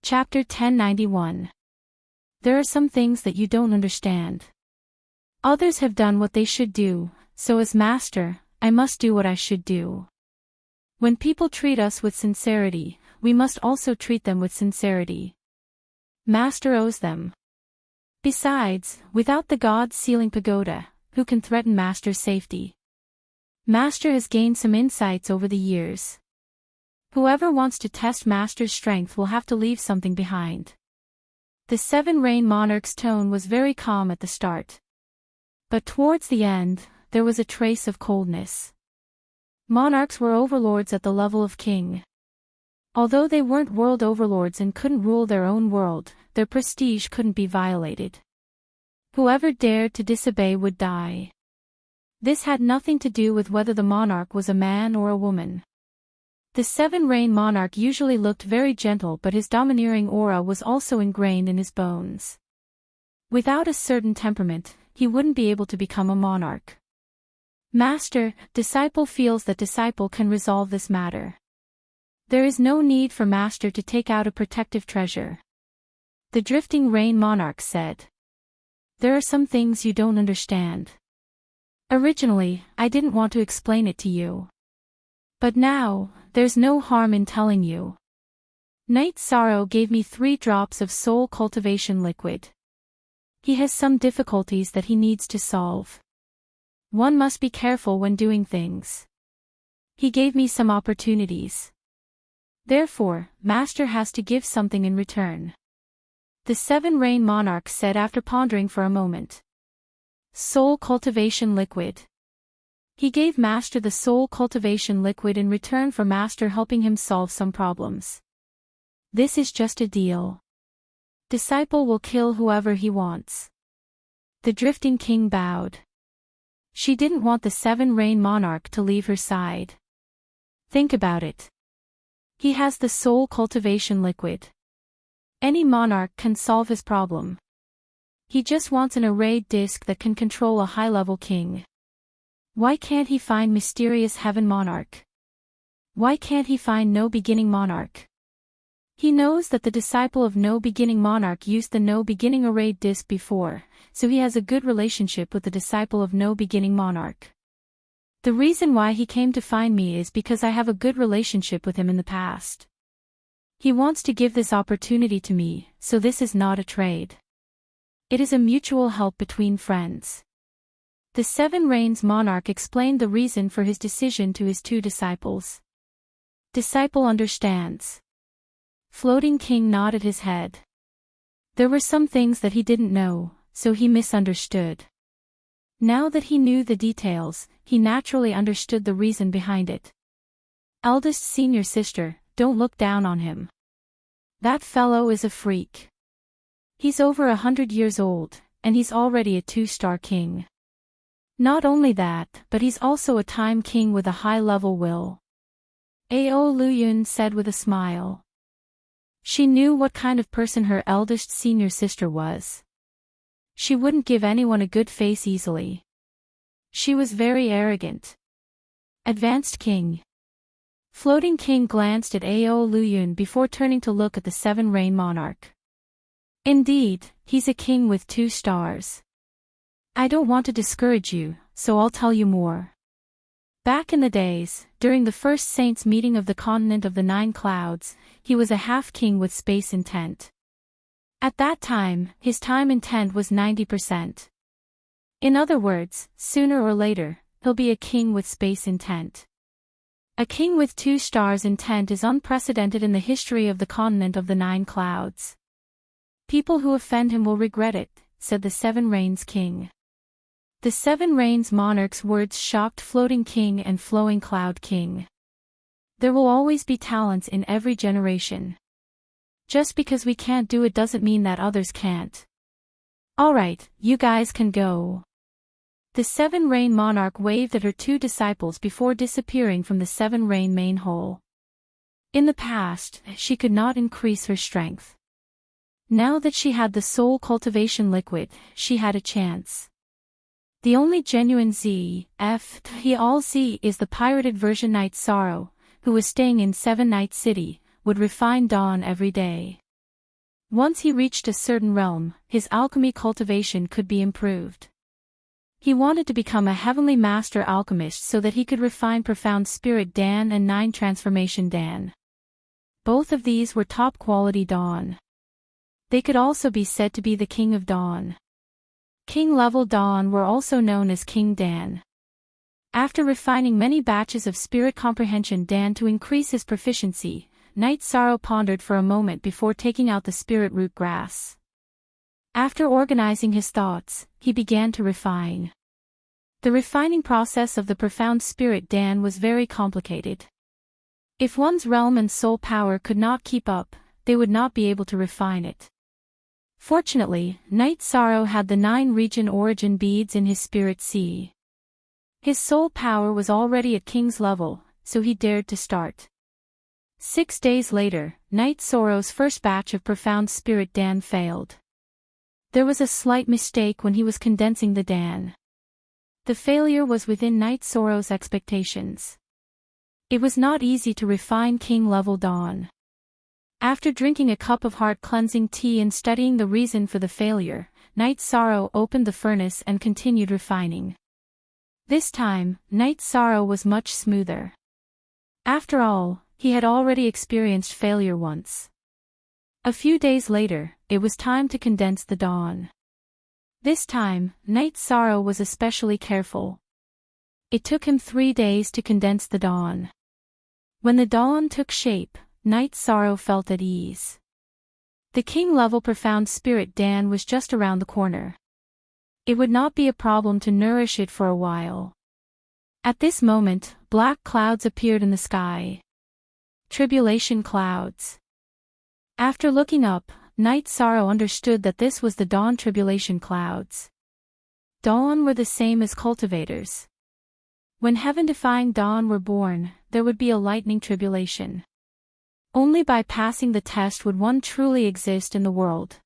Chapter 1091. There are some things that you don't understand. Others have done what they should do, so as master, I must do what I should do. When people treat us with sincerity, we must also treat them with sincerity. Master owes them. Besides, without the God-sealing pagoda, who can threaten Master's safety? Master has gained some insights over the years. Whoever wants to test Master's strength will have to leave something behind. The Seven Rain Monarch's tone was very calm at the start. But towards the end, there was a trace of coldness. Monarchs were overlords at the level of king. Although they weren't world overlords and couldn't rule their own world, their prestige couldn't be violated. Whoever dared to disobey would die. This had nothing to do with whether the monarch was a man or a woman. The Seven Rain Monarch usually looked very gentle, but his domineering aura was also ingrained in his bones. Without a certain temperament, he wouldn't be able to become a monarch. Master, disciple feels that disciple can resolve this matter. There is no need for Master to take out a protective treasure. The Drifting Rain Monarch said. There are some things you don't understand. Originally, I didn't want to explain it to you. But now, there's no harm in telling you. Night Sorrow gave me 3 drops of soul cultivation liquid. He has some difficulties that he needs to solve. One must be careful when doing things. He gave me some opportunities. Therefore, Master has to give something in return. The Seven Rain Monarch said after pondering for a moment. Soul cultivation liquid. He gave Master the soul cultivation liquid in return for Master helping him solve some problems. This is just a deal. Disciple will kill whoever he wants. The Drifting King bowed. She didn't want the Seven Rain Monarch to leave her side. Think about it. He has the soul cultivation liquid. Any monarch can solve his problem. He just wants an arrayed disc that can control a high-level king. Why can't he find mysterious heaven monarch? Why can't he find no beginning monarch? He knows that the disciple of no beginning monarch used the no beginning arrayed disc before, so he has a good relationship with the disciple of no beginning monarch. The reason why he came to find me is because I have a good relationship with him in the past. He wants to give this opportunity to me, so this is not a trade. It is a mutual help between friends. The Seven Rains Monarch explained the reason for his decision to his 2 disciples. Disciple understands. Floating King nodded his head. There were some things that he didn't know, so he misunderstood. Now that he knew the details, he naturally understood the reason behind it. Eldest senior sister, don't look down on him. That fellow is a freak. He's over 100 years old, and he's already a 2-star king. Not only that, but he's also a time king with a high-level will. Ao Luyun said with a smile. She knew what kind of person her eldest senior sister was. She wouldn't give anyone a good face easily. She was very arrogant. Advanced King. Floating King glanced at Ao Luyun before turning to look at the Seven Rain Monarch. Indeed, he's a king with 2 stars. I don't want to discourage you, so I'll tell you more. Back in the days, during the first saints' meeting of the continent of the 9 clouds, he was a half-king with space intent. At that time, his time intent was 90%. In other words, sooner or later, he'll be a king with space intent. A king with 2 stars intent is unprecedented in the history of the continent of the 9 clouds. People who offend him will regret it, said the Seven Rains King. The Seven Rains Monarch's words shocked Floating King and Flowing Cloud King. There will always be talents in every generation. Just because we can't do it doesn't mean that others can't. Alright, you guys can go. The Seven Rain Monarch waved at her 2 disciples before disappearing from the Seven Rain main hole. In the past, she could not increase her strength. Now that she had the soul cultivation liquid, she had a chance. The only genuine Z, F, he all Z is the pirated version Night Sorrow, who was staying in Seven Night City, would refine Dawn every day. Once he reached a certain realm, his alchemy cultivation could be improved. He wanted to become a heavenly master alchemist so that he could refine profound spirit Dan and 9 transformation Dan. Both of these were top-quality Dawn. They could also be said to be the King of Dawn. King-level Dawn were also known as King Dan. After refining many batches of spirit comprehension Dan to increase his proficiency, Knight Sorrow pondered for a moment before taking out the spirit root grass. After organizing his thoughts, he began to refine. The refining process of the profound spirit Dan was very complicated. If one's realm and soul power could not keep up, they would not be able to refine it. Fortunately, Knight Sorrow had the 9 region origin beads in his spirit sea. His soul power was already at King's level, so he dared to start. 6 days later, Knight Sorrow's first batch of profound spirit Dan failed. There was a slight mistake when he was condensing the Dan. The failure was within Knight Sorrow's expectations. It was not easy to refine King-level Dawn. After drinking a cup of heart-cleansing tea and studying the reason for the failure, Knight Sorrow opened the furnace and continued refining. This time, Knight Sorrow was much smoother. After all, he had already experienced failure once. A few days later, it was time to condense the Dawn. This time, Knight Sorrow was especially careful. It took him 3 days to condense the Dawn. When the Dawn took shape, Knight Sorrow felt at ease. The King-level profound spirit Dan was just around the corner. It would not be a problem to nourish it for a while. At this moment, black clouds appeared in the sky. Tribulation clouds. After looking up, Knight Sorrow understood that this was the Dawn tribulation clouds. Dawn were the same as cultivators. When heaven-defying Dawn were born, there would be a lightning tribulation. Only by passing the test would one truly exist in the world.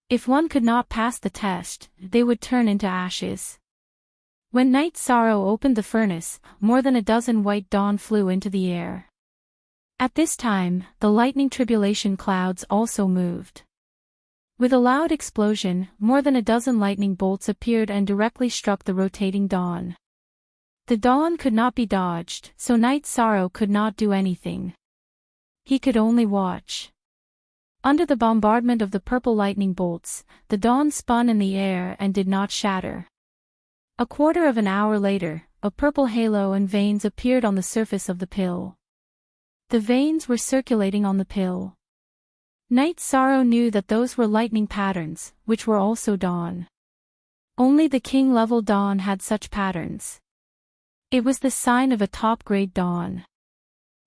If one could not pass the test, they would turn into ashes. When Knight Sorrow opened the furnace, more than a dozen white Dawn flew into the air. At this time, the lightning tribulation clouds also moved. With a loud explosion, more than a dozen lightning bolts appeared and directly struck the rotating Dawn. The Dawn could not be dodged, so Knight Sorrow could not do anything. He could only watch. Under the bombardment of the purple lightning bolts, the Dawn spun in the air and did not shatter. A quarter of an hour later, a purple halo and veins appeared on the surface of the pill. The veins were circulating on the pill. Knight Sorrow knew that those were lightning patterns, which were also Dawn. Only the King-level Dawn had such patterns. It was the sign of a top-grade Dawn.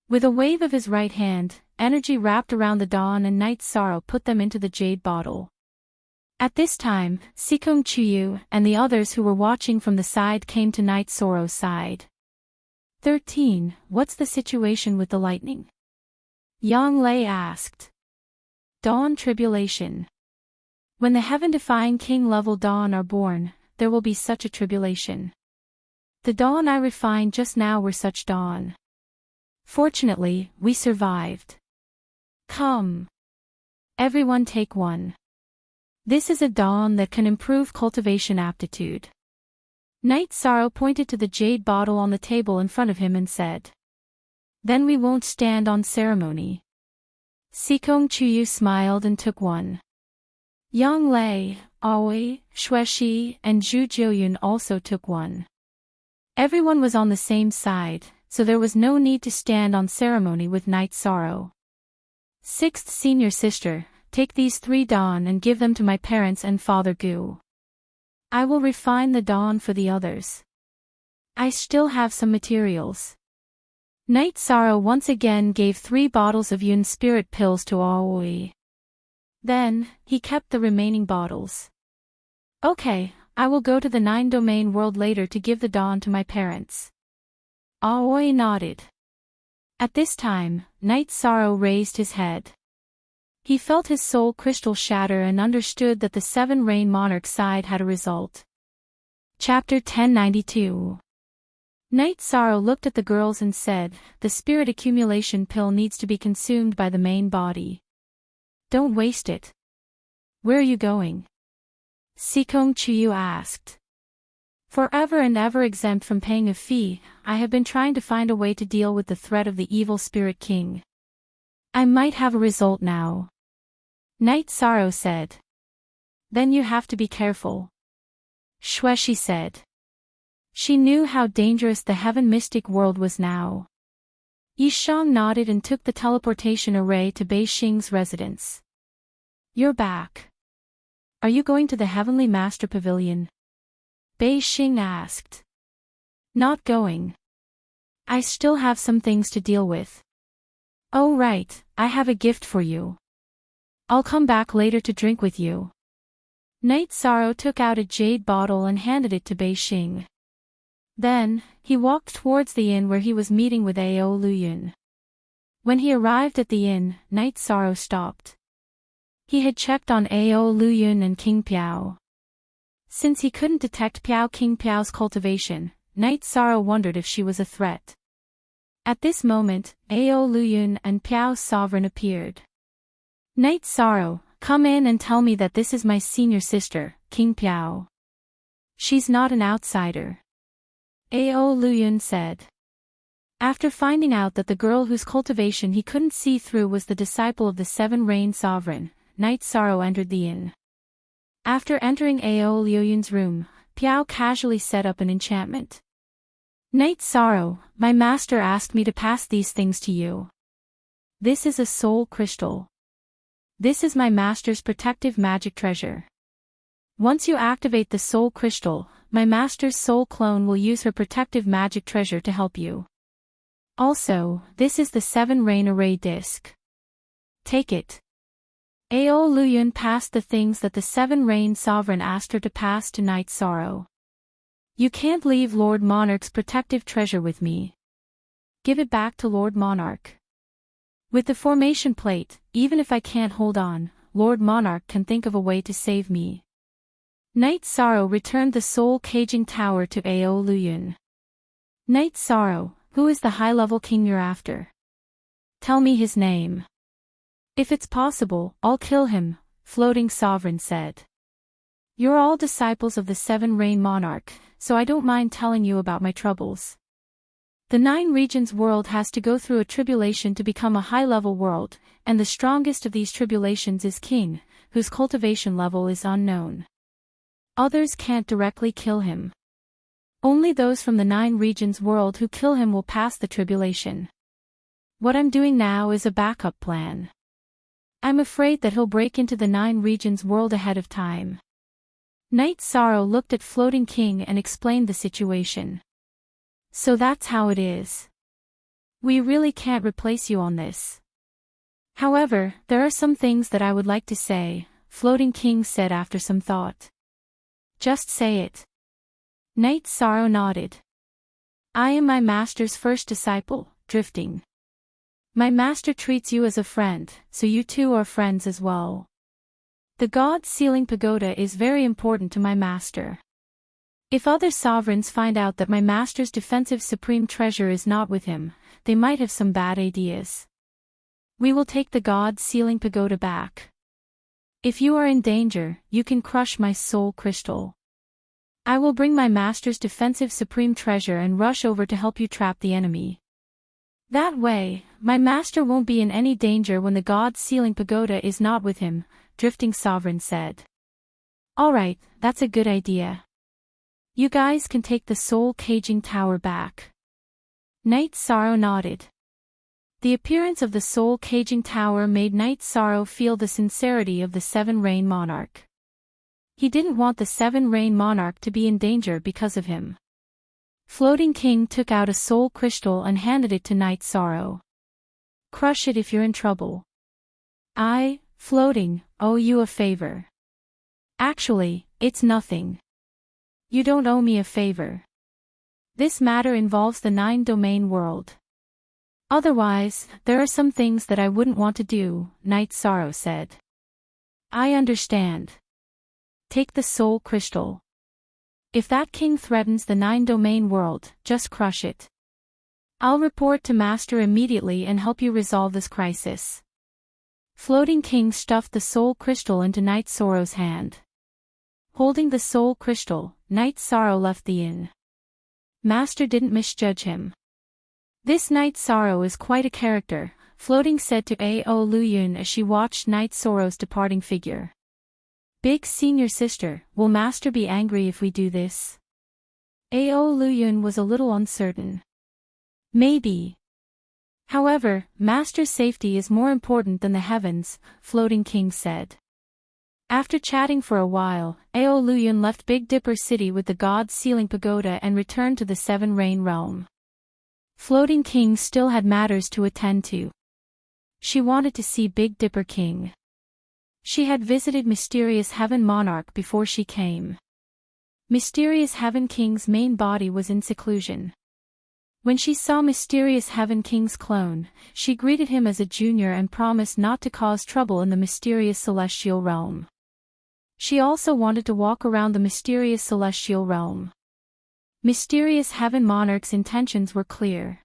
With a wave of his right hand, energy wrapped around the Dawn and Knight Sorrow put them into the jade bottle. At this time, Sikong Chuyu and the others who were watching from the side came to Knight Sorrow's side. 13. What's the situation with the lightning? Yang Lei asked. Dawn tribulation. When the heaven-defying King-level Dawn are born, there will be such a tribulation. The Dawn I refined just now were such Dawn. Fortunately, we survived. Come. Everyone take one. This is a Dawn that can improve cultivation aptitude. Knight Sorrow pointed to the jade bottle on the table in front of him and said. Then we won't stand on ceremony. Sikong Chuyu smiled and took one. Yang Lei, Aoi, Xueshi, and Zhu Jiuyun also took one. Everyone was on the same side, so there was no need to stand on ceremony with Knight Sorrow. Sixth senior sister, take these 3 Dawn and give them to my parents and Father Gu. I will refine the Dawn for the others. I still have some materials. Knight Sorrow once again gave 3 bottles of Yun spirit pills to Aoi. Then, he kept the remaining bottles. Okay, I will go to the 9-domain world later to give the Dawn to my parents. Aoi nodded. At this time, Knight Sorrow raised his head. He felt his soul crystal shatter and understood that the 7 Rain Monarch side had a result. Chapter 1092. Knight Sorrow looked at the girls and said, the spirit accumulation pill needs to be consumed by the main body. Don't waste it. Where are you going? Sikong Chuyu asked. Forever and ever exempt from paying a fee, I have been trying to find a way to deal with the threat of the evil spirit king. I might have a result now. Night Sorrow said. Then you have to be careful. Xueshi said. She knew how dangerous the heaven mystic world was now. Yishang nodded and took the teleportation array to Bei Xing's residence. You're back. Are you going to the Heavenly Master Pavilion? Bei Xing asked. Not going. I still have some things to deal with. Oh right, I have a gift for you. I'll come back later to drink with you. Night Sorrow took out a jade bottle and handed it to Bei Xing. Then, he walked towards the inn where he was meeting with Ao Luyun. When he arrived at the inn, Night Sorrow stopped. He had checked on Ao Luyun and King Piao. Since he couldn't detect King Piao's cultivation, Night Sorrow wondered if she was a threat. At this moment, Ao Luyun and Piao's sovereign appeared. Night Sorrow, come in and tell me that this is my senior sister, King Piao. She's not an outsider. Ao Luyun said. After finding out that the girl whose cultivation he couldn't see through was the disciple of the Seven Rain Sovereign, Night Sorrow entered the inn. After entering Ao Luyun's room, Piao casually set up an enchantment. Night Sorrow, my master asked me to pass these things to you. This is a soul crystal. This is my master's protective magic treasure. Once you activate the soul crystal, my master's soul clone will use her protective magic treasure to help you. Also, this is the Seven Rain Array disc. Take it. Ao Luyun passed the things that the Seven Rain Sovereign asked her to pass to Night Sorrow. You can't leave Lord Monarch's protective treasure with me. Give it back to Lord Monarch. With the formation plate, even if I can't hold on, Lord Monarch can think of a way to save me. Night Sorrow returned the soul caging tower to Ao Luyun. Night Sorrow, who is the high-level king you're after? Tell me his name. If it's possible, I'll kill him, Floating Sovereign said. You're all disciples of the Seven Rain Monarch, so I don't mind telling you about my troubles. The Nine Regions world has to go through a tribulation to become a high-level world, and the strongest of these tribulations is King, whose cultivation level is unknown. Others can't directly kill him. Only those from the Nine Regions world who kill him will pass the tribulation. What I'm doing now is a backup plan. I'm afraid that he'll break into the Nine Regions world ahead of time. Night Sorrow looked at Floating King and explained the situation. So that's how it is. We really can't replace you on this. However, there are some things that I would like to say, Floating King said after some thought. Just say it. Night Sorrow nodded. I am my master's first disciple, Drifting. My master treats you as a friend, so you two are friends as well. The God Sealing Pagoda is very important to my master. If other sovereigns find out that my master's defensive supreme treasure is not with him, they might have some bad ideas. We will take the God Sealing Pagoda back. If you are in danger, you can crush my soul crystal. I will bring my master's defensive supreme treasure and rush over to help you trap the enemy. That way, my master won't be in any danger when the God Sealing Pagoda is not with him, Drifting Sovereign said. Alright, that's a good idea. You guys can take the soul caging tower back. Night Sorrow nodded. The appearance of the soul caging tower made Night Sorrow feel the sincerity of the Seven Rain Monarch. He didn't want the Seven Rain Monarch to be in danger because of him. Floating King took out a soul crystal and handed it to Night Sorrow. Crush it if you're in trouble. I, Floating, owe you a favor. Actually, it's nothing. You don't owe me a favor. This matter involves the Nine Domain world. Otherwise, there are some things that I wouldn't want to do, Night Sorrow said. I understand. Take the soul crystal. If that king threatens the Nine Domain world, just crush it. I'll report to Master immediately and help you resolve this crisis. Floating King stuffed the soul crystal into Night Sorrow's hand. Holding the soul crystal, Night Sorrow left the inn. Master didn't misjudge him. This Night Sorrow is quite a character, Floating said to Ao Luyun as she watched Night Sorrow's departing figure. Big senior sister, will Master be angry if we do this? Ao Luyun was a little uncertain. Maybe. However, Master's safety is more important than the heavens, Floating King said. After chatting for a while, Ao Luyun left Big Dipper City with the God's Sealing Pagoda and returned to the Seven Rain Realm. Floating King still had matters to attend to. She wanted to see Big Dipper King. She had visited Mysterious Heaven Monarch before she came. Mysterious Heaven King's main body was in seclusion. When she saw Mysterious Heaven King's clone, she greeted him as a junior and promised not to cause trouble in the mysterious celestial realm. She also wanted to walk around the mysterious celestial realm. Mysterious Heaven Monarch's intentions were clear.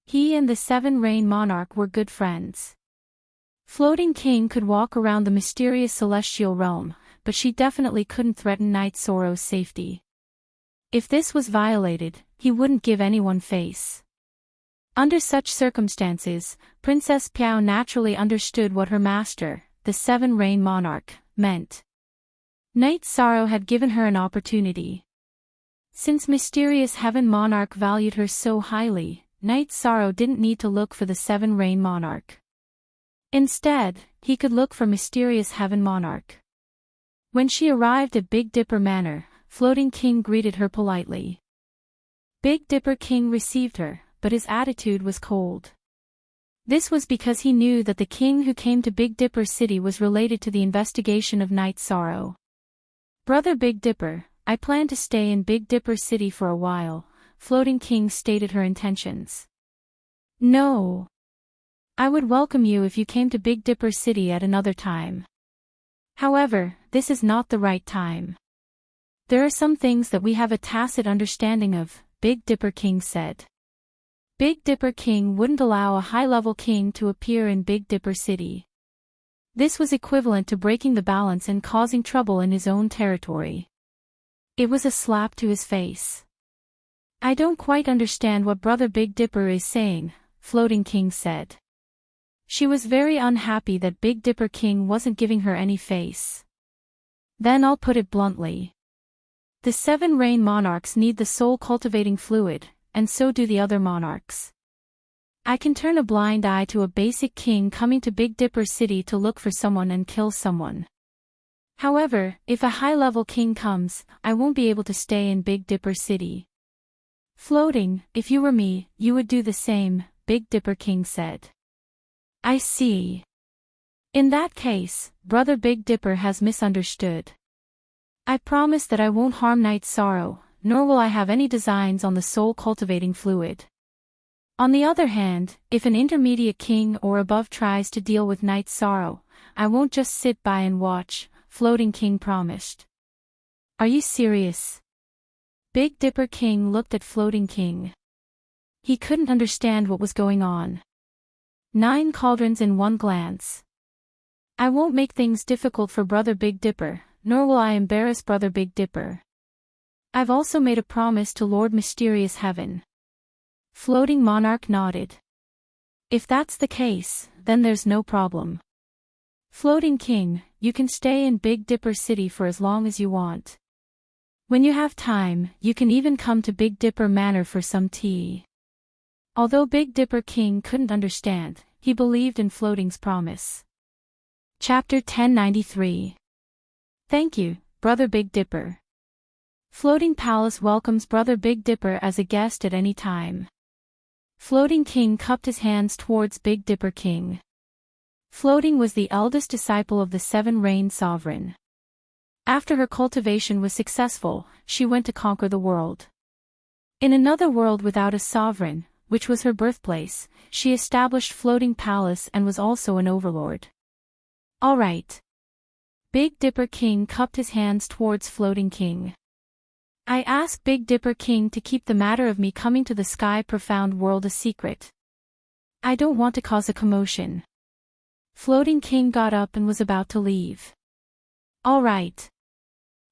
He and the Seven Rain Monarch were good friends. Floating King could walk around the mysterious celestial realm, but she definitely couldn't threaten Night Sorrow's safety. If this was violated, he wouldn't give anyone face. Under such circumstances, Princess Piao naturally understood what her master, the Seven Rain Monarch, meant. Night Sorrow had given her an opportunity. Since Mysterious Heaven Monarch valued her so highly, Night Sorrow didn't need to look for the Seven Rain Monarch. Instead, he could look for Mysterious Heaven Monarch. When she arrived at Big Dipper Manor, Floating King greeted her politely. Big Dipper King received her, but his attitude was cold. This was because he knew that the king who came to Big Dipper City was related to the investigation of Night Sorrow. Brother Big Dipper, I plan to stay in Big Dipper City for a while, Floating King stated her intentions. No. I would welcome you if you came to Big Dipper City at another time. However, this is not the right time. There are some things that we have a tacit understanding of, Big Dipper King said. Big Dipper King wouldn't allow a high-level king to appear in Big Dipper City. This was equivalent to breaking the balance and causing trouble in his own territory. It was a slap to his face. I don't quite understand what Brother Big Dipper is saying, Floating King said. She was very unhappy that Big Dipper King wasn't giving her any face. Then I'll put it bluntly. The Seven Rain Monarchs need the soul-cultivating fluid, and so do the other monarchs. I can turn a blind eye to a basic king coming to Big Dipper City to look for someone and kill someone. However, if a high-level king comes, I won't be able to stay in Big Dipper City. Floating, if you were me, you would do the same, Big Dipper King said. I see. In that case, Brother Big Dipper has misunderstood. I promise that I won't harm Night Sorrow, nor will I have any designs on the soul-cultivating fluid. On the other hand, if an intermediate king or above tries to deal with Night Sorrow, I won't just sit by and watch, Floating King promised. Are you serious? Big Dipper King looked at Floating King. He couldn't understand what was going on. 9 cauldrons in one glance. I won't make things difficult for Brother Big Dipper, nor will I embarrass Brother Big Dipper. I've also made a promise to Lord Mysterious Heaven. Floating Monarch nodded. If that's the case, then there's no problem. Floating King, you can stay in Big Dipper City for as long as you want. When you have time, you can even come to Big Dipper Manor for some tea. Although Big Dipper King couldn't understand, he believed in Floating's promise. Chapter 1093. Thank you, Brother Big Dipper. Floating Palace welcomes Brother Big Dipper as a guest at any time. Floating King cupped his hands towards Big Dipper King. Floating was the eldest disciple of the Seven Rain Sovereign. After her cultivation was successful, she went to conquer the world. In another world without a sovereign, which was her birthplace, she established Floating Palace and was also an overlord. All right. Big Dipper King cupped his hands towards Floating King. I asked Big Dipper King to keep the matter of me coming to the Sky Profound World a secret. I don't want to cause a commotion. Floating King got up and was about to leave. All right.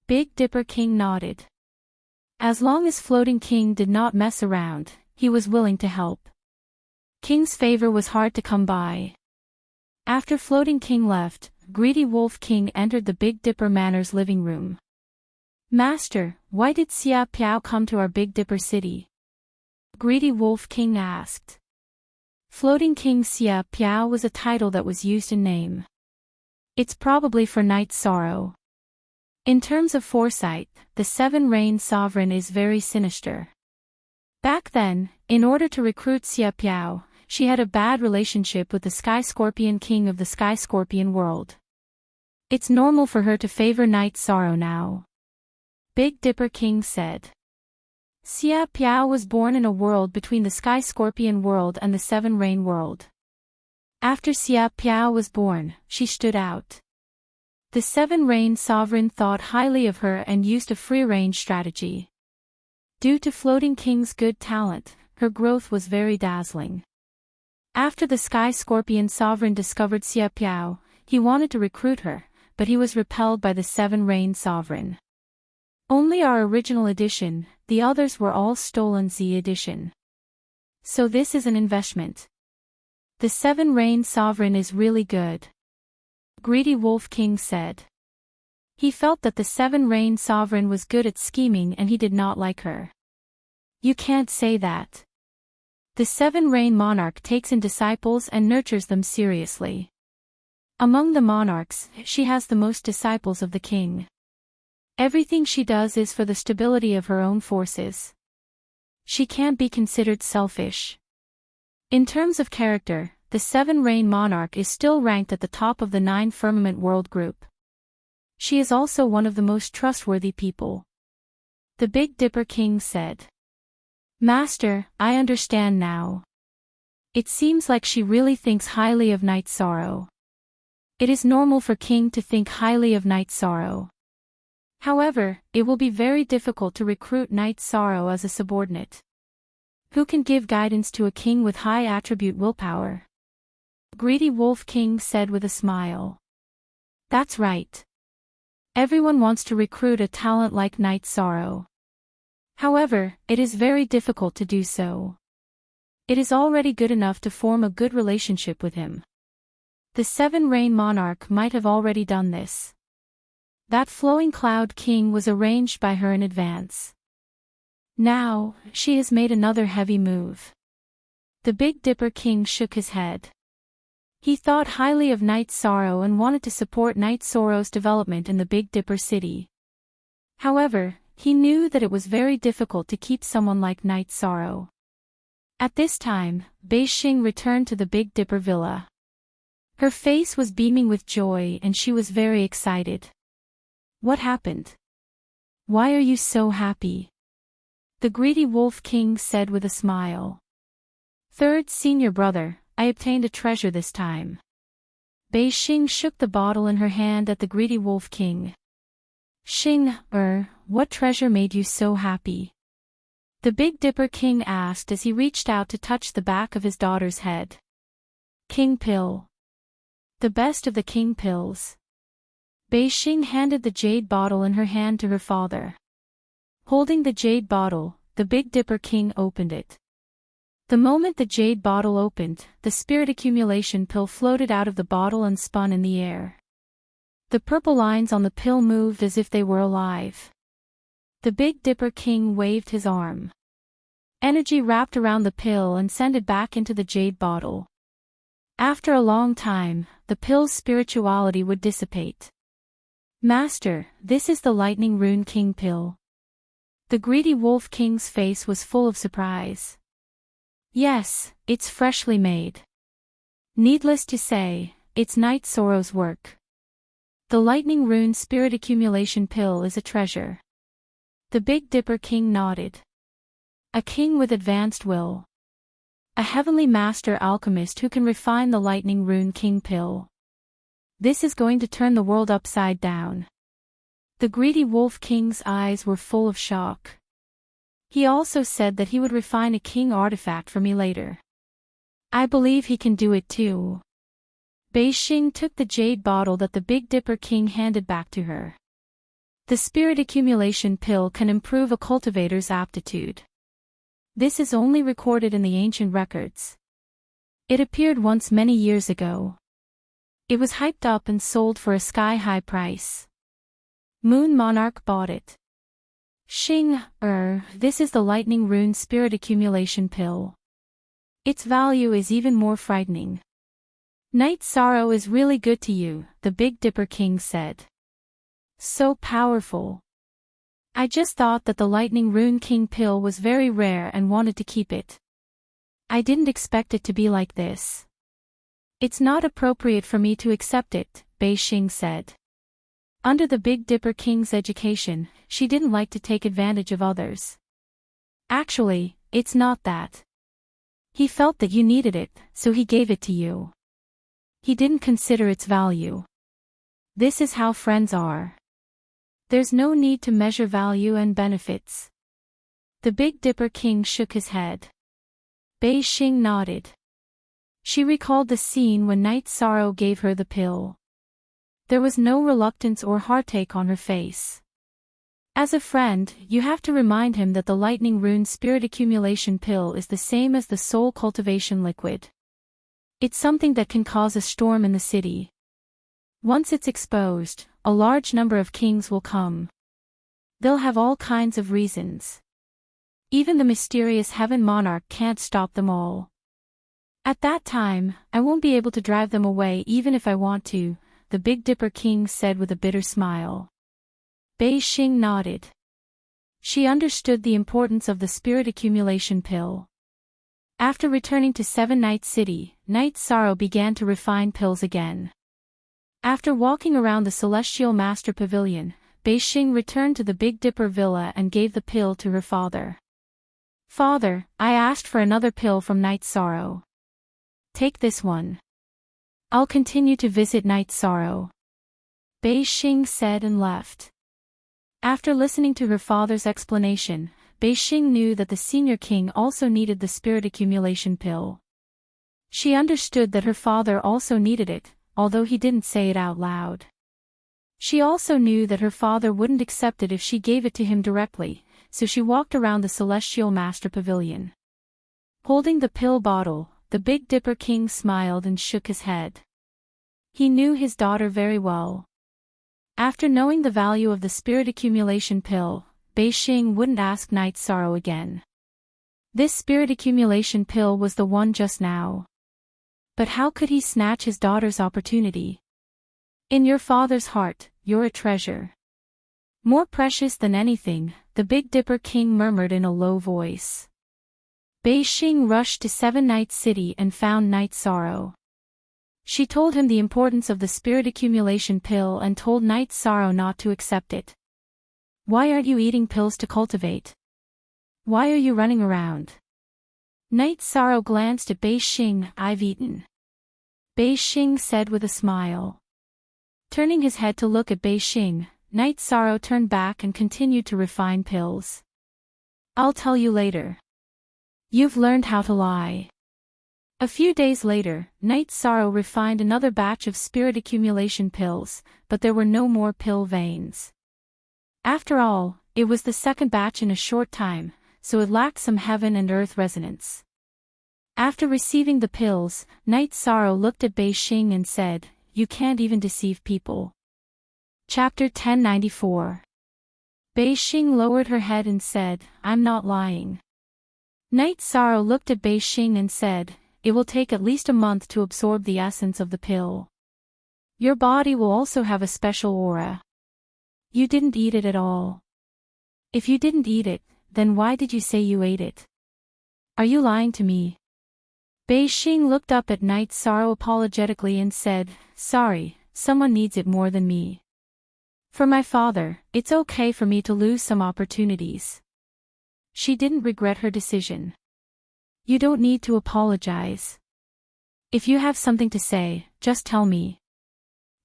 Big Dipper King nodded. As long as Floating King did not mess around, he was willing to help. King's favor was hard to come by. After Floating King left, Greedy Wolf King entered the Big Dipper Manor's living room. Master, why did Xia Piao come to our Big Dipper city? Greedy Wolf King asked. Floating King Xia Piao was a title that was used in name. It's probably for Night Sorrow. In terms of foresight, the Seven Rain Sovereign is very sinister. Back then, in order to recruit Xia Piao, she had a bad relationship with the Sky Scorpion King of the Sky Scorpion world. It's normal for her to favor Night Sorrow now. Big Dipper King said. Xia Piao was born in a world between the Sky Scorpion world and the Seven Rain world. After Xia Piao was born, she stood out. The Seven Rain Sovereign thought highly of her and used a free-range strategy. Due to Floating King's good talent, her growth was very dazzling. After the Sky Scorpion Sovereign discovered Xia Piao, he wanted to recruit her, but he was repelled by the Seven Rain Sovereign. Only our original edition, the others were all stolen Z edition. So this is an investment. The Seven Rain Sovereign is really good. Greedy Wolf King said. He felt that the Seven Rain Sovereign was good at scheming and he did not like her. You can't say that. The Seven Rain Monarch takes in disciples and nurtures them seriously. Among the monarchs, she has the most disciples of the king. Everything she does is for the stability of her own forces. She can't be considered selfish. In terms of character, the Seven Rain Monarch is still ranked at the top of the 9 Firmament World Group. She is also one of the most trustworthy people. The Big Dipper King said. Master, I understand now. It seems like she really thinks highly of Night Sorrow. It is normal for King to think highly of Night Sorrow. However, it will be very difficult to recruit Night Sorrow as a subordinate. Who can give guidance to a king with high attribute willpower? Greedy Wolf King said with a smile. That's right. Everyone wants to recruit a talent like Night Sorrow. However, it is very difficult to do so. It is already good enough to form a good relationship with him. The Seven Rain Monarch might have already done this. That Flowing Cloud King was arranged by her in advance. Now, she has made another heavy move. The Big Dipper King shook his head. He thought highly of Night Sorrow and wanted to support Night Sorrow's development in the Big Dipper city. However, he knew that it was very difficult to keep someone like Night Sorrow. At this time, Bei Xing returned to the Big Dipper villa. Her face was beaming with joy and she was very excited. What happened? Why are you so happy? The Greedy Wolf King said with a smile. Third senior brother, I obtained a treasure this time. Bei Xing shook the bottle in her hand at the Greedy Wolf King. Xing, what treasure made you so happy? The Big Dipper King asked as he reached out to touch the back of his daughter's head. King Pill. The best of the King Pills. Bei Xing handed the jade bottle in her hand to her father. Holding the jade bottle, the Big Dipper King opened it. The moment the jade bottle opened, the spirit accumulation pill floated out of the bottle and spun in the air. The purple lines on the pill moved as if they were alive. The Big Dipper King waved his arm. Energy wrapped around the pill and sent it back into the jade bottle. After a long time, the pill's spirituality would dissipate. Master, this is the Lightning Rune King pill. The Greedy Wolf King's face was full of surprise. Yes, it's freshly made. Needless to say, it's Night Sorrow's work. The Lightning Rune Spirit Accumulation Pill is a treasure. The Big Dipper King nodded. A king with advanced will. A heavenly master alchemist who can refine the Lightning Rune King pill. This is going to turn the world upside down. The Greedy Wolf King's eyes were full of shock. He also said that he would refine a king artifact for me later. I believe he can do it too. Beixing took the jade bottle that the Big Dipper King handed back to her. The spirit accumulation pill can improve a cultivator's aptitude. This is only recorded in the ancient records. It appeared once many years ago. It was hyped up and sold for a sky-high price. Moon Monarch bought it. This is the lightning rune spirit accumulation pill. Its value is even more frightening. Night Sorrow is really good to you, the Big Dipper King said. So powerful. I just thought that the lightning rune king pill was very rare and wanted to keep it. I didn't expect it to be like this. It's not appropriate for me to accept it, Beixing said. Under the Big Dipper King's education, she didn't like to take advantage of others. Actually, it's not that. He felt that you needed it, so he gave it to you. He didn't consider its value. This is how friends are. There's no need to measure value and benefits. The Big Dipper King shook his head. Beixing nodded. She recalled the scene when Night Sorrow gave her the pill. There was no reluctance or heartache on her face. As a friend, you have to remind him that the lightning rune spirit accumulation pill is the same as the soul cultivation liquid. It's something that can cause a storm in the city. Once it's exposed, a large number of kings will come. They'll have all kinds of reasons. Even the mysterious heaven monarch can't stop them all. At that time, I won't be able to drive them away even if I want to, the Big Dipper King said with a bitter smile. Beixing nodded. She understood the importance of the spirit accumulation pill. After returning to Seven Night City, Night Sorrow began to refine pills again. After walking around the Celestial Master Pavilion, Beixing returned to the Big Dipper Villa and gave the pill to her father. Father, I asked for another pill from Night Sorrow. Take this one. I'll continue to visit Night Sorrow. Beixing said and left. After listening to her father's explanation, Beixing knew that the senior king also needed the spirit accumulation pill. She understood that her father also needed it, although he didn't say it out loud. She also knew that her father wouldn't accept it if she gave it to him directly, so she walked around the Celestial Master Pavilion. Holding the pill bottle, the Big Dipper King smiled and shook his head. He knew his daughter very well. After knowing the value of the spirit accumulation pill, Beixing wouldn't ask Night Sorrow again. This spirit accumulation pill was the one just now. But how could he snatch his daughter's opportunity? In your father's heart, you're a treasure. More precious than anything, the Big Dipper King murmured in a low voice. Beixing rushed to Seven Night City and found Night Sorrow. She told him the importance of the spirit accumulation pill and told Night Sorrow not to accept it. Why aren't you eating pills to cultivate? Why are you running around? Night Sorrow glanced at Beixing. I've eaten. Beixing said with a smile. Turning his head to look at Beixing, Night Sorrow turned back and continued to refine pills. I'll tell you later. You've learned how to lie. A few days later, Night Sorrow refined another batch of spirit accumulation pills, but there were no more pill veins. After all, it was the second batch in a short time, so it lacked some heaven and earth resonance. After receiving the pills, Night Sorrow looked at Beixing and said, "You can't even deceive people." Chapter 1094. Beixing lowered her head and said, "I'm not lying." Night Sorrow looked at Beixing and said, "It will take at least a month to absorb the essence of the pill. Your body will also have a special aura. You didn't eat it at all. If you didn't eat it, then why did you say you ate it? Are you lying to me?" Beixing looked up at Night Sorrow apologetically and said, "Sorry, someone needs it more than me. For my father, it's okay for me to lose some opportunities." She didn't regret her decision. You don't need to apologize. If you have something to say, just tell me.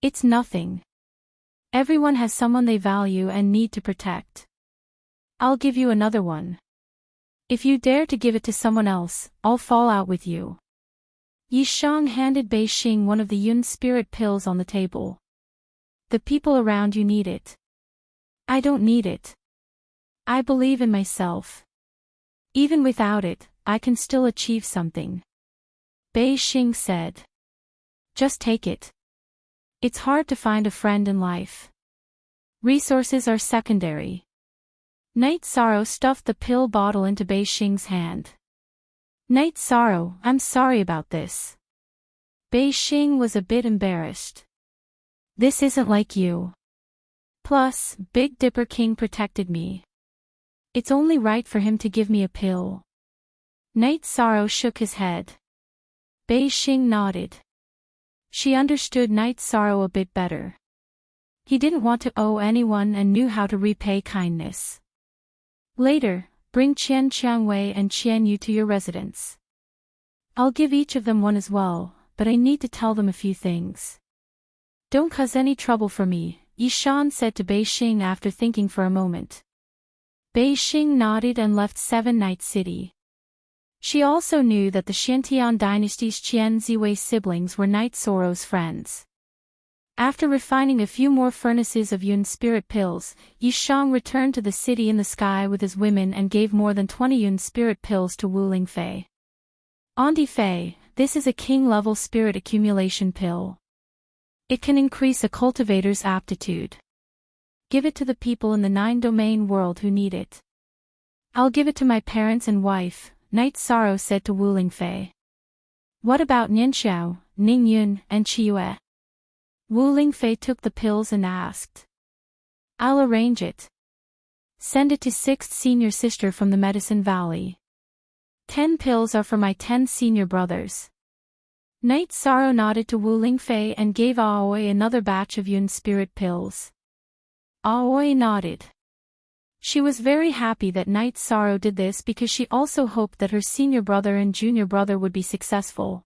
It's nothing. Everyone has someone they value and need to protect. I'll give you another one. If you dare to give it to someone else, I'll fall out with you. Yishang handed Bei Xing one of the Yun spirit pills on the table. The people around you need it. I don't need it. I believe in myself. Even without it, I can still achieve something. Bei Xing said. Just take it. It's hard to find a friend in life. Resources are secondary. Night Sorrow stuffed the pill bottle into Bei Xing's hand. Night Sorrow, I'm sorry about this. Bei Xing was a bit embarrassed. This isn't like you. Plus, Big Dipper King protected me. It's only right for him to give me a pill. Night Sorrow shook his head. Bei Xing nodded. She understood Night Sorrow a bit better. He didn't want to owe anyone and knew how to repay kindness. Later, bring Qian Qiangwei and Qian Yu to your residence. I'll give each of them one as well, but I need to tell them a few things. Don't cause any trouble for me, Yishan said to Bei Xing after thinking for a moment. Bei Xing nodded and left Seven Night City. She also knew that the Xiantian dynasty's Qian Ziwei siblings were Night Sorrow's friends. After refining a few more furnaces of Yun spirit pills, Yishang returned to the city in the sky with his women and gave more than 20 Yun spirit pills to Wu Lingfei. Auntie Fei, this is a king-level spirit accumulation pill. It can increase a cultivator's aptitude. Give it to the people in the 9-domain world who need it. I'll give it to my parents and wife, Night Sorrow said to Wu Lingfei. What about Nianxiao, Ningyun, and Qiyue? Wu Lingfei took the pills and asked. I'll arrange it. Send it to 6th senior sister from the Medicine Valley. 10 pills are for my 10 senior brothers. Night Sorrow nodded to Wu Lingfei and gave Aoi another batch of Yun spirit pills. Aoi nodded. She was very happy that Night Sorrow did this because she also hoped that her senior brother and junior brother would be successful.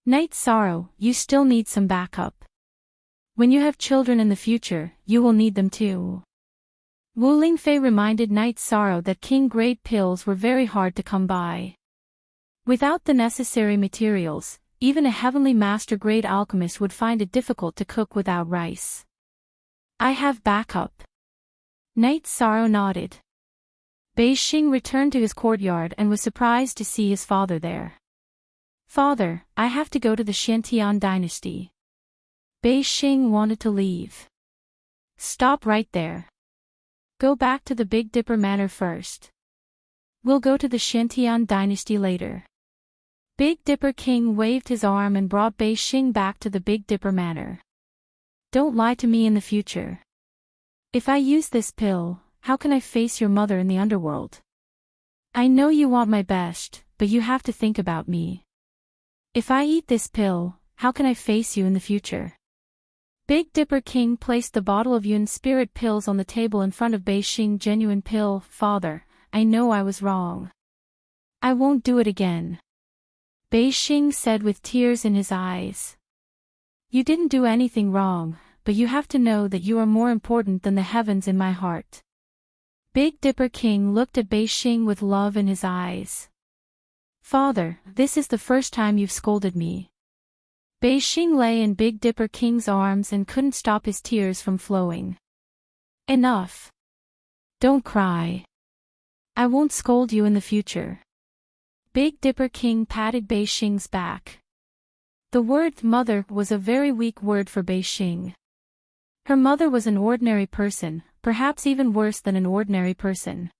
Night Sorrow, you still need some backup. When you have children in the future, you will need them too. Wu Lingfei reminded Night Sorrow that king-grade pills were very hard to come by. Without the necessary materials, even a heavenly master-grade alchemist would find it difficult to cook without rice. I have backup. Night Sorrow nodded. Bei Xing returned to his courtyard and was surprised to see his father there. Father, I have to go to the Xiantian dynasty. Bei Xing wanted to leave. Stop right there. Go back to the Big Dipper Manor first. We'll go to the Xiantian dynasty later. Big Dipper King waved his arm and brought Bei Xing back to the Big Dipper Manor. Don't lie to me in the future. If I use this pill, how can I face your mother in the underworld? I know you want my best, but you have to think about me. If I eat this pill, how can I face you in the future? Big Dipper King placed the bottle of Yun spirit pills on the table in front of Bei Xing. Genuine pill, Father, I know I was wrong. I won't do it again. Bei Xing said with tears in his eyes. You didn't do anything wrong, but you have to know that you are more important than the heavens in my heart. Big Dipper King looked at Bei Xing with love in his eyes. Father, this is the first time you've scolded me. Bei Xing lay in Big Dipper King's arms and couldn't stop his tears from flowing. Enough. Don't cry. I won't scold you in the future. Big Dipper King patted Bei Xing's back. The word mother was a very weak word for Bei Xing. Her mother was an ordinary person, perhaps even worse than an ordinary person.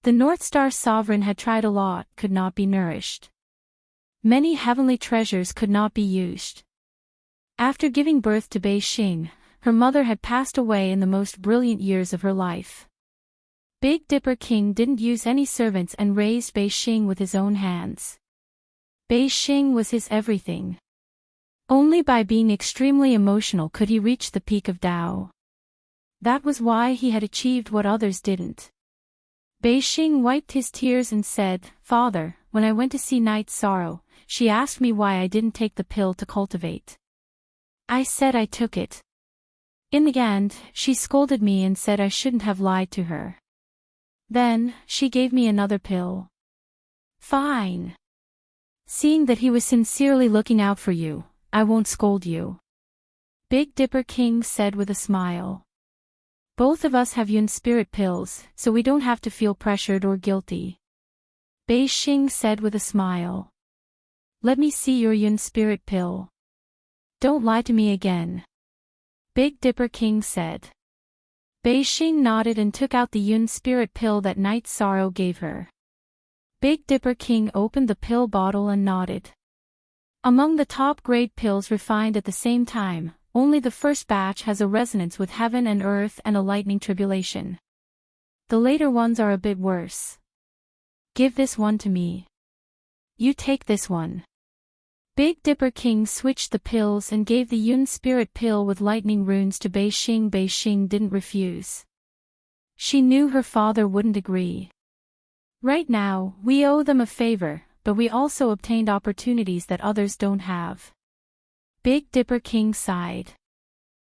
The North Star Sovereign had tried a lot, could not be nourished. Many heavenly treasures could not be used. After giving birth to Bei Xing, her mother had passed away in the most brilliant years of her life. Big Dipper King didn't use any servants and raised Bei Xing with his own hands. Bei Xing was his everything. Only by being extremely emotional could he reach the peak of Tao. That was why he had achieved what others didn't. Bei Xing wiped his tears and said, Father, when I went to see Night Sorrow, she asked me why I didn't take the pill to cultivate. I said I took it. In the end, she scolded me and said I shouldn't have lied to her. Then, she gave me another pill. Fine. Seeing that he was sincerely looking out for you, I won't scold you. Big Dipper King said with a smile. Both of us have Yun spirit pills, so we don't have to feel pressured or guilty. Bei Xing said with a smile. Let me see your Yun spirit pill. Don't lie to me again. Big Dipper King said. Bei Xing nodded and took out the Yun spirit pill that Night Sorrow gave her. Big Dipper King opened the pill bottle and nodded. Among the top-grade pills refined at the same time, only the first batch has a resonance with heaven and earth and a lightning tribulation. The later ones are a bit worse. Give this one to me. You take this one. Big Dipper King switched the pills and gave the Yun spirit pill with lightning runes to Bei Xing. Bei Xing didn't refuse. She knew her father wouldn't agree. Right now, we owe them a favor, but we also obtained opportunities that others don't have. Big Dipper King sighed.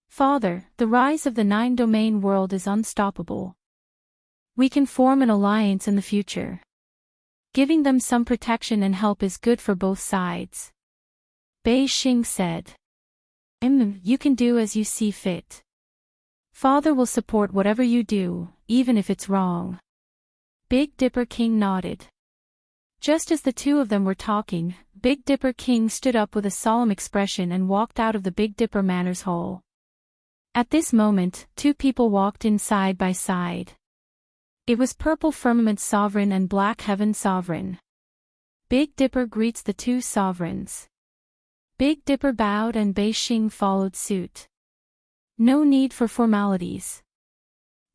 Father, the rise of the 9-domain world is unstoppable. We can form an alliance in the future. Giving them some protection and help is good for both sides. Bei Xing said. You can do as you see fit. Father will support whatever you do, even if it's wrong. Big Dipper King nodded. Just as the two of them were talking, Big Dipper King stood up with a solemn expression and walked out of the Big Dipper Manor's hall. At this moment, two people walked in side by side. It was Purple Firmament Sovereign and Black Heaven Sovereign. Big Dipper greets the two sovereigns. Big Dipper bowed and Bei Xing followed suit. No need for formalities.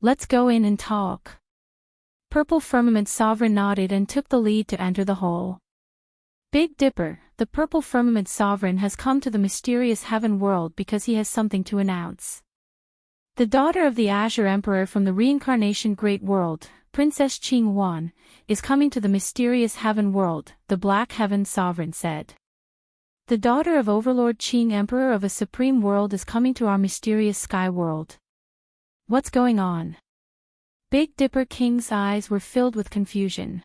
Let's go in and talk. Purple Firmament Sovereign nodded and took the lead to enter the hall. Big Dipper, the Purple Firmament Sovereign, has come to the mysterious heaven world because he has something to announce. The daughter of the Azure Emperor from the reincarnation great world, Princess Qing Wan, is coming to the mysterious heaven world, the Black Heaven Sovereign said. The daughter of Overlord Qing Emperor of a supreme world is coming to our mysterious sky world. What's going on? Big Dipper King's eyes were filled with confusion.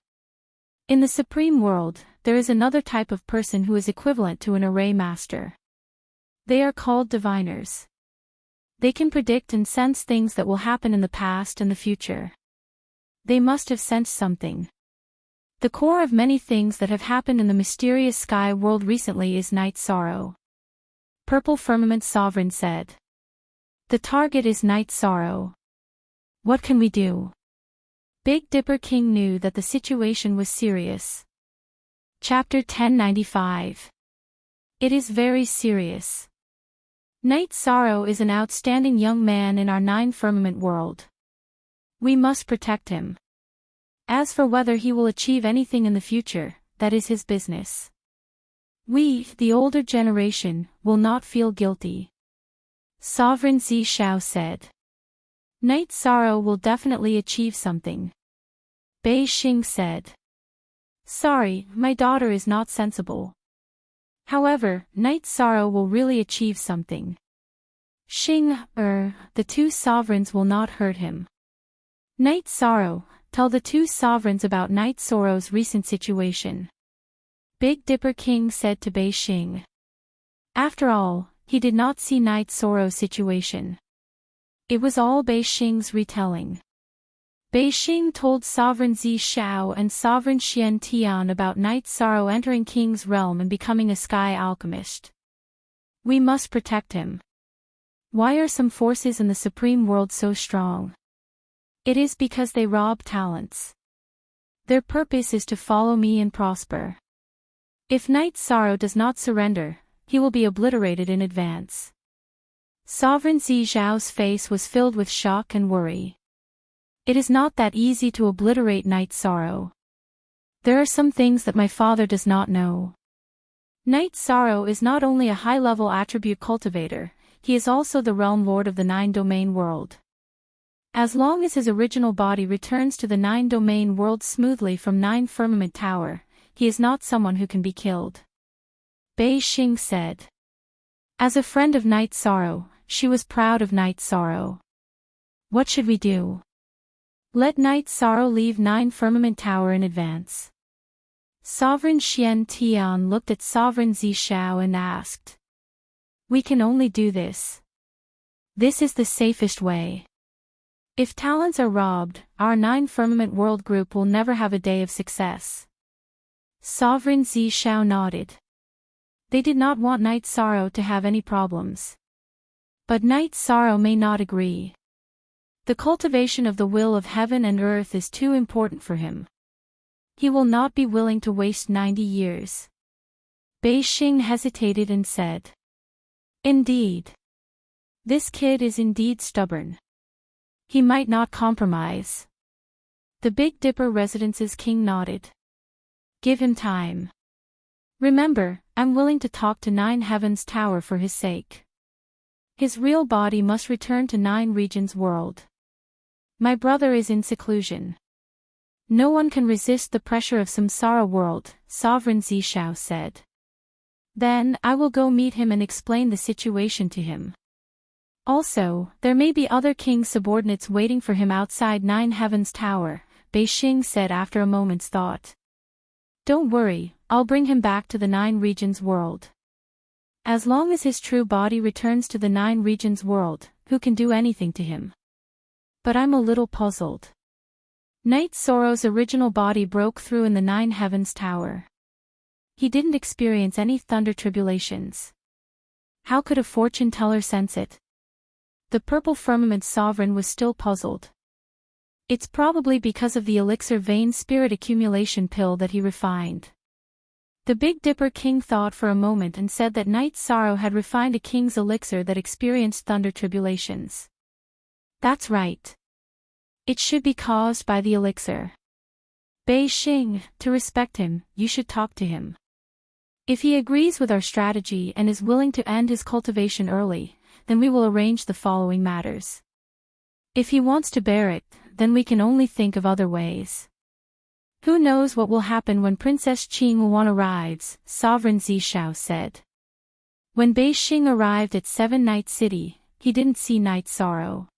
In the supreme world, there is another type of person who is equivalent to an array master. They are called diviners. They can predict and sense things that will happen in the past and the future. They must have sensed something. The core of many things that have happened in the mysterious sky world recently is Night Sorrow. Purple Firmament Sovereign said. The target is Night Sorrow. What can we do? Big Dipper King knew that the situation was serious. Chapter 1095. It is very serious. Night Sorrow is an outstanding young man in our 9-firmament world. We must protect him. As for whether he will achieve anything in the future, that is his business. We, the older generation, will not feel guilty. Sovereign Zi Shao said. Night Sorrow will definitely achieve something. Bei Xing said. Sorry, my daughter is not sensible. However, Night Sorrow will really achieve something. Xing, the two sovereigns will not hurt him. Night Sorrow, tell the two sovereigns about Night Sorrow's recent situation. Big Dipper King said to Bei Xing. After all, he did not see Night Sorrow's situation. It was all Bei Xing's retelling. Bei Xing told Sovereign Zi Shao and Sovereign Xian Tian about Night Sorrow entering King's realm and becoming a sky alchemist. We must protect him. Why are some forces in the supreme world so strong? It is because they rob talents. Their purpose is to follow me and prosper. If Night Sorrow does not surrender, he will be obliterated in advance. Sovereign Zi Zhao's face was filled with shock and worry. It is not that easy to obliterate Night Sorrow. There are some things that my father does not know. Night Sorrow is not only a high-level attribute cultivator, he is also the realm lord of the 9-domain world. As long as his original body returns to the 9-domain world smoothly from 9-firmament tower, he is not someone who can be killed. Bei Xing said. As a friend of Night Sorrow, she was proud of Night Sorrow. What should we do? Let Night Sorrow leave 9-firmament tower in advance. Sovereign Xian Tian looked at Sovereign Zishao and asked. We can only do this. This is the safest way. If talents are robbed, our 9 firmament world group will never have a day of success. Sovereign Zishao nodded. They did not want Night Sorrow to have any problems. But Night Sorrow may not agree. The cultivation of the will of heaven and earth is too important for him. He will not be willing to waste 90 years. Bei Xing hesitated and said. Indeed. This kid is indeed stubborn. He might not compromise. The Big Dipper Residence's king nodded. Give him time. Remember, I'm willing to talk to 9 Heavens Tower for his sake. His real body must return to 9 Regions world. My brother is in seclusion. No one can resist the pressure of Samsara world, Sovereign Zishao said. Then, I will go meet him and explain the situation to him. Also, there may be other king's subordinates waiting for him outside 9 Heavens Tower, Bei Xing said after a moment's thought. Don't worry, I'll bring him back to the 9 Regions world. As long as his true body returns to the 9 Regions world, who can do anything to him? But I'm a little puzzled. Night Sorrow's original body broke through in the 9 Heavens Tower. He didn't experience any thunder tribulations. How could a fortune teller sense it? The Purple Firmament Sovereign was still puzzled. It's probably because of the elixir vein spirit accumulation pill that he refined. The Big Dipper King thought for a moment and said that Night Sorrow had refined a king's elixir that experienced thunder tribulations. That's right. It should be caused by the elixir. Bei Xing, to respect him, you should talk to him. If he agrees with our strategy and is willing to end his cultivation early, then we will arrange the following matters. If he wants to bear it, then we can only think of other ways. Who knows what will happen when Princess Qingwan arrives, Sovereign Zishao said. When Bei Xing arrived at 7 Night City, he didn't see Night Sorrow.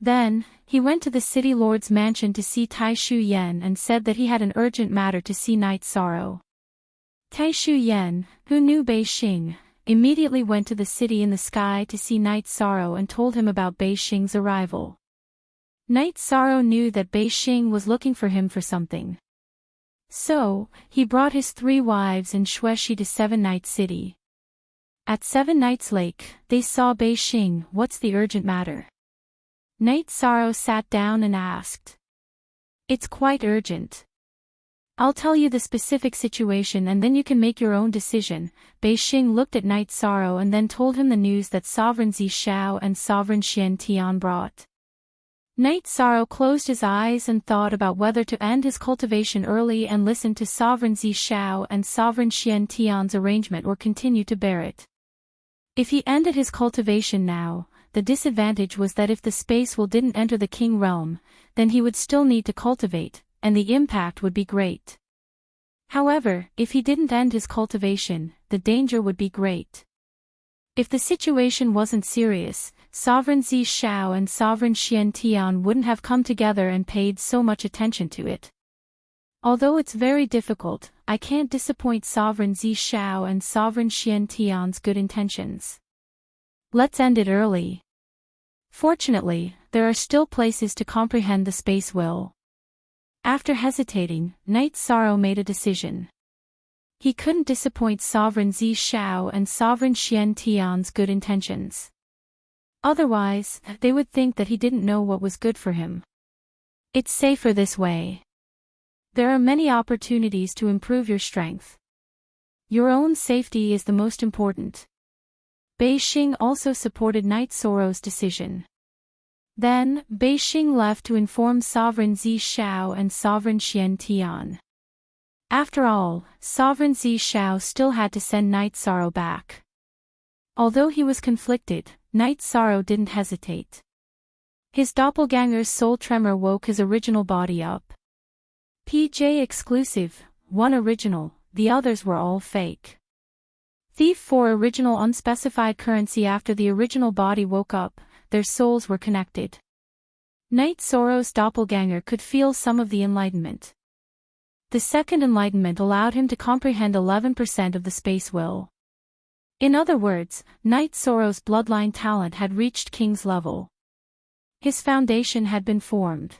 Then, he went to the city lord's mansion to see Tai Shu Yen and said that he had an urgent matter to see Night Sorrow. Tai Shu Yen, who knew Bei Xing, immediately went to the city in the sky to see Night Sorrow and told him about Bei Xing's arrival. Night Sorrow knew that Bei Xing was looking for him for something. So, he brought his 3 wives and Xueshi to 7 Night City. At 7 Nights Lake, they saw Bei Xing. What's the urgent matter? Night Sorrow sat down and asked. It's quite urgent. I'll tell you the specific situation and then you can make your own decision. Bei Xing looked at Night Sorrow and then told him the news that Sovereign Zishao and Sovereign Xian Tian brought. Night Sorrow closed his eyes and thought about whether to end his cultivation early and listen to Sovereign Zishao and Sovereign Xian Tian's arrangement or continue to bear it. If he ended his cultivation now, the disadvantage was that if the space will didn't enter the king realm, then he would still need to cultivate, and the impact would be great. However, if he didn't end his cultivation, the danger would be great. If the situation wasn't serious, Sovereign Zishao and Sovereign Xian Tian wouldn't have come together and paid so much attention to it. Although it's very difficult, I can't disappoint Sovereign Zishao and Sovereign Xian Tian's good intentions. Let's end it early. Fortunately, there are still places to comprehend the space will. After hesitating, Night Sorrow made a decision. He couldn't disappoint Sovereign Zishao and Sovereign Xian Tian's good intentions. Otherwise, they would think that he didn't know what was good for him. It's safer this way. There are many opportunities to improve your strength. Your own safety is the most important. Bei Xing also supported Night Sorrow's decision. Then, Bei Xing left to inform Sovereign Zishao and Sovereign Xian Tian. After all, Sovereign Zishao still had to send Night Sorrow back. Although he was conflicted, Night Sorrow didn't hesitate. His doppelganger's soul tremor woke his original body up. PJ exclusive, 1 original, the others were all fake. Thief 4 original unspecified currency. After the original body woke up, their souls were connected. Night Sorrow's doppelganger could feel some of the enlightenment. The second enlightenment allowed him to comprehend 11% of the space will. In other words, Knight Sorrow's bloodline talent had reached king's level. His foundation had been formed.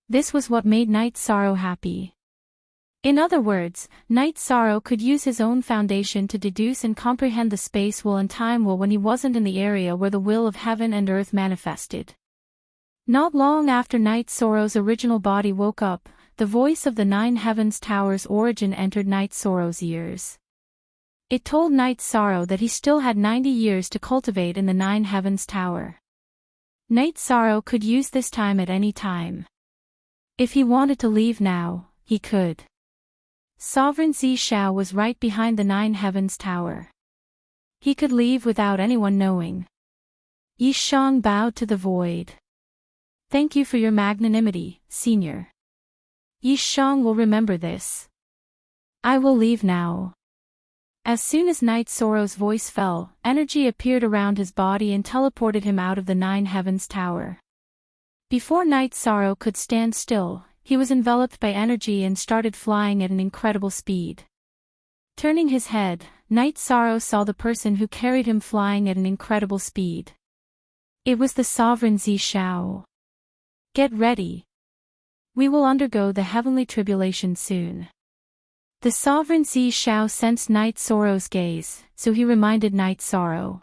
This was what made Knight Sorrow happy. In other words, Knight Sorrow could use his own foundation to deduce and comprehend the space will and time will when he wasn't in the area where the will of heaven and earth manifested. Not long after Knight Sorrow's original body woke up, the voice of the Nine Heavens Tower's origin entered Knight Sorrow's ears. It told Knight Sorrow that he still had 90 years to cultivate in the Nine Heavens Tower. Knight Sorrow could use this time at any time. If he wanted to leave now, he could. Sovereign Zi Shao was right behind the Nine Heavens Tower. He could leave without anyone knowing. Yi Shang bowed to the void. Thank you for your magnanimity, Senior. Yi Shang will remember this. I will leave now. As soon as Knight Sorrow's voice fell, energy appeared around his body and teleported him out of the Nine Heavens Tower. Before Knight Sorrow could stand still, he was enveloped by energy and started flying at an incredible speed. Turning his head, Knight Sorrow saw the person who carried him flying at an incredible speed. It was the Sovereign Zi Shao. Get ready. We will undergo the heavenly tribulation soon. The Sovereign Zi Shao sensed Knight Sorrow's gaze, so he reminded Knight Sorrow.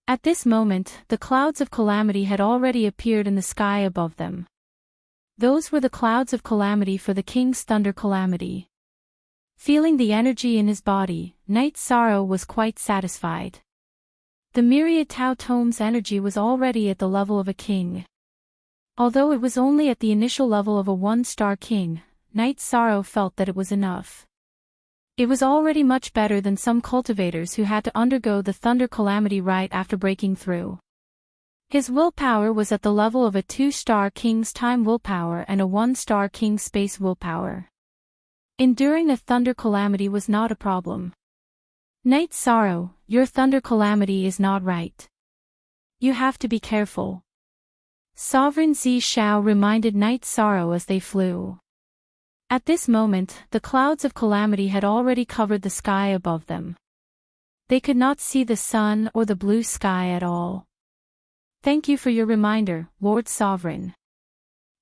At this moment, the clouds of calamity had already appeared in the sky above them. Those were the clouds of calamity for the king's thunder calamity. Feeling the energy in his body, Knight Sorrow was quite satisfied. The myriad Tao Tome's energy was already at the level of a king. Although it was only at the initial level of a one-star king, Knight Sorrow felt that it was enough. It was already much better than some cultivators who had to undergo the thunder calamity right after breaking through. His willpower was at the level of a 2-star king's time willpower and a 1-star king's space willpower. Enduring a thunder calamity was not a problem. Knight Sorrow, your thunder calamity is not right. You have to be careful. Sovereign Zi Shao reminded Knight Sorrow as they flew. At this moment, the clouds of calamity had already covered the sky above them. They could not see the sun or the blue sky at all. Thank you for your reminder, Lord Sovereign.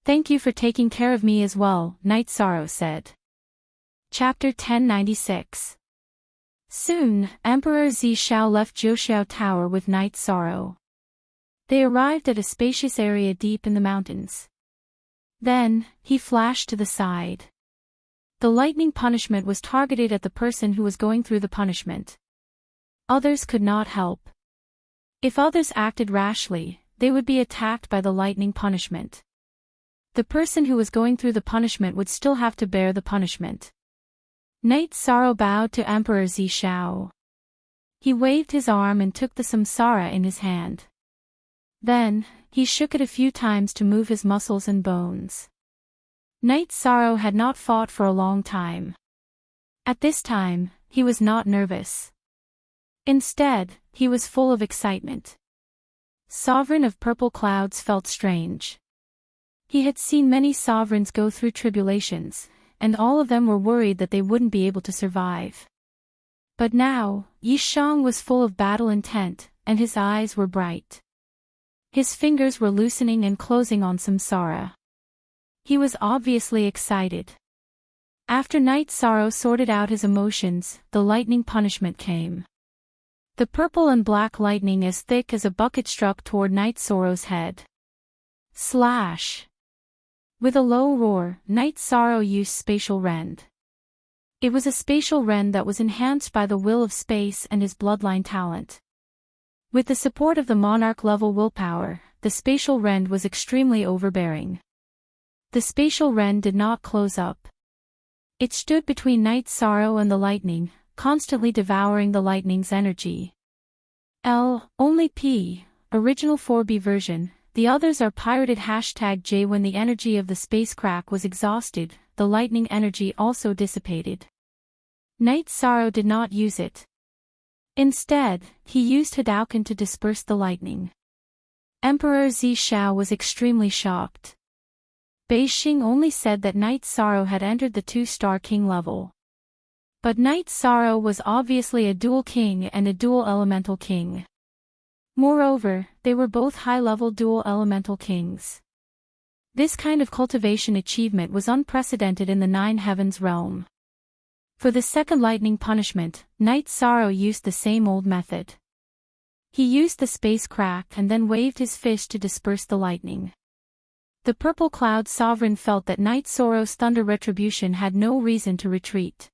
Thank you for taking care of me as well, Knight Sorrow said. Chapter 1096. Soon, Emperor Zi Shao left Jiuxiao Tower with Knight Sorrow. They arrived at a spacious area deep in the mountains. Then, he flashed to the side. The lightning punishment was targeted at the person who was going through the punishment. Others could not help. If others acted rashly, they would be attacked by the lightning punishment. The person who was going through the punishment would still have to bear the punishment. Knight Sorrow bowed to Emperor Zi Shao. He waved his arm and took the samsara in his hand. Then, he shook it a few times to move his muscles and bones. Knight Sorrow had not fought for a long time. At this time, he was not nervous. Instead, he was full of excitement. Sovereign of Purple Clouds felt strange. He had seen many sovereigns go through tribulations, and all of them were worried that they wouldn't be able to survive. But now, Yi Shang was full of battle intent, and his eyes were bright. His fingers were loosening and closing on samsara. He was obviously excited. After Knight Sorrow sorted out his emotions, the lightning punishment came. The purple and black lightning as thick as a bucket struck toward Knight Sorrow's head. Slash! With a low roar, Knight Sorrow used spatial rend. It was a spatial rend that was enhanced by the will of space and his bloodline talent. With the support of the monarch-level willpower, the spatial rend was extremely overbearing. The spatial rend did not close up. It stood between Knight Sorrow and the lightning, constantly devouring the lightning's energy. Only P, original 4B version, the others are pirated #J. When the energy of the space crack was exhausted, the lightning energy also dissipated. Knight Sorrow did not use it. Instead, he used Hadouken to disperse the lightning. Emperor Zi Shao was extremely shocked. Beijing only said that Night Sorrow had entered the 2-star king level. But Night Sorrow was obviously a dual king and a dual elemental king. Moreover, they were both high-level dual elemental kings. This kind of cultivation achievement was unprecedented in the 9 heavens realm. For the second lightning punishment, Night Sorrow used the same old method. He used the space crack and then waved his fist to disperse the lightning. The purple cloud sovereign felt that Night Sorrow's thunder retribution had no reason to retreat.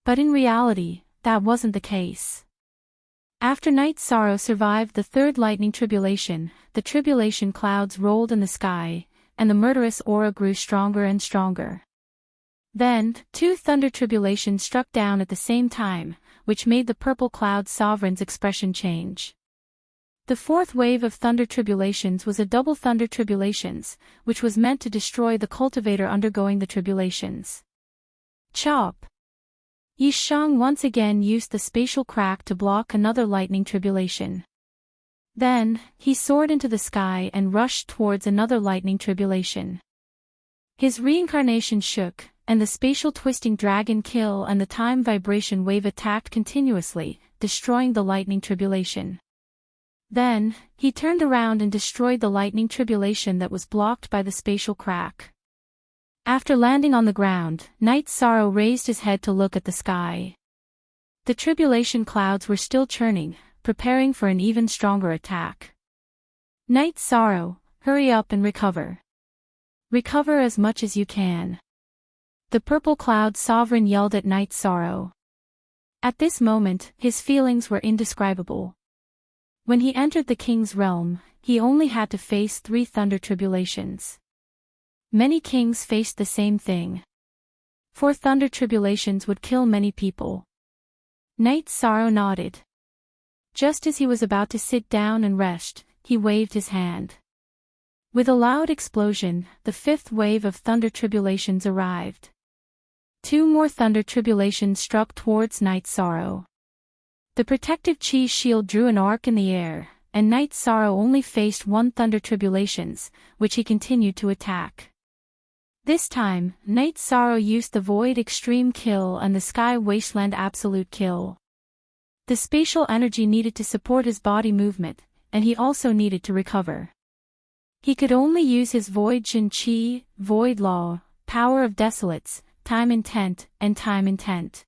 But in reality, that wasn't the case. After Night Sorrow survived the third lightning tribulation, the tribulation clouds rolled in the sky, and the murderous aura grew stronger and stronger. Then, 2 thunder tribulations struck down at the same time, which made the purple cloud sovereign's expression change. The fourth wave of thunder tribulations was a double thunder tribulations, which was meant to destroy the cultivator undergoing the tribulations. Chop! Yi Shang once again used the spatial crack to block another lightning tribulation. Then, he soared into the sky and rushed towards another lightning tribulation. His reincarnation shook, and the spatial twisting dragon kill and the time vibration wave attacked continuously, destroying the lightning tribulation. Then, he turned around and destroyed the lightning tribulation that was blocked by the spatial crack. After landing on the ground, Night Sorrow raised his head to look at the sky. The tribulation clouds were still churning, preparing for an even stronger attack. Night Sorrow, hurry up and recover. Recover as much as you can. The purple cloud sovereign yelled at Night Sorrow. At this moment, his feelings were indescribable. When he entered the king's realm, he only had to face 3 thunder tribulations. Many kings faced the same thing. 4 thunder tribulations would kill many people. Night Sorrow nodded. Just as he was about to sit down and rest, he waved his hand. With a loud explosion, the 5th wave of thunder tribulations arrived. 2 more thunder tribulations struck towards Night Sorrow. The protective chi shield drew an arc in the air, and Night Sorrow only faced 1 thunder tribulations, which he continued to attack. This time, Night Sorrow used the void extreme kill and the sky wasteland absolute kill. The spatial energy needed to support his body movement, and he also needed to recover. He could only use his void Jin Chi, void law, power of desolates, time intent, and time intent.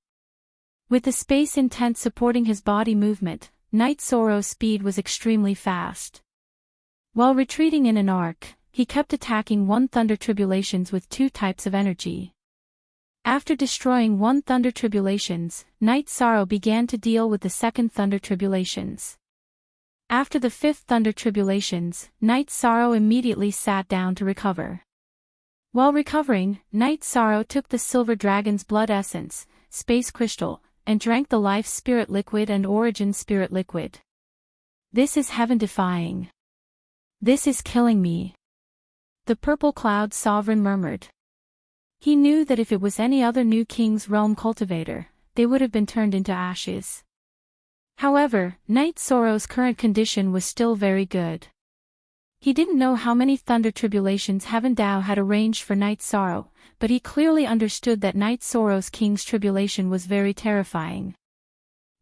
With the space intent supporting his body movement, Night Sorrow's speed was extremely fast. While retreating in an arc, he kept attacking 1 thunder tribulations with 2 types of energy. After destroying 1 thunder tribulations, Night Sorrow began to deal with the 2nd thunder tribulations. After the 5th thunder tribulations, Night Sorrow immediately sat down to recover. While recovering, Night Sorrow took the silver dragon's blood essence, space crystal, and drank the life spirit liquid and origin spirit liquid. This is heaven-defying. This is killing me. The purple cloud sovereign murmured. He knew that if it was any other new king's realm cultivator, they would have been turned into ashes. However, Night Sorrow's current condition was still very good. He didn't know how many thunder tribulations Heaven Dao had arranged for Night Sorrow, but he clearly understood that Night Sorrow's king's tribulation was very terrifying.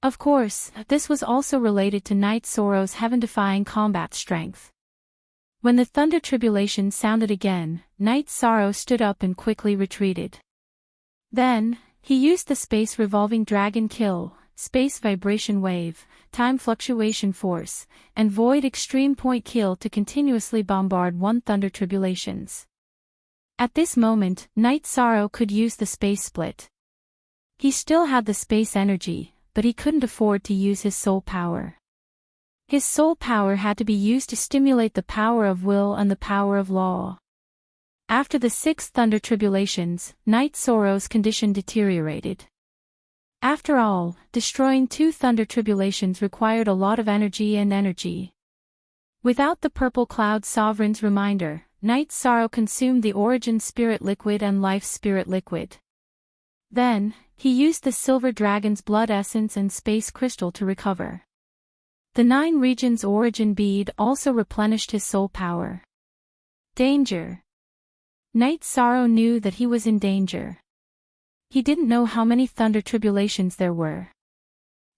Of course, this was also related to Night Sorrow's heaven-defying combat strength. When the thunder tribulation sounded again, Night Sorrow stood up and quickly retreated. Then, he used the space revolving dragon kill, space vibration wave, time fluctuation force, and void extreme point kill to continuously bombard 1 thunder tribulations. At this moment, Night Sorrow could use the space split. He still had the space energy, but he couldn't afford to use his soul power. His soul power had to be used to stimulate the power of will and the power of law. After the 6th thunder tribulations, Night Sorrow's condition deteriorated. After all, destroying 2 thunder tribulations required a lot of energy and energy. Without the purple cloud sovereign's reminder, Night Sorrow consumed the origin spirit liquid and life spirit liquid. Then, he used the silver dragon's blood essence and space crystal to recover. The 9 regions origin bead also replenished his soul power. Danger! Night Sorrow knew that he was in danger. He didn't know how many thunder tribulations there were.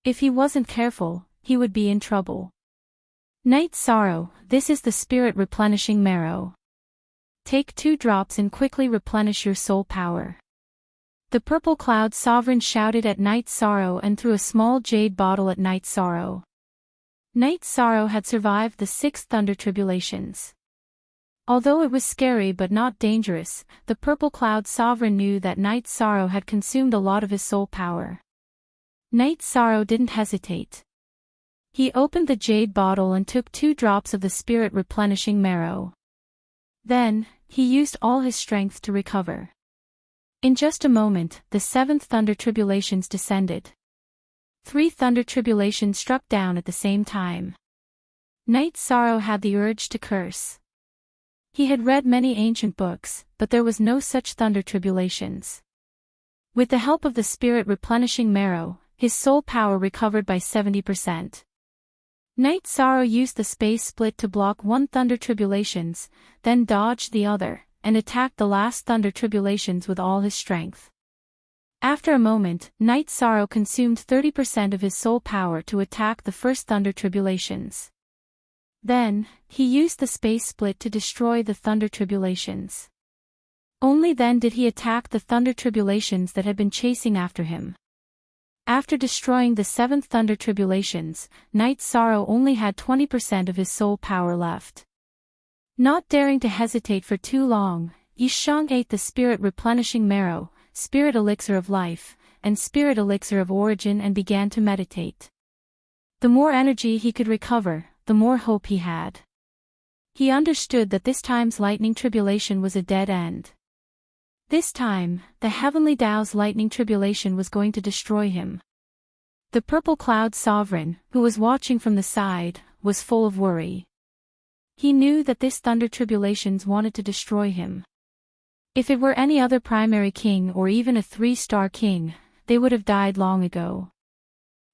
If he wasn't careful, he would be in trouble. Night Sorrow, this is the spirit replenishing marrow. Take 2 drops and quickly replenish your soul power. The purple cloud sovereign shouted at Night Sorrow and threw a small jade bottle at Night Sorrow. Night Sorrow had survived the 6 thunder tribulations. Although it was scary but not dangerous, the purple cloud sovereign knew that Night Sorrow had consumed a lot of his soul power. Night Sorrow didn't hesitate. He opened the jade bottle and took 2 drops of the spirit replenishing marrow. Then, he used all his strength to recover. In just a moment, the 7th thunder tribulations descended. 3 thunder tribulations struck down at the same time. Night Sorrow had the urge to curse. He had read many ancient books, but there was no such thunder tribulations. With the help of the spirit replenishing marrow, his soul power recovered by 70%. Night Sorrow used the space split to block 1 thunder tribulations, then dodged the other, and attacked the last thunder tribulations with all his strength. After a moment, Night Sorrow consumed 30% of his soul power to attack the first thunder tribulations. Then, he used the space split to destroy the thunder tribulations. Only then did he attack the thunder tribulations that had been chasing after him. After destroying the 7th thunder tribulations, Night Sorrow only had 20% of his soul power left. Not daring to hesitate for too long, Yishang ate the spirit replenishing marrow, spirit elixir of life, and spirit elixir of origin and began to meditate. The more energy he could recover, the more hope he had. He understood that this time's lightning tribulation was a dead end. This time, the heavenly Tao's lightning tribulation was going to destroy him. The purple cloud sovereign, who was watching from the side, was full of worry. He knew that this thunder tribulations wanted to destroy him. If it were any other primary king or even a 3-star king, they would have died long ago.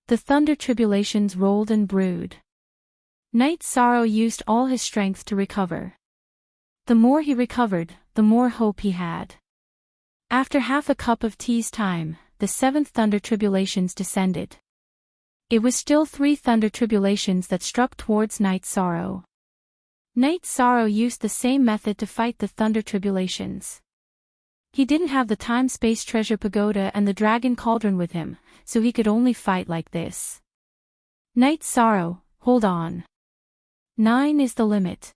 The thunder tribulations rolled and brewed. Night Sorrow used all his strength to recover. The more he recovered, the more hope he had. After half a cup of tea's time, the 7th thunder tribulations descended. It was still 3 thunder tribulations that struck towards Night Sorrow. Night Sorrow used the same method to fight the thunder tribulations. He didn't have the time-space treasure pagoda and the dragon cauldron with him, so he could only fight like this. Night Sorrow, hold on. 9 is the limit.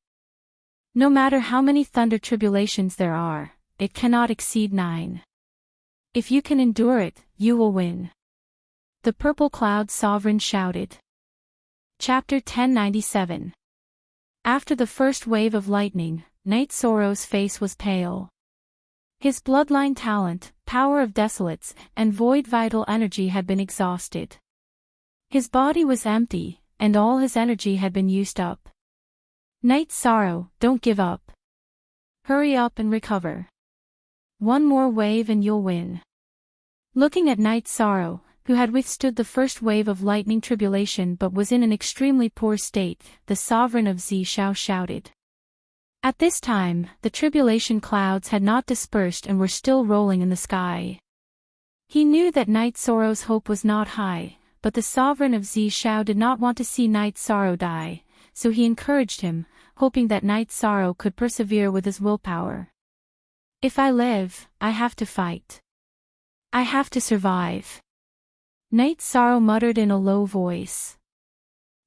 No matter how many thunder tribulations there are, it cannot exceed 9. If you can endure it, you will win. The purple cloud sovereign shouted. Chapter 1097. After the first wave of lightning, Night Sorrow's face was pale. His bloodline talent, power of desolates, and void vital energy had been exhausted. His body was empty, and all his energy had been used up. Night Sorrow, don't give up. Hurry up and recover. 1 more wave and you'll win. Looking at Night Sorrow, who had withstood the first wave of lightning tribulation but was in an extremely poor state, the sovereign of Zishao shouted. At this time, the tribulation clouds had not dispersed and were still rolling in the sky. He knew that Night Sorrow's hope was not high, but the sovereign of Zishao did not want to see Night Sorrow die, so he encouraged him, hoping that Night Sorrow could persevere with his willpower. If I live, I have to fight. I have to survive. Night Sorrow muttered in a low voice.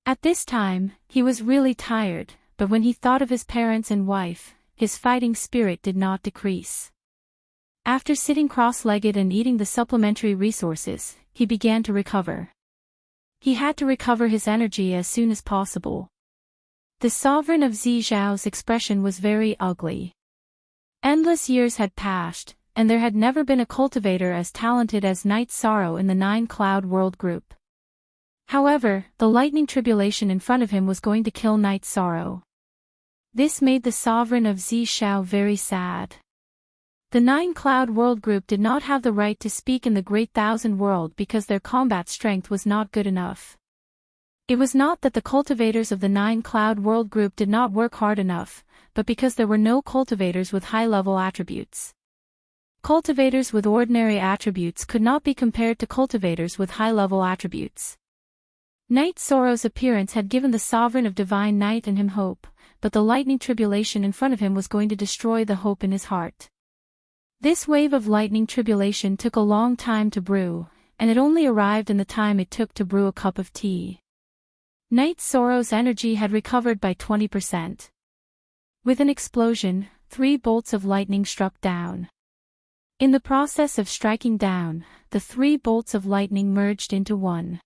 At this time, he was really tired, but when he thought of his parents and wife, his fighting spirit did not decrease. After sitting cross-legged and eating the supplementary resources, he began to recover. He had to recover his energy as soon as possible. The sovereign of Zizhao's expression was very ugly. Endless years had passed, and there had never been a cultivator as talented as Night Sorrow in the 9-Cloud World Group. However, the lightning tribulation in front of him was going to kill Night Sorrow. This made the sovereign of Zishao very sad. The 9-Cloud World Group did not have the right to speak in the Great Thousand World because their combat strength was not good enough. It was not that the cultivators of the 9-cloud world group did not work hard enough, but because there were no cultivators with high-level attributes. Cultivators with ordinary attributes could not be compared to cultivators with high-level attributes. Night Sorrow's appearance had given the sovereign of divine night and him hope, but the lightning tribulation in front of him was going to destroy the hope in his heart. This wave of lightning tribulation took a long time to brew, and it only arrived in the time it took to brew a cup of tea. Night Sorrow's energy had recovered by 20%. With an explosion, 3 bolts of lightning struck down. In the process of striking down, the 3 bolts of lightning merged into one.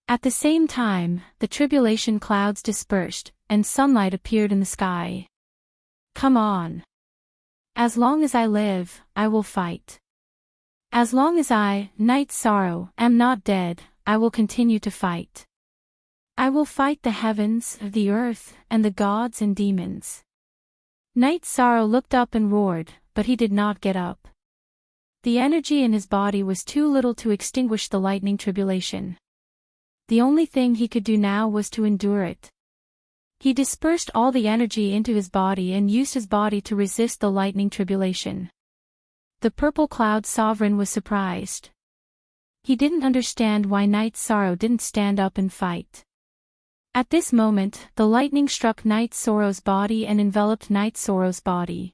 At the same time, the tribulation clouds dispersed, and sunlight appeared in the sky. Come on. As long as I live, I will fight. As long as I, Night Sorrow, am not dead, I will continue to fight. I will fight the heavens, the earth, and the gods and demons. Night Sorrow looked up and roared, but he did not get up. The energy in his body was too little to extinguish the lightning tribulation. The only thing he could do now was to endure it. He dispersed all the energy into his body and used his body to resist the lightning tribulation. The purple cloud sovereign was surprised. He didn't understand why Night Sorrow didn't stand up and fight. At this moment, the lightning struck Night Sorrow's body and enveloped Night Sorrow's body.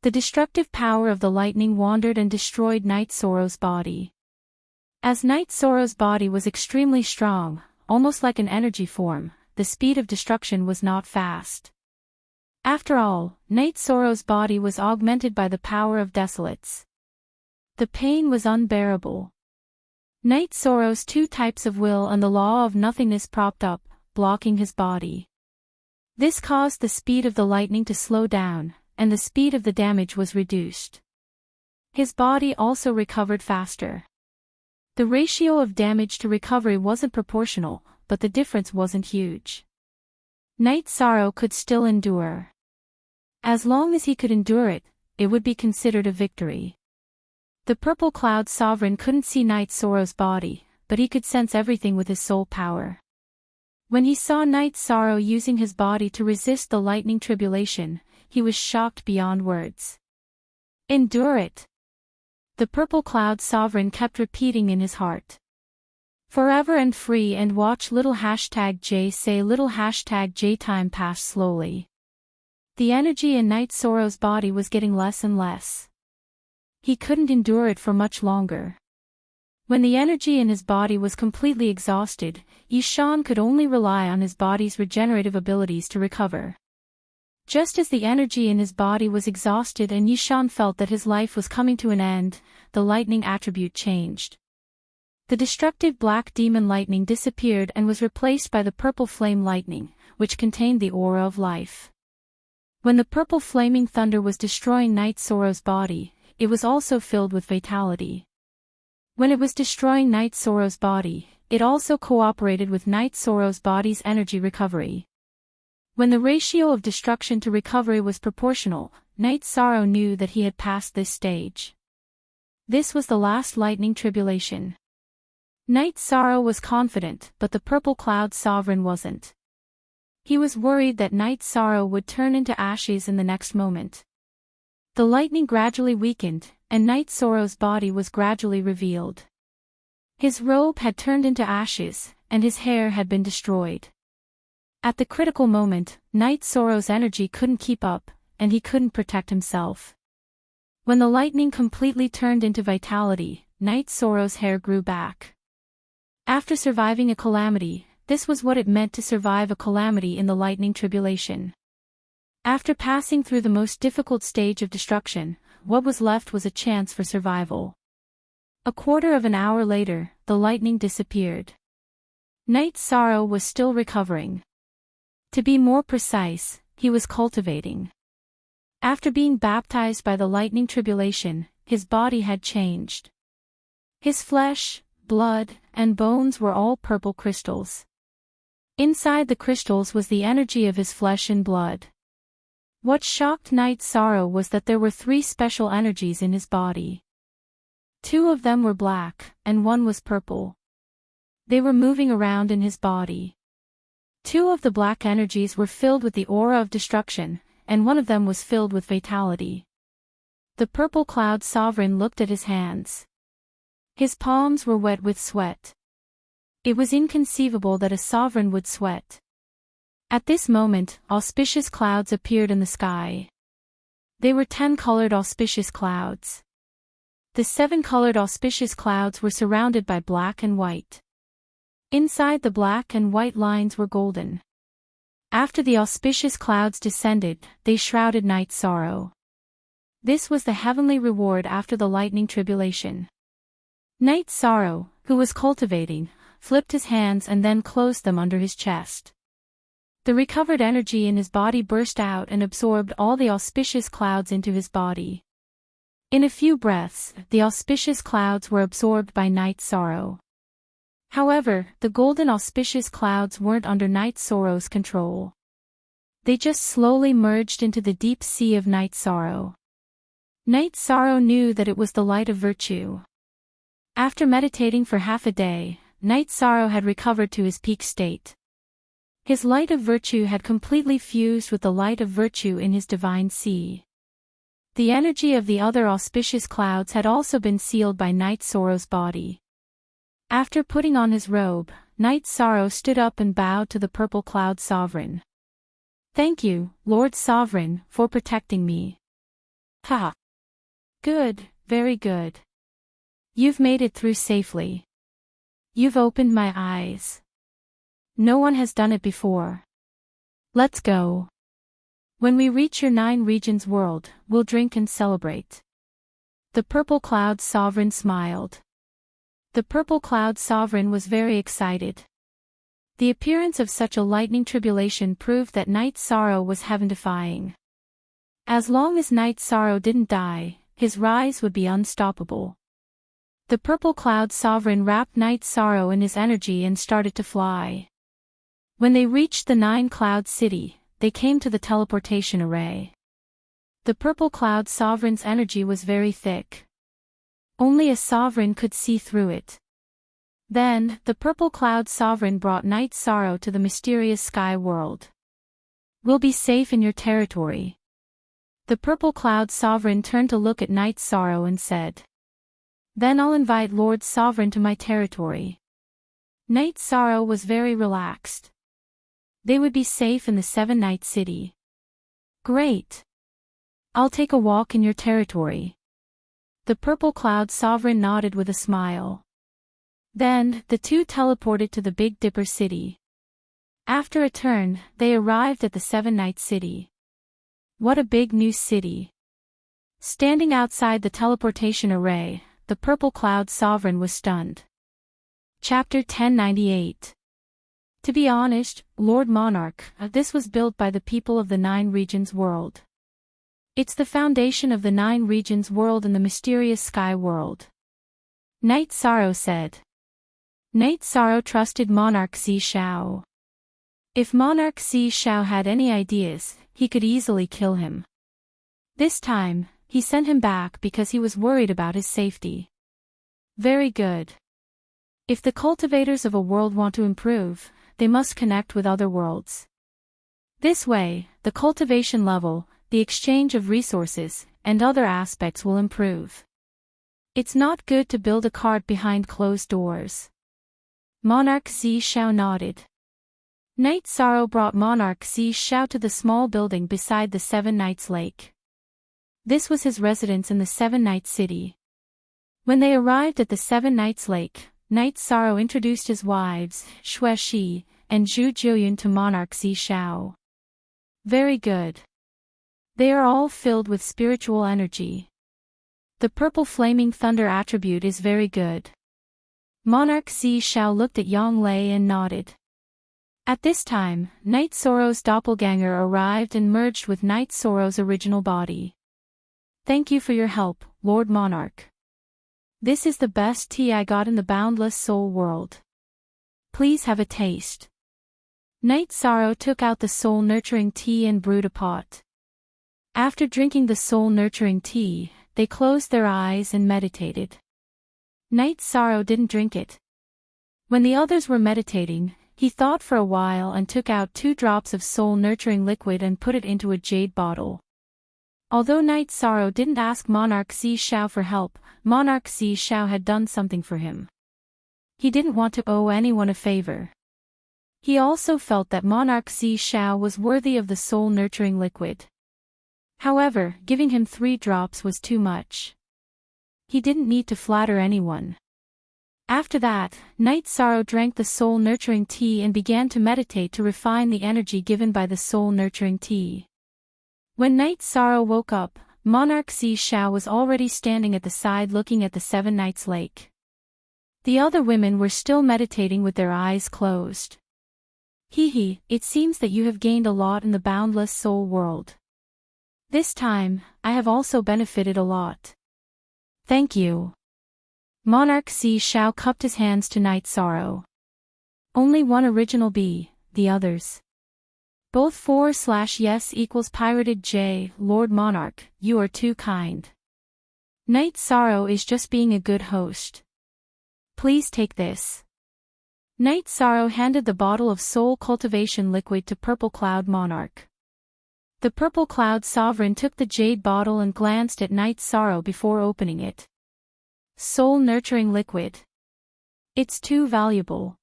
The destructive power of the lightning wandered and destroyed Night Sorrow's body. As Night Sorrow's body was extremely strong, almost like an energy form, the speed of destruction was not fast. After all, Night Sorrow's body was augmented by the power of desolates. The pain was unbearable. Night Sorrow's 2 types of will and the law of nothingness propped up, blocking his body. This caused the speed of the lightning to slow down, and the speed of the damage was reduced. His body also recovered faster. The ratio of damage to recovery wasn't proportional, but the difference wasn't huge. Night Sorrow could still endure. As long as he could endure it, it would be considered a victory. The purple cloud sovereign couldn't see Night Sorrow's body, but he could sense everything with his soul power. When he saw Night Sorrow using his body to resist the lightning tribulation, he was shocked beyond words. Endure it. The purple cloud sovereign kept repeating in his heart. Forever and free and watch little #J say little #J. Time passed slowly. The energy in Night Sorrow's body was getting less and less. He couldn't endure it for much longer. When the energy in his body was completely exhausted, Yishan could only rely on his body's regenerative abilities to recover. Just as the energy in his body was exhausted and Yishan felt that his life was coming to an end, the lightning attribute changed. The destructive black demon lightning disappeared and was replaced by the purple flame lightning, which contained the aura of life. When the purple flaming thunder was destroying Night Sorrow's body, it was also filled with vitality. When it was destroying Night Sorrow's body, it also cooperated with Night Sorrow's body's energy recovery. When the ratio of destruction to recovery was proportional, Night Sorrow knew that he had passed this stage. This was the last lightning tribulation. Night Sorrow was confident, but the purple cloud sovereign wasn't. He was worried that Night Sorrow would turn into ashes in the next moment. The lightning gradually weakened, and Night Sorrow's body was gradually revealed. His robe had turned into ashes, and his hair had been destroyed. At the critical moment, Night Sorrow's energy couldn't keep up, and he couldn't protect himself. When the lightning completely turned into vitality, Night Sorrow's hair grew back. After surviving a calamity, this was what it meant to survive a calamity in the lightning tribulation. After passing through the most difficult stage of destruction, what was left was a chance for survival. A quarter of an hour later, the lightning disappeared. Night Sorrow was still recovering. To be more precise, he was cultivating. After being baptized by the lightning tribulation, his body had changed. His flesh, blood, and bones were all purple crystals. Inside the crystals was the energy of his flesh and blood. What shocked Night Sorrow was that there were 3 special energies in his body. 2 of them were black, and 1 was purple. They were moving around in his body. Two of the black energies were filled with the aura of destruction, and one of them was filled with fatality. The purple cloud sovereign looked at his hands. His palms were wet with sweat. It was inconceivable that a sovereign would sweat. At this moment, auspicious clouds appeared in the sky. They were 10-colored auspicious clouds. The 7-colored auspicious clouds were surrounded by black and white. Inside the black and white lines were golden. After the auspicious clouds descended, they shrouded night's sorrow. This was the heavenly reward after the lightning tribulation. Night's sorrow, who was cultivating, flipped his hands and then closed them under his chest. The recovered energy in his body burst out and absorbed all the auspicious clouds into his body. In a few breaths, the auspicious clouds were absorbed by night's sorrow. However, the golden auspicious clouds weren't under night's sorrow's control. They just slowly merged into the deep sea of night's sorrow. Night's sorrow knew that it was the light of virtue. After meditating for half a day, night's sorrow had recovered to his peak state. His light of virtue had completely fused with the light of virtue in his divine sea. The energy of the other auspicious clouds had also been sealed by night's sorrow's body. After putting on his robe, night's sorrow stood up and bowed to the purple cloud sovereign. "Thank you, Lord Sovereign, for protecting me." "Ha! Good, very good. You've made it through safely. You've opened my eyes. No one has done it before. Let's go. When we reach your 9 regions world, we'll drink and celebrate." The purple cloud sovereign smiled. The purple cloud sovereign was very excited. The appearance of such a lightning tribulation proved that night's sorrow was heaven-defying. As long as night's sorrow didn't die, his rise would be unstoppable. The purple cloud sovereign wrapped night's sorrow in his energy and started to fly. When they reached the 9-cloud city, they came to the teleportation array. The purple cloud sovereign's energy was very thick. Only a sovereign could see through it. Then, the purple cloud sovereign brought night's sorrow to the mysterious sky world. "We'll be safe in your territory." The purple cloud sovereign turned to look at night's sorrow and said, "Then I'll invite Lord Sovereign to my territory." Night's sorrow was very relaxed. They would be safe in the 7-night city. "Great. I'll take a walk in your territory." The purple cloud sovereign nodded with a smile. Then, the two teleported to the Big Dipper city. After a turn, they arrived at the 7-night city. What a big new city. Standing outside the teleportation array, the purple cloud sovereign was stunned. Chapter 1098. To be honest, Lord Monarch, this was built by the people of the 9 regions world. It's the foundation of the 9 regions world and the mysterious sky world. Night Sorrow said. Night Sorrow trusted Monarch Xi Shao. If Monarch Xi Shao had any ideas, he could easily kill him. This time, he sent him back because he was worried about his safety. Very good. If the cultivators of a world want to improve, they must connect with other worlds. This way, the cultivation level, the exchange of resources, and other aspects will improve. It's not good to build a cart behind closed doors. Monarch Xi Shao nodded. Night Sorrow brought Monarch Xi Shao to the small building beside the 7 Nights Lake. This was his residence in the 7 Night City. When they arrived at the 7 Nights Lake, Night Sorrow introduced his wives, Xue Shi and Zhu Jiuyun, to Monarch Xi Shao. Very good. They are all filled with spiritual energy. The purple flaming thunder attribute is very good. Monarch Xi Shao looked at Yang Lei and nodded. At this time, Night Sorrow's doppelganger arrived and merged with Night Sorrow's original body. Thank you for your help, Lord Monarch. This is the best tea I got in the boundless soul world. Please have a taste. Night Sorrow took out the soul-nurturing tea and brewed a pot. After drinking the soul-nurturing tea, they closed their eyes and meditated. Night Sorrow didn't drink it. When the others were meditating, he thought for a while and took out 2 drops of soul-nurturing liquid and put it into a jade bottle. Although Night Sorrow didn't ask Monarch Xi Shao for help, Monarch Xi Shao had done something for him. He didn't want to owe anyone a favor. He also felt that Monarch Xi Shao was worthy of the soul-nurturing liquid. However, giving him 3 drops was too much. He didn't need to flatter anyone. After that, Night Sorrow drank the soul-nurturing tea and began to meditate to refine the energy given by the soul-nurturing tea. When Night Sorrow woke up, Monarch Xi Shao was already standing at the side looking at the 7 Nights Lake. The other women were still meditating with their eyes closed. Hee, it seems that you have gained a lot in the boundless soul world. This time, I have also benefited a lot. Thank you. Monarch Xi Shao cupped his hands to Night Sorrow. Only one original B, the others. Both /yes equals pirated J, Lord Monarch, you are too kind. Night Sorrow is just being a good host. Please take this. Night Sorrow handed the bottle of soul cultivation liquid to Purple Cloud Monarch. The Purple Cloud Sovereign took the jade bottle and glanced at Night Sorrow before opening it. Soul-nurturing liquid. It's too valuable.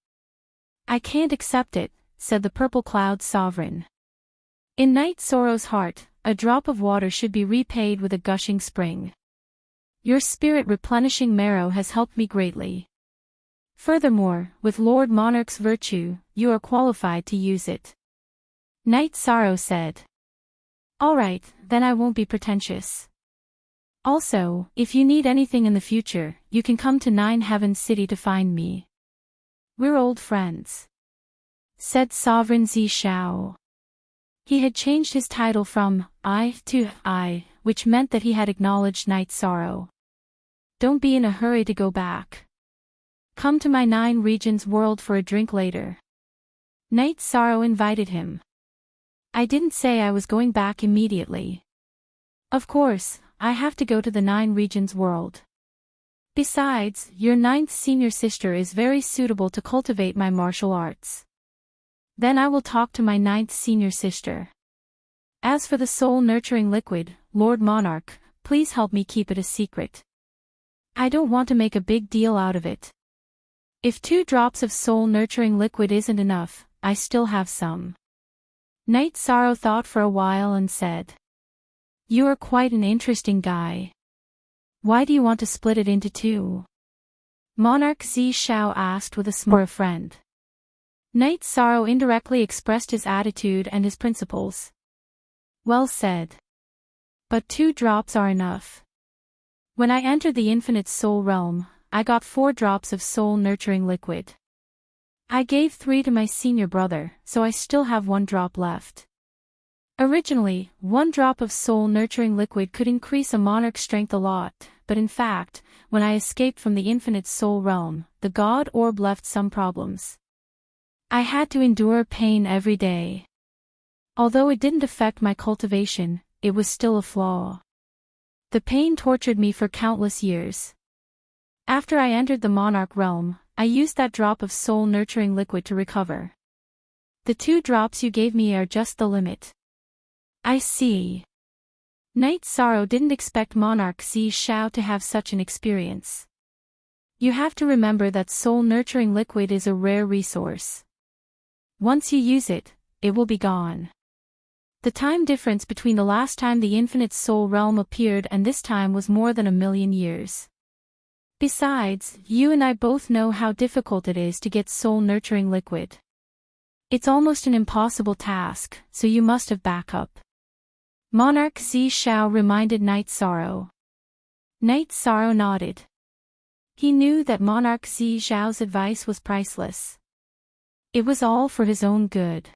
I can't accept it, said the Purple Cloud Sovereign. In Night Sorrow's heart, a drop of water should be repaid with a gushing spring. Your spirit-replenishing marrow has helped me greatly. Furthermore, with Lord Monarch's virtue, you are qualified to use it. Night Sorrow said. All right, then I won't be pretentious. Also, if you need anything in the future, you can come to 9 Heavens City to find me. We're old friends, said Sovereign Xi Shao. He had changed his title from I to I, which meant that he had acknowledged Night Sorrow. Don't be in a hurry to go back. Come to my 9 regions world for a drink later. Night Sorrow invited him. I didn't say I was going back immediately. Of course, I have to go to the 9 regions world. Besides, your 9th senior sister is very suitable to cultivate my martial arts. Then I will talk to my 9th senior sister. As for the soul-nurturing liquid, Lord Monarch, please help me keep it a secret. I don't want to make a big deal out of it. If 2 drops of soul-nurturing liquid isn't enough, I still have some. Night Sorrow thought for a while and said. You are quite an interesting guy. Why do you want to split it into 2? Monarch Xi Shao asked with a smile. For a friend. Night Sorrow indirectly expressed his attitude and his principles. Well said. But 2 drops are enough. When I entered the infinite soul realm, I got 4 drops of soul-nurturing liquid. I gave 3 to my senior brother, so I still have 1 drop left. Originally, 1 drop of soul-nurturing liquid could increase a monarch's strength a lot, but in fact, when I escaped from the infinite soul realm, the god orb left some problems. I had to endure pain every day. Although it didn't affect my cultivation, it was still a flaw. The pain tortured me for countless years. After I entered the monarch realm, I used that drop of soul-nurturing liquid to recover. The 2 drops you gave me are just the limit. I see. Night Sorrow didn't expect Monarch Xi Shao to have such an experience. You have to remember that soul-nurturing liquid is a rare resource. Once you use it, it will be gone. The time difference between the last time the infinite soul realm appeared and this time was more than 1,000,000 years. Besides, you and I both know how difficult it is to get soul-nurturing liquid. It's almost an impossible task, so you must have backup. Monarch Xi Shao reminded Night Sorrow. Night Sorrow nodded. He knew that Monarch Xi Shao's advice was priceless. It was all for his own good.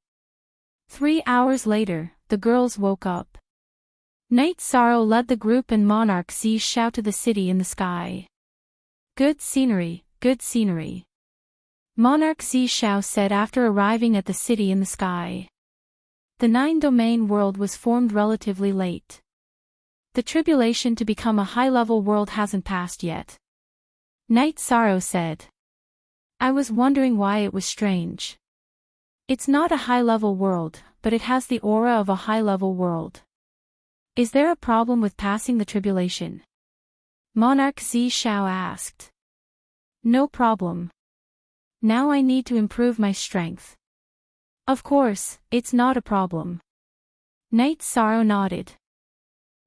3 hours later, the girls woke up. Night Sorrow led the group and Monarch Xi Shao to the city in the sky. Good scenery, good scenery. Monarch Xi Shao said after arriving at the city in the sky. The 9-domain world was formed relatively late. The tribulation to become a high-level world hasn't passed yet. Night Sorrow said. I was wondering why it was strange. It's not a high-level world, but it has the aura of a high-level world. Is there a problem with passing the tribulation? Monarch Zi Shao asked. No problem. Now I need to improve my strength. Of course, it's not a problem. Knight Sorrow nodded.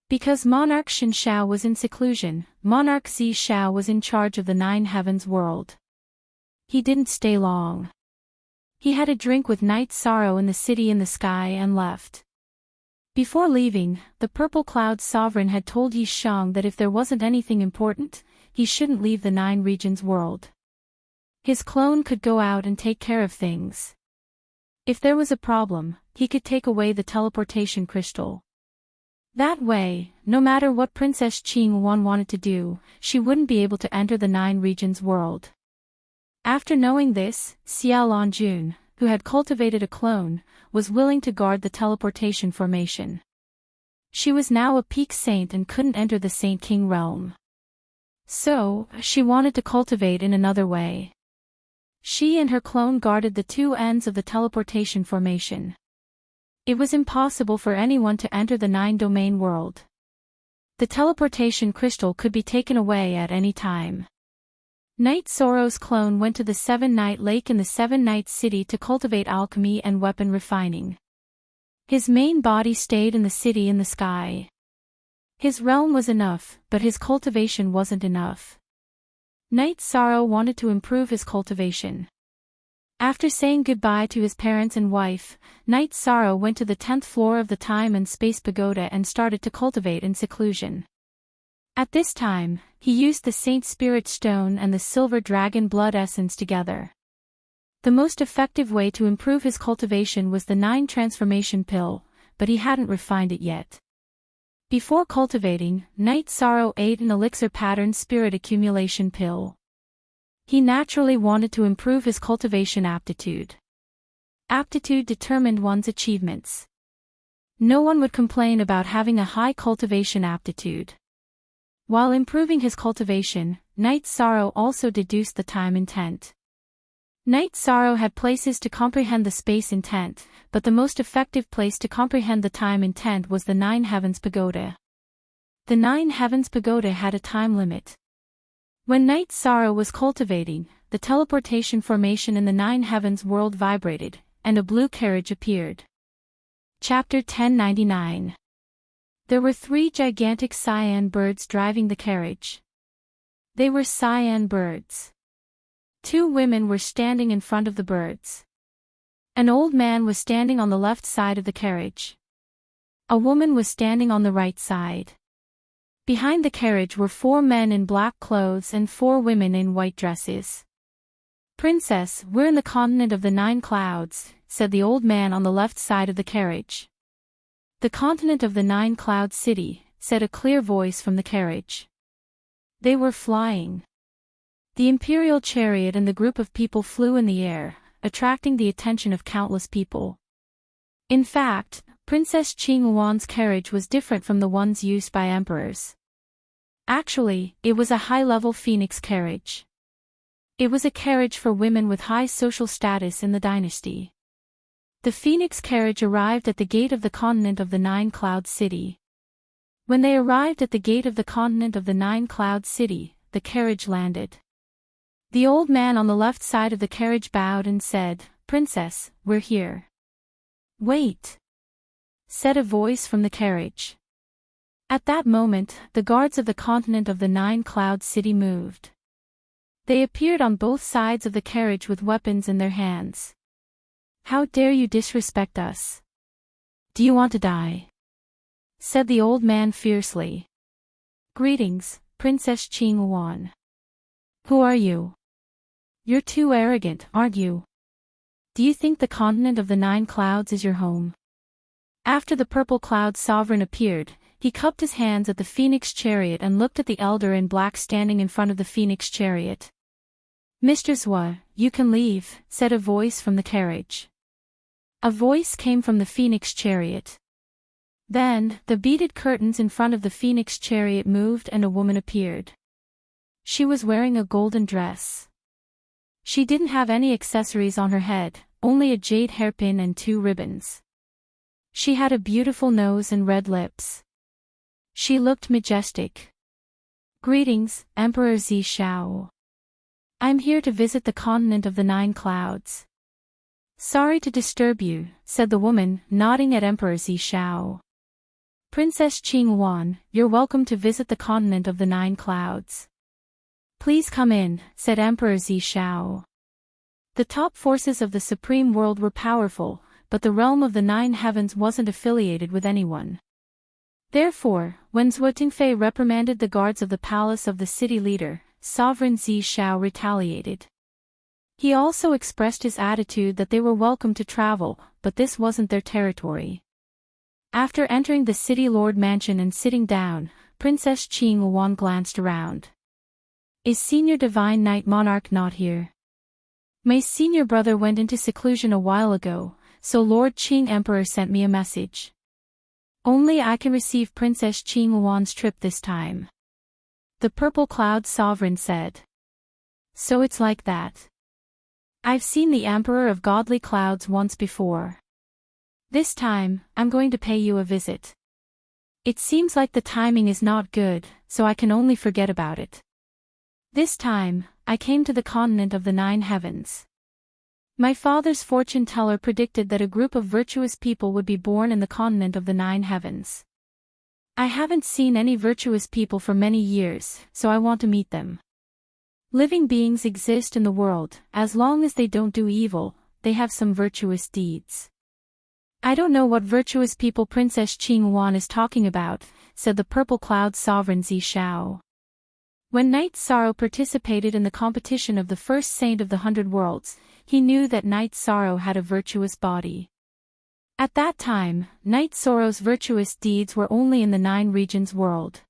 Because Monarch Shen Shao was in seclusion, Monarch Zi Shao was in charge of the Nine Heavens world. He didn't stay long. He had a drink with Knight Sorrow in the city in the sky and left. Before leaving, the Purple Cloud Sovereign had told Yi Shang that if there wasn't anything important, he shouldn't leave the Nine Regions world. His clone could go out and take care of things. If there was a problem, he could take away the teleportation crystal. That way, no matter what Princess Qing Wan wanted to do, she wouldn't be able to enter the Nine Regions world. After knowing this, Xiao Lanjun, who had cultivated a clone, was willing to guard the teleportation formation. She was now a peak saint and couldn't enter the Saint King realm. So, she wanted to cultivate in another way. She and her clone guarded the two ends of the teleportation formation. It was impossible for anyone to enter the nine-domain world. The teleportation crystal could be taken away at any time. Knight Sorrow's clone went to the Seven-Night Lake in the Seven-Night City to cultivate alchemy and weapon refining. His main body stayed in the city in the sky. His realm was enough, but his cultivation wasn't enough. Knight Sorrow wanted to improve his cultivation. After saying goodbye to his parents and wife, Knight Sorrow went to the 10th floor of the Time and Space Pagoda and started to cultivate in seclusion. At this time, he used the Saint Spirit Stone and the Silver Dragon Blood Essence together. The most effective way to improve his cultivation was the 9 Transformation Pill, but he hadn't refined it yet. Before cultivating, Knight Sorrow ate an elixir pattern spirit accumulation pill. He naturally wanted to improve his cultivation aptitude. Aptitude determined one's achievements. No one would complain about having a high cultivation aptitude. While improving his cultivation, Knight Sorrow also deduced the time intent. Knight Sorrow had places to comprehend the space intent, but the most effective place to comprehend the time intent was the Nine Heavens Pagoda. The Nine Heavens Pagoda had a time limit. When Knight Sorrow was cultivating, the teleportation formation in the Nine Heavens world vibrated, and a blue carriage appeared. Chapter 1099. There were 3 gigantic cyan birds driving the carriage. They were cyan birds. 2 women were standing in front of the birds. An old man was standing on the left side of the carriage. A woman was standing on the right side. Behind the carriage were 4 men in black clothes and 4 women in white dresses. "Princess, we're in the continent of the 9 clouds," said the old man on the left side of the carriage. "The continent of the 9 cloud city," said a clear voice from the carriage. They were flying. The imperial chariot and the group of people flew in the air, attracting the attention of countless people. In fact, Princess Qing Wan's carriage was different from the ones used by emperors. Actually, it was a high-level phoenix carriage. It was a carriage for women with high social status in the dynasty. The phoenix carriage arrived at the gate of the continent of the 9 cloud city. When they arrived at the gate of the continent of the 9 cloud city, the carriage landed. The old man on the left side of the carriage bowed and said, "Princess, we're here." "Wait," said a voice from the carriage. At that moment, the guards of the continent of the 9 cloud city moved. They appeared on both sides of the carriage with weapons in their hands. "How dare you disrespect us? Do you want to die?" said the old man fiercely. "Greetings, Princess Qing Wan. Who are you? You're too arrogant, aren't you? Do you think the continent of the 9 clouds is your home?" After the Purple Cloud Sovereign appeared, he cupped his hands at the phoenix chariot and looked at the elder in black standing in front of the phoenix chariot. "Mr. Zhua, you can leave," said a voice from the carriage. A voice came from the phoenix chariot. Then, the beaded curtains in front of the phoenix chariot moved and a woman appeared. She was wearing a golden dress. She didn't have any accessories on her head, only a jade hairpin and 2 ribbons. She had a beautiful nose and red lips. She looked majestic. Greetings, Emperor Zi Shao. I'm here to visit the continent of the 9 clouds. Sorry to disturb you, said the woman, nodding at Emperor Zi Shao. Princess Qing Wan, you're welcome to visit the continent of the 9 clouds. Please come in, said Emperor Zi Shao. The top forces of the supreme world were powerful, but the realm of the 9 heavens wasn't affiliated with anyone. Therefore, when Zhuo Tingfei reprimanded the guards of the palace of the city leader, Sovereign Zi Shao retaliated. He also expressed his attitude that they were welcome to travel, but this wasn't their territory. After entering the city lord mansion and sitting down, Princess Qing Wan glanced around. Is Senior Divine Knight Monarch not here? My senior brother went into seclusion a while ago, so Lord Qing Emperor sent me a message. Only I can receive Princess Qing Wan's trip this time. The Purple Cloud Sovereign said. So it's like that. I've seen the Emperor of Godly Clouds once before. This time, I'm going to pay you a visit. It seems like the timing is not good, so I can only forget about it. This time, I came to the continent of the 9 heavens. My father's fortune teller predicted that a group of virtuous people would be born in the continent of the 9 heavens. I haven't seen any virtuous people for many years, so I want to meet them. Living beings exist in the world, as long as they don't do evil, they have some virtuous deeds. I don't know what virtuous people Princess Qing Wan is talking about, said the Purple Cloud Sovereign Zi Shao. When Knight Sorrow participated in the competition of the first saint of the 100 worlds, he knew that Knight Sorrow had a virtuous body. At that time, Knight Sorrow's virtuous deeds were only in the 9 regions world.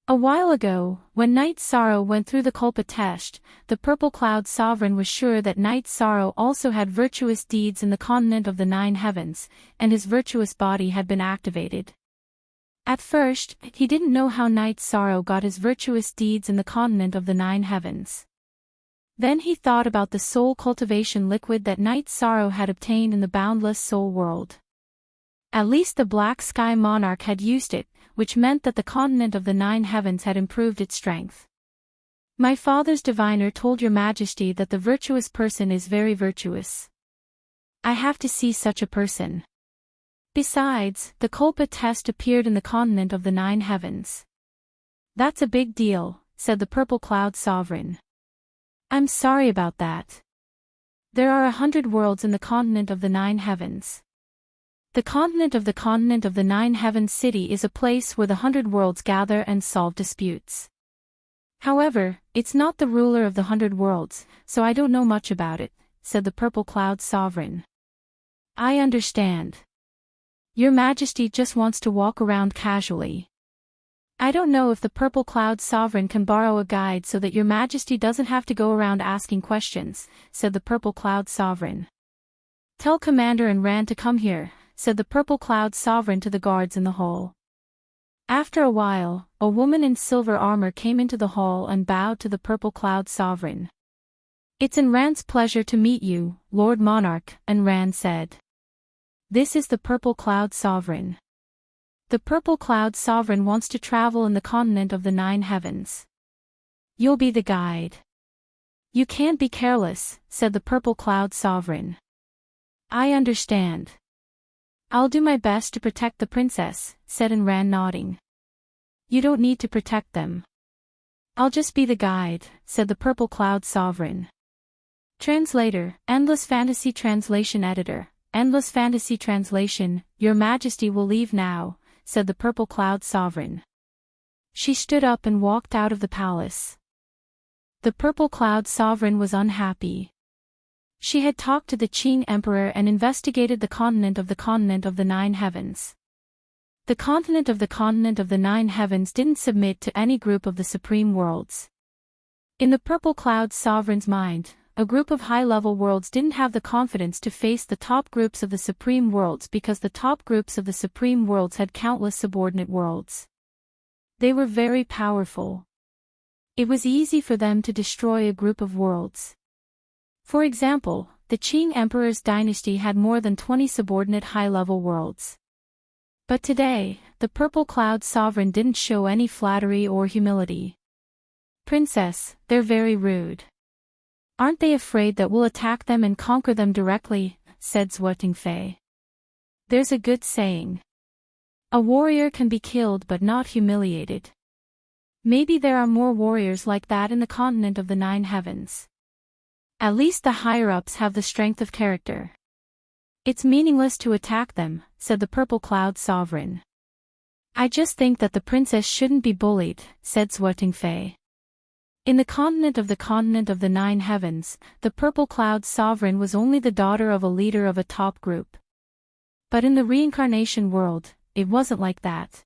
A while ago, when Knight Sorrow went through the Kulpa test, the Purple Cloud Sovereign was sure that Knight Sorrow also had virtuous deeds in the continent of the 9 heavens, and his virtuous body had been activated. At first, he didn't know how Knight Sorrow got his virtuous deeds in the continent of the 9 heavens. Then he thought about the soul cultivation liquid that Knight Sorrow had obtained in the boundless soul world. At least the Black Sky Monarch had used it, which meant that the continent of the 9 heavens had improved its strength. My father's diviner told your majesty that the virtuous person is very virtuous. I have to see such a person. Besides, the Kulpa test appeared in the continent of the 9 heavens. That's a big deal, said the Purple Cloud Sovereign. I'm sorry about that. There are 100 worlds in the continent of the 9 heavens. The continent of the 9 heavens city is a place where the 100 worlds gather and solve disputes. However, it's not the ruler of the 100 worlds, so I don't know much about it, said the Purple Cloud Sovereign. I understand. Your Majesty just wants to walk around casually. I don't know if the Purple Cloud Sovereign can borrow a guide so that your Majesty doesn't have to go around asking questions, said the Purple Cloud Sovereign. Tell Commander and Ran to come here, said the Purple Cloud Sovereign to the guards in the hall. After a while, a woman in silver armor came into the hall and bowed to the Purple Cloud Sovereign. It's in Ran's pleasure to meet you, Lord Monarch, and Ran said. This is the Purple Cloud Sovereign. The Purple Cloud Sovereign wants to travel in the continent of the 9 heavens. You'll be the guide. You can't be careless, said the Purple Cloud Sovereign. I understand. I'll do my best to protect the princess, said Ran nodding. You don't need to protect them. I'll just be the guide, said the Purple Cloud Sovereign. Translator, Endless Fantasy Translation Editor. Endless Fantasy Translation, Your Majesty will leave now, said the Purple Cloud Sovereign. She stood up and walked out of the palace. The Purple Cloud Sovereign was unhappy. She had talked to the Qing Emperor and investigated the continent of the 9 heavens. The continent of the 9 heavens didn't submit to any group of the supreme worlds. In the Purple Cloud Sovereign's mind, a group of high-level worlds didn't have the confidence to face the top groups of the supreme worlds because the top groups of the supreme worlds had countless subordinate worlds. They were very powerful. It was easy for them to destroy a group of worlds. For example, the Qing Emperor's dynasty had more than 20 subordinate high-level worlds. But today, the Purple Cloud Sovereign didn't show any flattery or humility. Princess, they're very rude. Aren't they afraid that we'll attack them and conquer them directly? Said Zhuotingfei. There's a good saying. A warrior can be killed but not humiliated. Maybe there are more warriors like that in the continent of the Nine Heavens. At least the higher-ups have the strength of character. It's meaningless to attack them, said the Purple Cloud Sovereign. I just think that the princess shouldn't be bullied, said Zhuotingfei. In the continent of the Nine Heavens, the Purple Cloud Sovereign was only the daughter of a leader of a top group. But in the reincarnation world, it wasn't like that.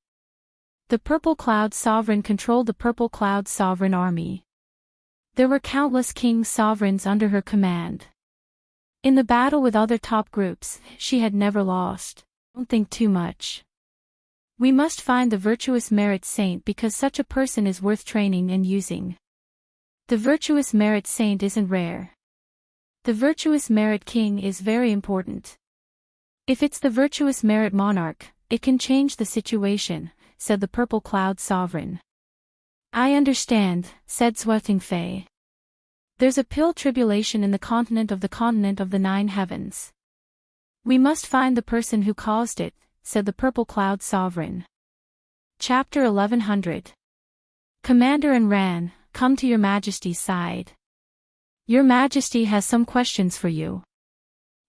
The Purple Cloud Sovereign controlled the Purple Cloud Sovereign army. There were countless king sovereigns under her command. In the battle with other top groups, she had never lost. Don't think too much. We must find the virtuous merit saint because such a person is worth training and using. The virtuous merit saint isn't rare. The virtuous merit king is very important. If it's the virtuous merit monarch, it can change the situation, said the Purple Cloud Sovereign. I understand, said Zhuotingfei. There's a pill tribulation in the continent of the Nine Heavens. We must find the person who caused it, said the Purple Cloud Sovereign. Chapter 1100. Commander Enran, come to your Majesty's side. Your Majesty has some questions for you.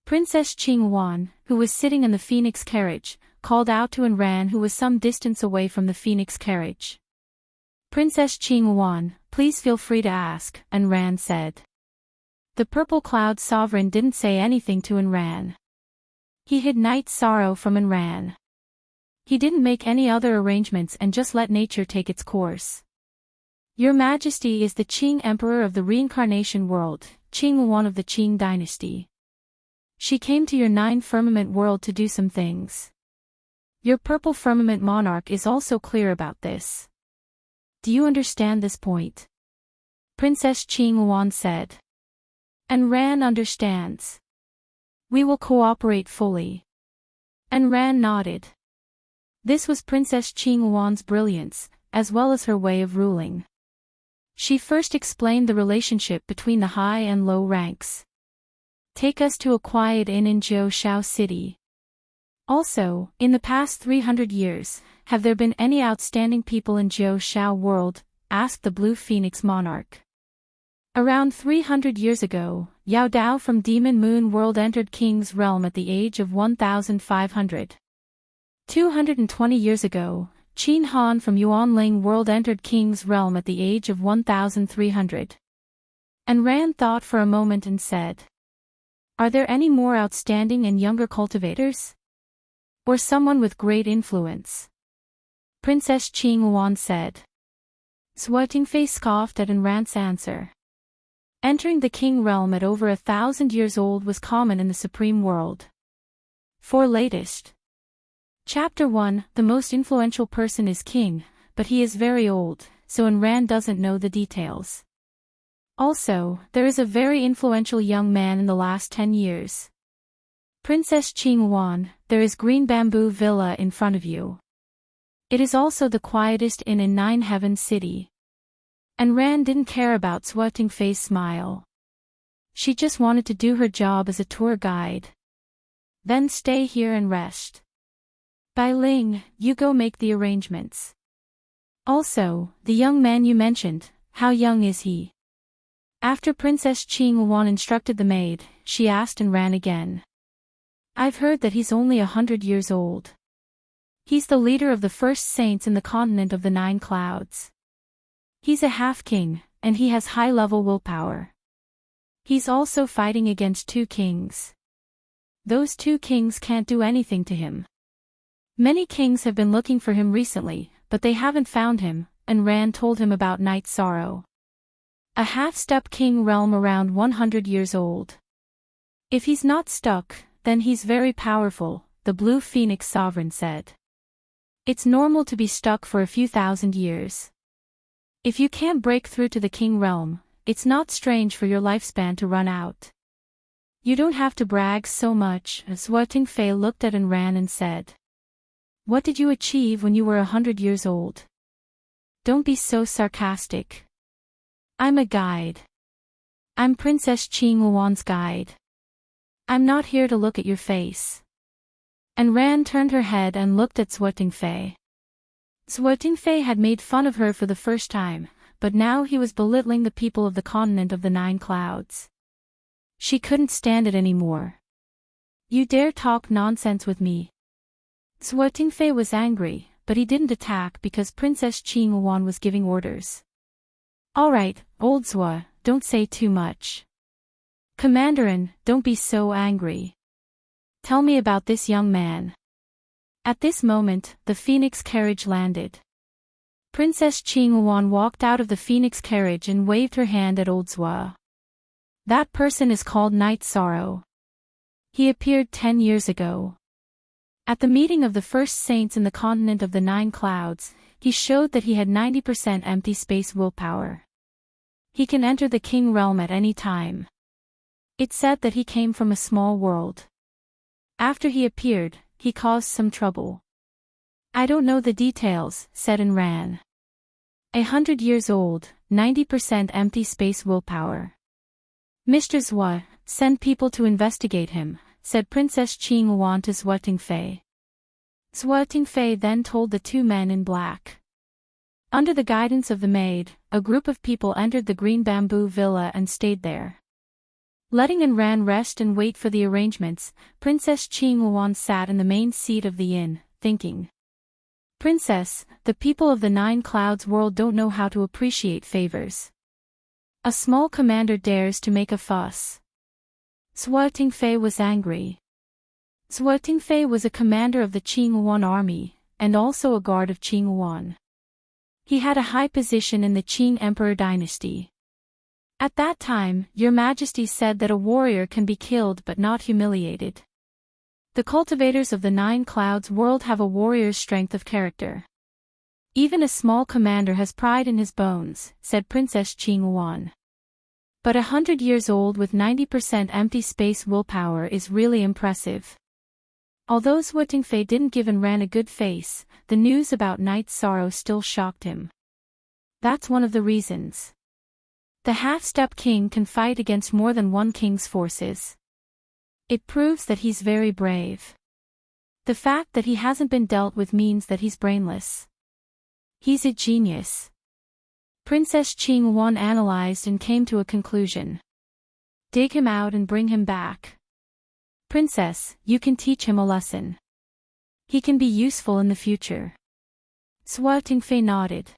Princess Qinghuan, who was sitting in the phoenix carriage, called out to Enran who was some distance away from the phoenix carriage. Princess Qinghuan, please feel free to ask, Enran said. The Purple Cloud Sovereign didn't say anything to Enran. He hid Night Sorrow from Enran. He didn't make any other arrangements and just let nature take its course. Your Majesty is the Qing Emperor of the reincarnation world, Qinghuan of the Qing dynasty. She came to your Nine Firmament world to do some things. Your Purple Firmament monarch is also clear about this. Do you understand this point? Princess Qinghuan said. Enran understands. We will cooperate fully. Enran nodded. This was Princess Qinghuan's brilliance, as well as her way of ruling. She first explained the relationship between the high and low ranks. Take us to a quiet inn in Jiushao City. Also, in the past 300 years, have there been any outstanding people in Jiushao world? Asked the Blue Phoenix monarch. Around 300 years ago, Yao Dao from Demon Moon world entered King's realm at the age of 1,500. 220 years ago, Qin Han from Yuanling world entered King's realm at the age of 1,300. Enran thought for a moment and said, are there any more outstanding and younger cultivators? Or someone with great influence? Princess Qinghuan said. Zhuotingfei scoffed at Enran's answer. Entering the king realm at over 1,000 years old was common in the supreme world. For latest. Chapter 1, the most influential person is king, but he is very old, so Enran doesn't know the details. Also, there is a very influential young man in the last 10 years. Princess Qinghuan, there is Green Bamboo Villa in front of you. It is also the quietest inn in Nine Heavens City. Enran didn't care about Zhuotingfei's smile. She just wanted to do her job as a tour guide. Then stay here and rest. Bai Ling, you go make the arrangements. Also, the young man you mentioned, how young is he? After Princess Qinghuan instructed the maid, she asked Enran again. I've heard that he's only 100 years old. He's the leader of the first saints in the continent of the Nine Clouds. He's a half-king, and he has high-level willpower. He's also fighting against two kings. Those two kings can't do anything to him. Many kings have been looking for him recently, but they haven't found him, and Enran told him about Night Sorrow. A half-step king realm around 100 years old. If he's not stuck, then he's very powerful, the Blue Phoenix Sovereign said. It's normal to be stuck for a few thousand years. If you can't break through to the king realm, it's not strange for your lifespan to run out. You don't have to brag so much. Swuting Fei looked at and ran and said. What did you achieve when you were 100 years old? Don't be so sarcastic. I'm a guide. I'm Princess Qing Wuan's guide. I'm not here to look at your face. And Ran turned her head and looked at Swuting Fei. Swuting Fei had made fun of her for the first time, but now he was belittling the people of the continent of the 9 clouds. She couldn't stand it anymore. You dare talk nonsense with me? Swuting Fei was angry, but he didn't attack because Princess Qing Wuan was giving orders. All right, old Zhua, don't say too much. Commanderin, don't be so angry. Tell me about this young man. At this moment, the phoenix carriage landed. Princess Qing Wuan walked out of the phoenix carriage and waved her hand at old Zhua. That person is called Night Sorrow. He appeared 10 years ago. At the meeting of the first saints in the continent of the 9 clouds, he showed that he had 90% empty space willpower. He can enter the king realm at any time. It said that he came from a small world. After he appeared, he caused some trouble. I don't know the details, said and ran. 100 years old, 90% empty space willpower. Mr. Zhua, send people to investigate him, said Princess Qing Wuan to Swuting Fei. Swuting Fei then told the 2 men in black. Under the guidance of the maid, a group of people entered the green bamboo villa and stayed there. Letting An Ran rest and wait for the arrangements, Princess Qing Wuan sat in the main seat of the inn, thinking. Princess, the people of the 9 clouds world don't know how to appreciate favors. A small commander dares to make a fuss. Swuting Fei was angry. Swuting Fei was a commander of the Qing Wuan army, and also a guard of Qing Wuan. He had a high position in the Qing Emperor dynasty. At that time, Your Majesty said that a warrior can be killed but not humiliated. The cultivators of the 9 clouds world have a warrior's strength of character. Even a small commander has pride in his bones, said Princess Qing Wuan. But 100 years old with 90% empty space willpower is really impressive. Although Swuting Fei didn't give An Ran a good face, the news about Night Sorrow still shocked him. That's one of the reasons. The half-step king can fight against more than one king's forces. It proves that he's very brave. The fact that he hasn't been dealt with means that he's brainless. He's a genius. Princess Qing Wuan analyzed and came to a conclusion. Dig him out and bring him back. Princess, you can teach him a lesson. He can be useful in the future. Swuting Fei nodded.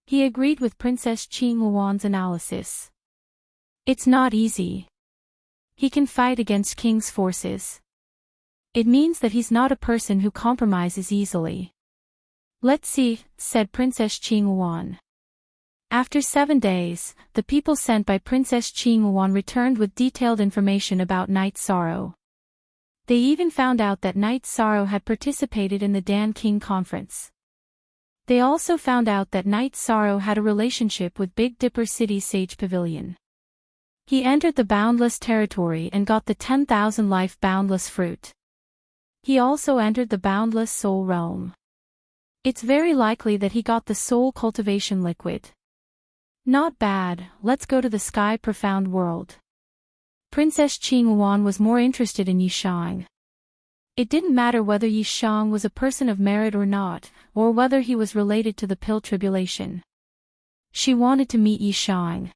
He agreed with Princess Qing Wuan's analysis. It's not easy. He can fight against king's forces. It means that he's not a person who compromises easily. Let's see, said Princess Qing Wuan. After 7 days, the people sent by Princess Qing Wuan returned with detailed information about Night Sorrow. They even found out that Night Sorrow had participated in the Dan King conference. They also found out that Night Sorrow had a relationship with Big Dipper City's Sage Pavilion. He entered the boundless territory and got the 10,000 life boundless fruit. He also entered the boundless soul realm. It's very likely that he got the soul cultivation liquid. Not bad, let's go to the sky profound world. Princess Qing Wuan was more interested in Yishang. It didn't matter whether Yishang was a person of merit or not, or whether he was related to the pill tribulation. She wanted to meet Yishang.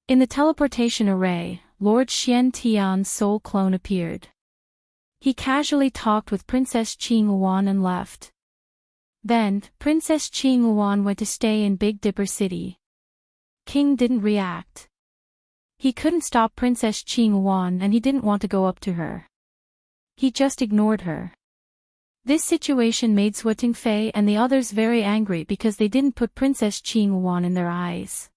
In the teleportation array, Lord Xian Tian's soul clone appeared. He casually talked with Princess Qing Wuan and left. Then, Princess Qing Wuan went to stay in Big Dipper City. King didn't react. He couldn't stop Princess Qing Wuan and he didn't want to go up to her. He just ignored her. This situation made Swuting Fei and the others very angry because they didn't put Princess Qing Wuan in their eyes.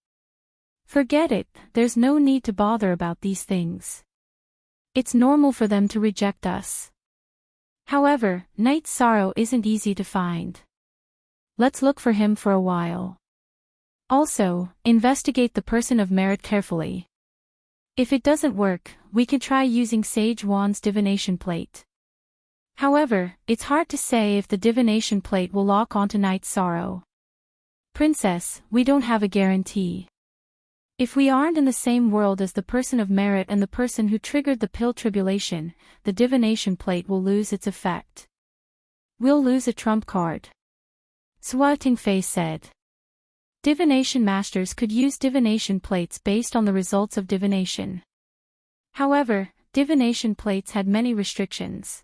Forget it, there's no need to bother about these things. It's normal for them to reject us. However, Night Sorrow isn't easy to find. Let's look for him for a while. Also, investigate the person of merit carefully. If it doesn't work, we can try using Sage Wan's divination plate. However, it's hard to say if the divination plate will lock onto Night's sorrow. Princess, we don't have a guarantee. If we aren't in the same world as the person of merit and the person who triggered the pill tribulation, the divination plate will lose its effect. We'll lose a trump card. Swatting Face said. Divination masters could use divination plates based on the results of divination. However, divination plates had many restrictions.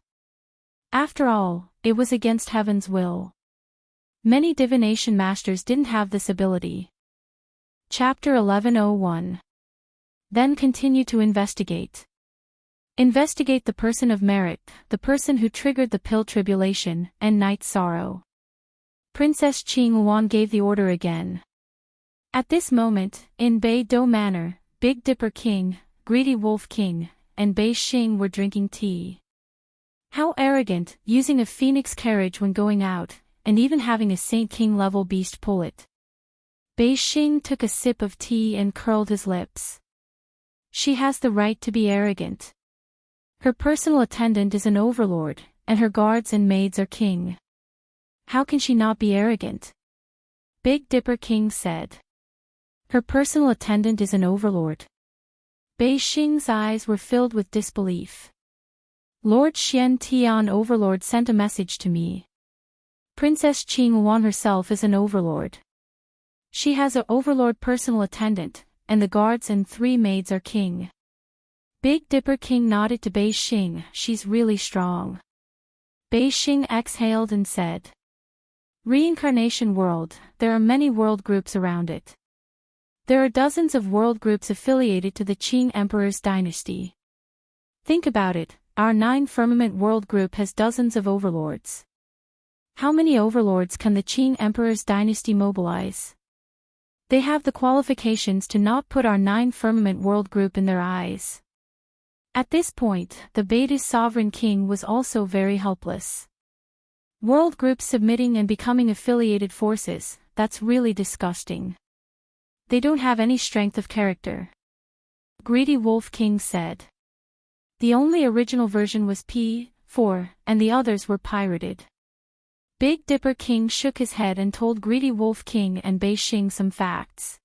After all, it was against heaven's will. Many divination masters didn't have this ability. Chapter 1101. Then continue to investigate. Investigate the person of merit, the person who triggered the pill tribulation, and Night's sorrow. Princess Qing Wan gave the order again. At this moment, in Bei Do Manor, Big Dipper King, Greedy Wolf King, and Bei Xing were drinking tea. How arrogant, using a phoenix carriage when going out, and even having a Saint King level beast pull it. Bei Xing took a sip of tea and curled his lips. She has the right to be arrogant. Her personal attendant is an overlord, and her guards and maids are king. How can she not be arrogant? Big Dipper King said. Her personal attendant is an overlord. Bei Xing's eyes were filled with disbelief. Lord Xian Tian Overlord sent a message to me. Princess Qing Wan herself is an overlord. She has an overlord personal attendant, and the guards and 3 maids are king. Big Dipper King nodded to Bei Xing. She's really strong. Bei Xing exhaled and said. Reincarnation world, there are many world groups around it. There are dozens of world groups affiliated to the Qing Emperor's dynasty. Think about it, our 9 firmament world group has dozens of overlords. How many overlords can the Qing Emperor's dynasty mobilize? They have the qualifications to not put our 9 firmament world group in their eyes. At this point, the Baidu's sovereign king was also very helpless. World groups submitting and becoming affiliated forces, that's really disgusting. They don't have any strength of character. Greedy Wolf King said. The only original version was P4, and the others were pirated. Big Dipper King shook his head and told Greedy Wolf King and Bei Xing some facts.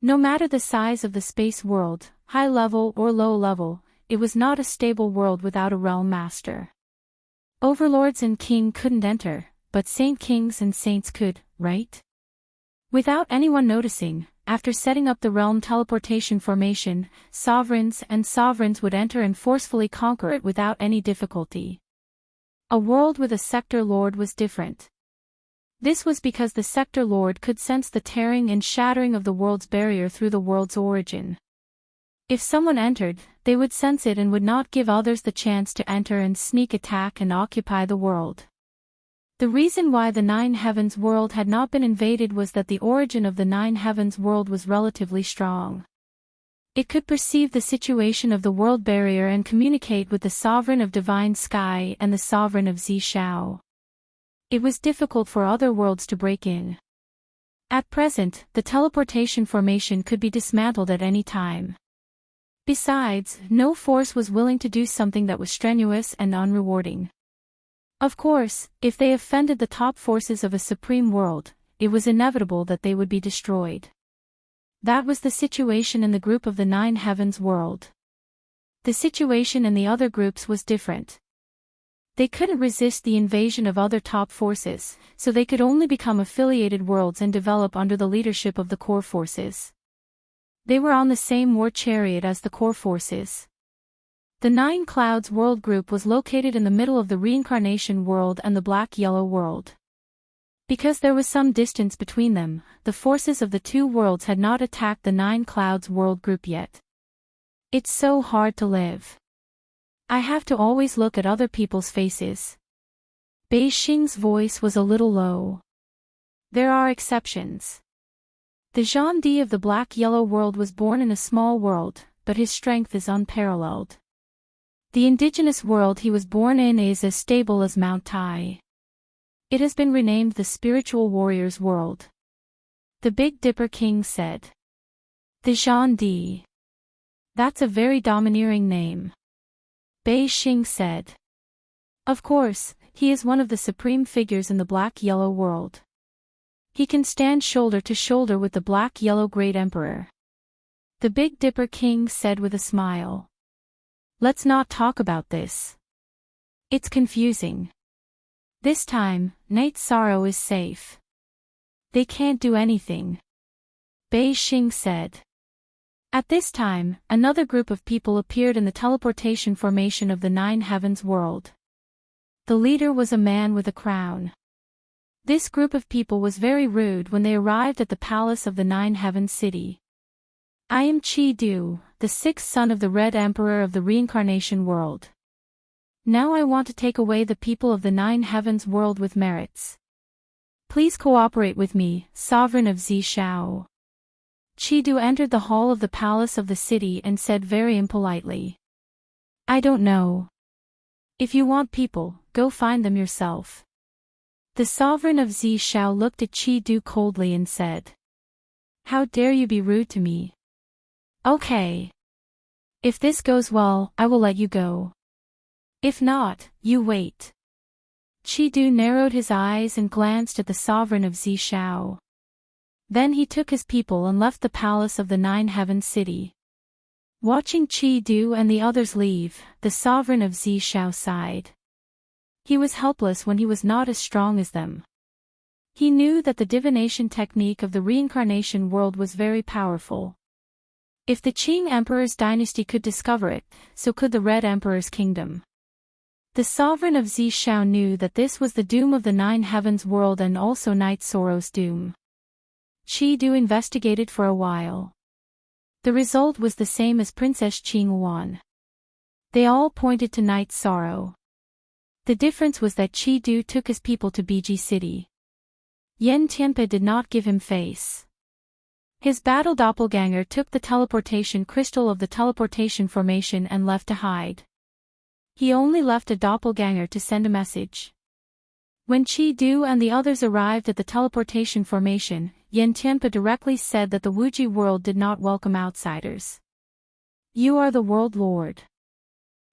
No matter the size of the space world, high level or low level, it was not a stable world without a realm master. Overlords and king couldn't enter, but saint kings and saints could, right? Without anyone noticing, after setting up the realm teleportation formation, sovereigns would enter and forcefully conquer it without any difficulty. A world with a sector lord was different. This was because the sector lord could sense the tearing and shattering of the world's barrier through the world's origin. If someone entered, they would sense it and would not give others the chance to enter and sneak attack and occupy the world. The reason why the 9 heavens world had not been invaded was that the origin of the 9 heavens world was relatively strong. It could perceive the situation of the world barrier and communicate with the sovereign of divine sky and the sovereign of Zishao. It was difficult for other worlds to break in. At present, the teleportation formation could be dismantled at any time. Besides, no force was willing to do something that was strenuous and unrewarding. Of course, if they offended the top forces of a supreme world, it was inevitable that they would be destroyed. That was the situation in the group of the 9 heavens world. The situation in the other groups was different. They couldn't resist the invasion of other top forces, so they could only become affiliated worlds and develop under the leadership of the core forces. They were on the same war chariot as the core forces. The 9 Clouds world group was located in the middle of the reincarnation world and the black-yellow world. Because there was some distance between them, the forces of the 2 worlds had not attacked the 9 Clouds world group yet. It's so hard to live. I have to always look at other people's faces. Bei Xing's voice was a little low. There are exceptions. The Zhang Di of the black-yellow world was born in a small world, but his strength is unparalleled. The indigenous world he was born in is as stable as Mount Tai. It has been renamed the Spiritual Warrior's World. The Big Dipper King said. The Zhang Di. That's a very domineering name. Bei Xing said. Of course, he is one of the supreme figures in the black-yellow world. He can stand shoulder to shoulder with the black-yellow Great Emperor. The Big Dipper King said with a smile. Let's not talk about this. It's confusing. This time, Night Sorrow is safe. They can't do anything. Bei Xing said. At this time, another group of people appeared in the teleportation formation of the Nine Heavens world. The leader was a man with a crown. This group of people was very rude when they arrived at the palace of the Nine Heavens city. I am Chi Du, the sixth son of the Red Emperor of the reincarnation world. Now I want to take away the people of the Nine Heavens world with merits. Please cooperate with me, sovereign of Zishao. Chi Du entered the hall of the palace of the city and said very impolitely. I don't know. If you want people, go find them yourself. The sovereign of Zishao looked at Chi Du coldly and said. How dare you be rude to me? Okay. If this goes well, I will let you go. If not, you wait. Chi Du narrowed his eyes and glanced at the sovereign of Zishao. Then he took his people and left the palace of the Nine Heavens city. Watching Chi Du and the others leave, the sovereign of Zishao sighed. He was helpless when he was not as strong as them. He knew that the divination technique of the reincarnation world was very powerful. If the Qing Emperor's dynasty could discover it, so could the Red Emperor's kingdom. The sovereign of Zishao knew that this was the doom of the Nine Heavens world and also Night Sorrow's doom. Chi Du investigated for a while. The result was the same as Princess Qing Yuan. They all pointed to Night Sorrow. The difference was that Chi Du took his people to Biji City. Yen Tianpe did not give him face. His battle doppelganger took the teleportation crystal of the teleportation formation and left to hide. He only left a doppelganger to send a message. When Chi Du and the others arrived at the teleportation formation, Yen Tianpe directly said that the Wuji world did not welcome outsiders. You are the world lord.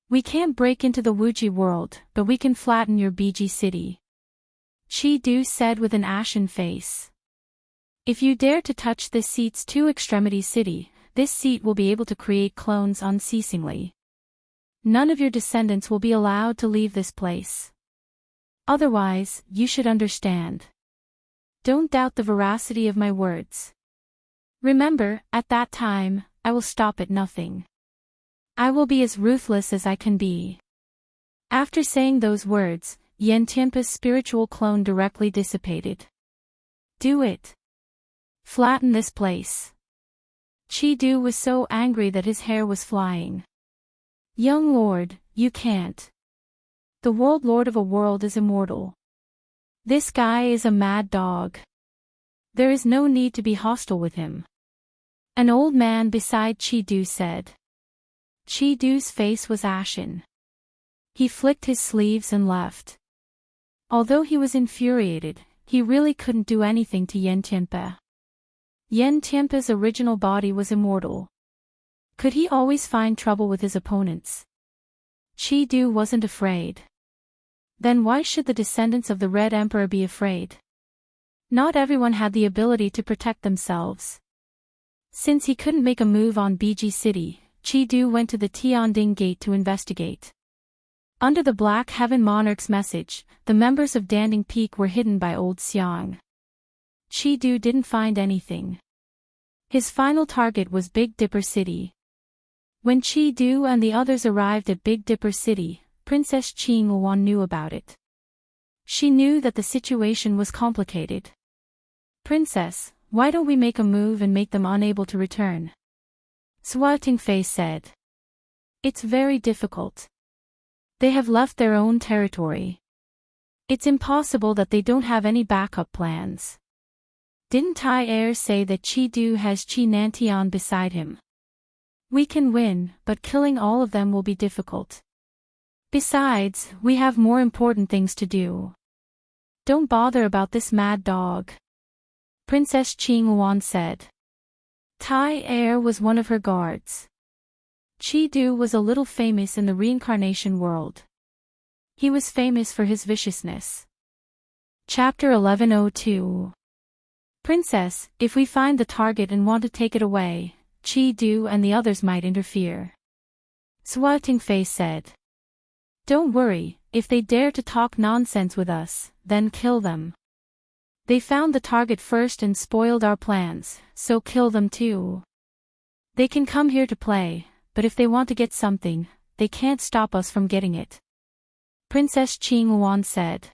We can't break into the Wuji world, but we can flatten your Biji city. Chi Du said with an ashen face. If you dare to touch this seat's two extremities city, this seat will be able to create clones unceasingly. None of your descendants will be allowed to leave this place. Otherwise, you should understand. Don't doubt the veracity of my words. Remember, at that time, I will stop at nothing. I will be as ruthless as I can be. After saying those words, Yen Tianpe's spiritual clone directly dissipated. Do it. Flatten this place. Chi Du was so angry that his hair was flying. Young lord, you can't. The world lord of a world is immortal. This guy is a mad dog. There is no need to be hostile with him. An old man beside Chi Du said. Chi Du's face was ashen. He flicked his sleeves and left. Although he was infuriated, he really couldn't do anything to Yen Tianpe. Yen Tianpe's original body was immortal. Could he always find trouble with his opponents? Chi Du wasn't afraid. Then why should the descendants of the Red Emperor be afraid? Not everyone had the ability to protect themselves. Since he couldn't make a move on Biji City, Chi Du went to the Tianding Gate to investigate. Under the Black Heaven Monarch's message, the members of Danding Peak were hidden by Old Xiang. Chi Du didn't find anything. His final target was Big Dipper City. When Chi Du and the others arrived at Big Dipper City, Princess Qing Yuan knew about it. She knew that the situation was complicated. Princess, why don't we make a move and make them unable to return? Sua Tingfei said. It's very difficult. They have left their own territory. It's impossible that they don't have any backup plans. Didn't Tai Er say that Chi Du has Chi Nantian beside him? We can win, but killing all of them will be difficult. Besides, we have more important things to do. Don't bother about this mad dog. Princess Qing Yuan said. Tai Er was one of her guards. Chi-Du was a little famous in the reincarnation world. He was famous for his viciousness. Chapter 1102. Princess, if we find the target and want to take it away, Chi-Du and the others might interfere. Swao-Ting-Fei said. Don't worry, if they dare to talk nonsense with us, then kill them. They found the target first and spoiled our plans, so kill them too. They can come here to play, but if they want to get something, they can't stop us from getting it. Princess Qing-Yuan said.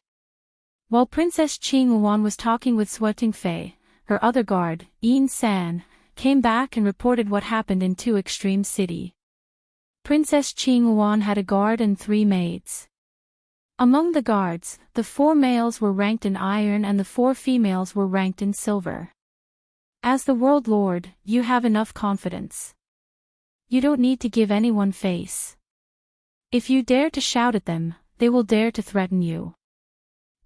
While Princess Qing-Yuan was talking with Swao-Ting-Fei, her other guard, Yin-San, came back and reported what happened in Two Extreme City. Princess Qing-Yuan had a guard and 3 maids. Among the guards, the 4 males were ranked in iron and the 4 females were ranked in silver. As the world lord, you have enough confidence. You don't need to give anyone face. If you dare to shout at them, they will dare to threaten you.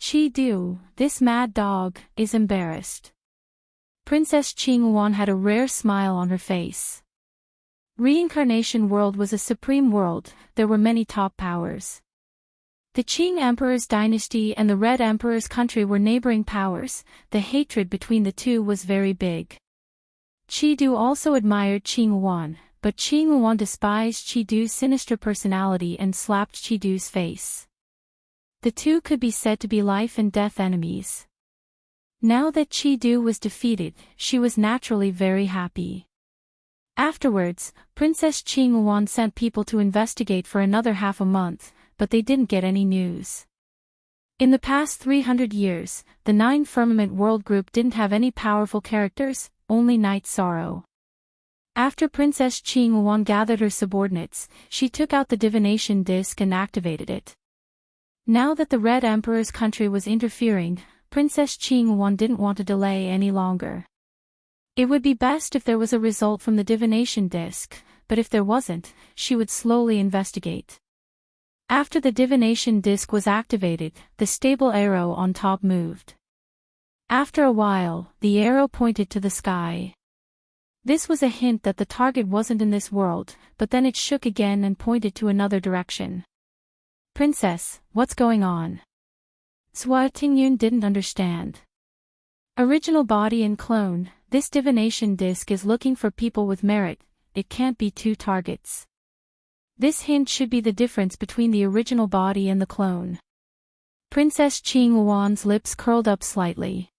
Chi-Du, this mad dog, is embarrassed. Princess Qing-Yuan had a rare smile on her face. Reincarnation world was a supreme world, there were many top powers. The Qing Emperor's dynasty and the Red Emperor's country were neighboring powers, the hatred between the two was very big. Chi-Du also admired Qing-Yuan, but Qing-Yuan despised Chi-Du's sinister personality and slapped Chi-Du's face. The two could be said to be life and death enemies. Now that Chi-Du was defeated, she was naturally very happy. Afterwards, Princess Qing-Yuan sent people to investigate for another half a month, but they didn't get any news. In the past 300 years, the 9 Firmament World Group didn't have any powerful characters, only Night Sorrow. After Princess Qing-Yuan gathered her subordinates, she took out the divination disc and activated it. Now that the Red Emperor's country was interfering, Princess Qing-Yuan didn't want to delay any longer. It would be best if there was a result from the divination disc, but if there wasn't, she would slowly investigate. After the divination disc was activated, the stable arrow on top moved. After a while, the arrow pointed to the sky. This was a hint that the target wasn't in this world, but then it shook again and pointed to another direction. Princess, what's going on? Swao-Ting-Yun didn't understand. Original body and clone, this divination disc is looking for people with merit, it can't be 2 targets. This hint should be the difference between the original body and the clone. Princess Qing-Yuan's lips curled up slightly.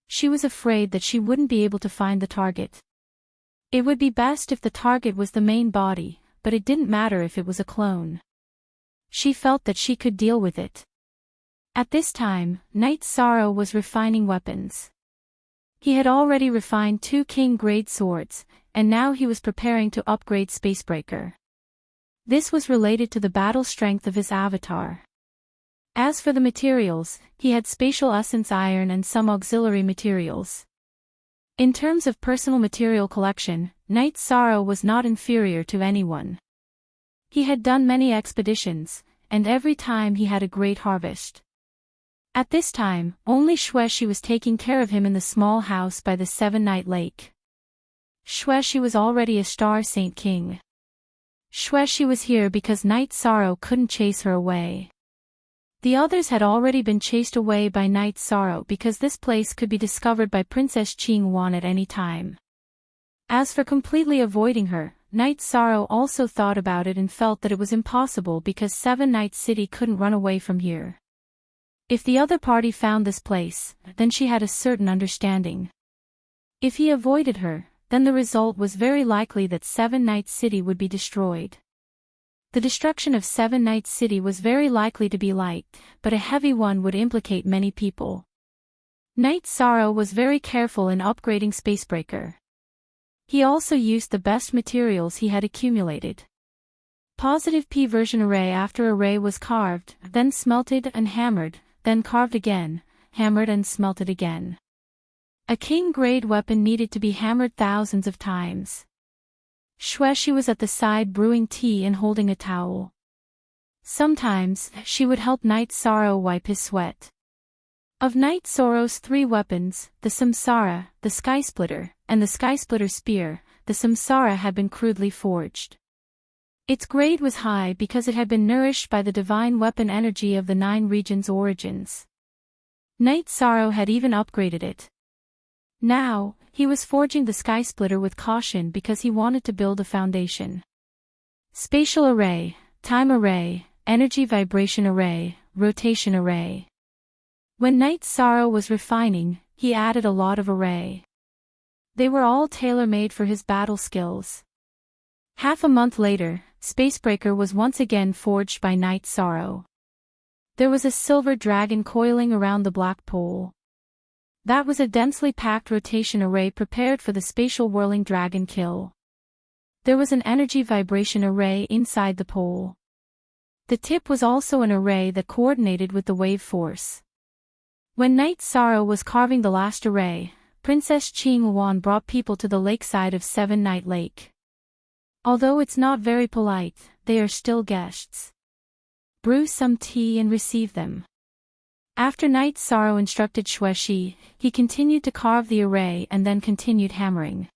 She was afraid that she wouldn't be able to find the target. It would be best if the target was the main body, but it didn't matter if it was a clone. She felt that she could deal with it. At this time, Night Sorrow was refining weapons. He had already refined 2 king-grade swords, and now he was preparing to upgrade Spacebreaker. This was related to the battle strength of his avatar. As for the materials, he had spatial essence iron and some auxiliary materials. In terms of personal material collection, Night Sorrow was not inferior to anyone. He had done many expeditions, and every time he had a great harvest. At this time, only Xueshi was taking care of him in the small house by the 7-Night Lake. Xueshi was already a Star Saint King. Xueshi was here because Night Sorrow couldn't chase her away. The others had already been chased away by Night Sorrow because this place could be discovered by Princess Qing-Yuan at any time. As for completely avoiding her, Night Sorrow also thought about it and felt that it was impossible because 7-Night City couldn't run away from here. If the other party found this place, then she had a certain understanding. If he avoided her, then the result was very likely that 7-Night City would be destroyed. The destruction of 7-Night City was very likely to be light, but a heavy one would implicate many people. Night Sorrow was very careful in upgrading Spacebreaker. He also used the best materials he had accumulated. Positive P version array after array was carved, then smelted and hammered, then carved again, hammered and smelted again. A king-grade weapon needed to be hammered thousands of times. Xueshi was at the side brewing tea and holding a towel. Sometimes, she would help Night Sorrow wipe his sweat. Of Night Sorrow's 3 weapons, the Samsara, the Skysplitter, and the Skysplitter Spear, the Samsara had been crudely forged. Its grade was high because it had been nourished by the divine weapon energy of the 9 regions' origins. Night Sorrow had even upgraded it. Now, he was forging the Sky Splitter with caution because he wanted to build a foundation. Spatial array, time array, energy vibration array, rotation array. When Night Sorrow was refining, he added a lot of array. They were all tailor-made for his battle skills. Half a month later, Spacebreaker was once again forged by Night Sorrow. There was a silver dragon coiling around the black pole. That was a densely packed rotation array prepared for the spatial whirling dragon kill. There was an energy vibration array inside the pole. The tip was also an array that coordinated with the wave force. When Night Sorrow was carving the last array, Princess Qinghuan brought people to the lakeside of Seven Night Lake. Although it's not very polite, they are still guests. Brew some tea and receive them. After Night Sorrow instructed Xueshi, he continued to carve the array and then continued hammering.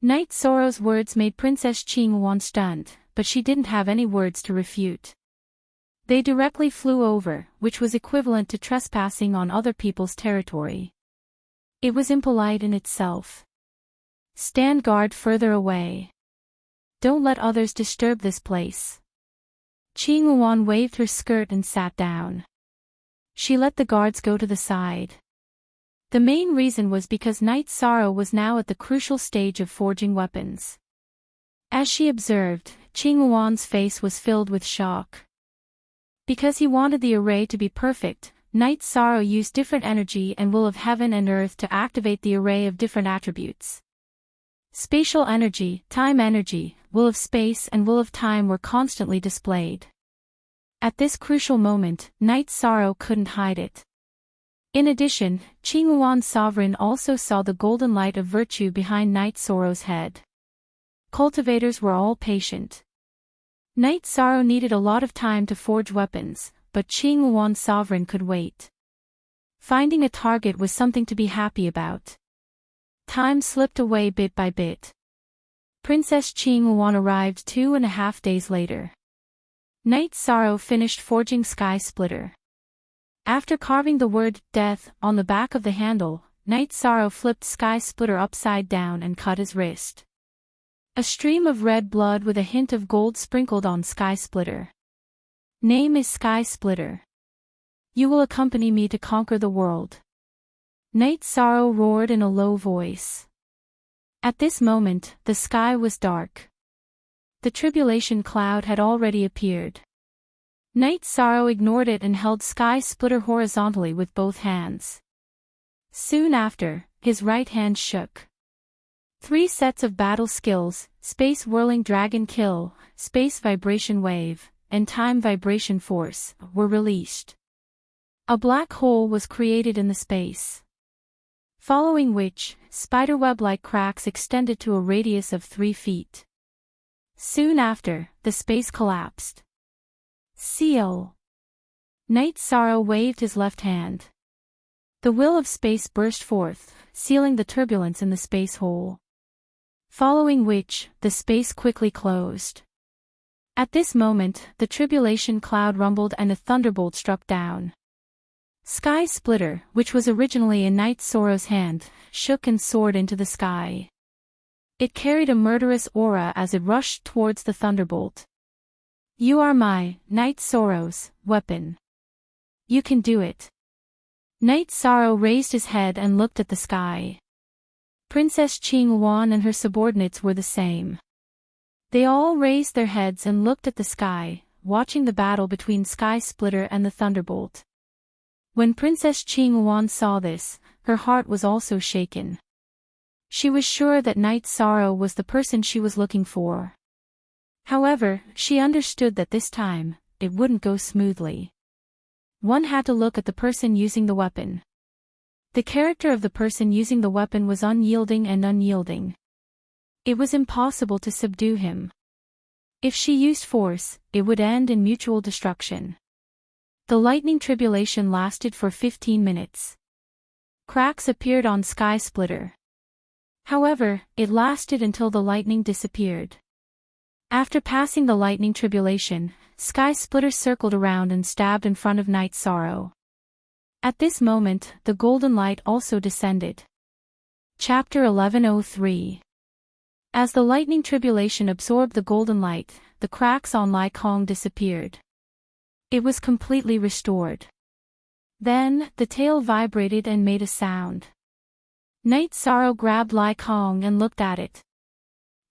Night Sorrow's words made Princess Qinghuan stunned, but she didn't have any words to refute. They directly flew over, which was equivalent to trespassing on other people's territory. It was impolite in itself. Stand guard further away. Don't let others disturb this place. Qinghuan waved her skirt and sat down. She let the guards go to the side. The main reason was because Night Sorrow was now at the crucial stage of forging weapons. As she observed, Qinghuan's face was filled with shock. Because he wanted the array to be perfect, Night Sorrow used different energy and will of heaven and earth to activate the array of different attributes. Spatial energy, time energy, will of space and will of time were constantly displayed. At this crucial moment, Night Sorrow couldn't hide it. In addition, Qinghuan's sovereign also saw the golden light of virtue behind Night Sorrow's head. Cultivators were all patient. Night Sorrow needed a lot of time to forge weapons, but Qinghuan's sovereign could wait. Finding a target was something to be happy about. Time slipped away bit by bit. Princess Qinghuan arrived 2.5 days later. Night Sorrow finished forging Sky Splitter. After carving the word, death, on the back of the handle, Night Sorrow flipped Sky Splitter upside down and cut his wrist. A stream of red blood with a hint of gold sprinkled on Sky Splitter. Name is Sky Splitter. You will accompany me to conquer the world. Night Sorrow roared in a low voice. At this moment, the sky was dark. The tribulation cloud had already appeared. Night Sorrow ignored it and held Sky Splitter horizontally with both hands. Soon after, his right hand shook. 3 sets of battle skills, Space Whirling Dragon Kill, Space Vibration Wave, and Time Vibration Force, were released. A black hole was created in the space. Following which, spiderweb-like cracks extended to a radius of 3 feet. Soon after, the space collapsed. Seal. Night Sorrow waved his left hand. The will of space burst forth, sealing the turbulence in the space hole. Following which, the space quickly closed. At this moment, the tribulation cloud rumbled and a thunderbolt struck down. Sky Splitter, which was originally in Night Sorrow's hand, shook and soared into the sky. It carried a murderous aura as it rushed towards the thunderbolt. You are my, Night Sorrow's, weapon. You can do it. Night Sorrow raised his head and looked at the sky. Princess Qinghuan and her subordinates were the same. They all raised their heads and looked at the sky, watching the battle between Sky Splitter and the thunderbolt. When Princess Qinghuan saw this, her heart was also shaken. She was sure that Night Sorrow was the person she was looking for. However, she understood that this time, it wouldn't go smoothly. One had to look at the person using the weapon. The character of the person using the weapon was unyielding and unyielding. It was impossible to subdue him. If she used force, it would end in mutual destruction. The lightning tribulation lasted for 15 minutes. Cracks appeared on Sky Splitter. However, it lasted until the lightning disappeared. After passing the lightning tribulation, Sky Splitter circled around and stabbed in front of Night Sorrow. At this moment, the golden light also descended. Chapter 1103. As the lightning tribulation absorbed the golden light, the cracks on Lai Kong disappeared. It was completely restored. Then, the tail vibrated and made a sound. Night Sorrow grabbed Lai Kong and looked at it.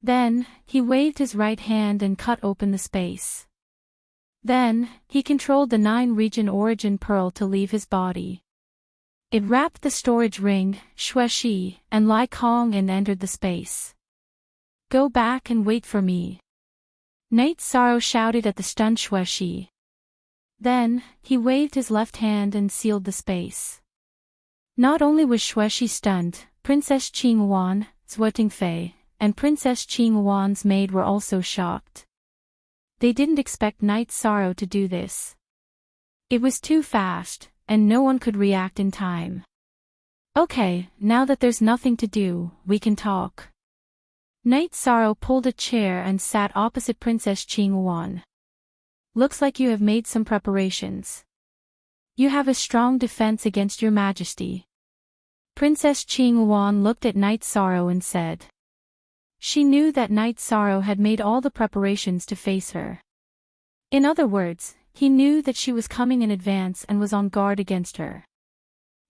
Then, he waved his right hand and cut open the space. Then, he controlled the 9-region origin pearl to leave his body. It wrapped the storage ring, Xuexi, and Lai Kong and entered the space. Go back and wait for me. Night Sorrow shouted at the stunned Xuexi. Then, he waved his left hand and sealed the space. Not only was Xuexi stunned, Princess Qing Wan, Zhuo Tingfei, and Princess Qing Wan's maid were also shocked. They didn't expect Night Sorrow to do this. It was too fast, and no one could react in time. Okay, now that there's nothing to do, we can talk. Night Sorrow pulled a chair and sat opposite Princess Qing Wan. Looks like you have made some preparations. You have a strong defense against your majesty. Princess Qing Wan looked at Night Sorrow and said. She knew that Night Sorrow had made all the preparations to face her. In other words, he knew that she was coming in advance and was on guard against her.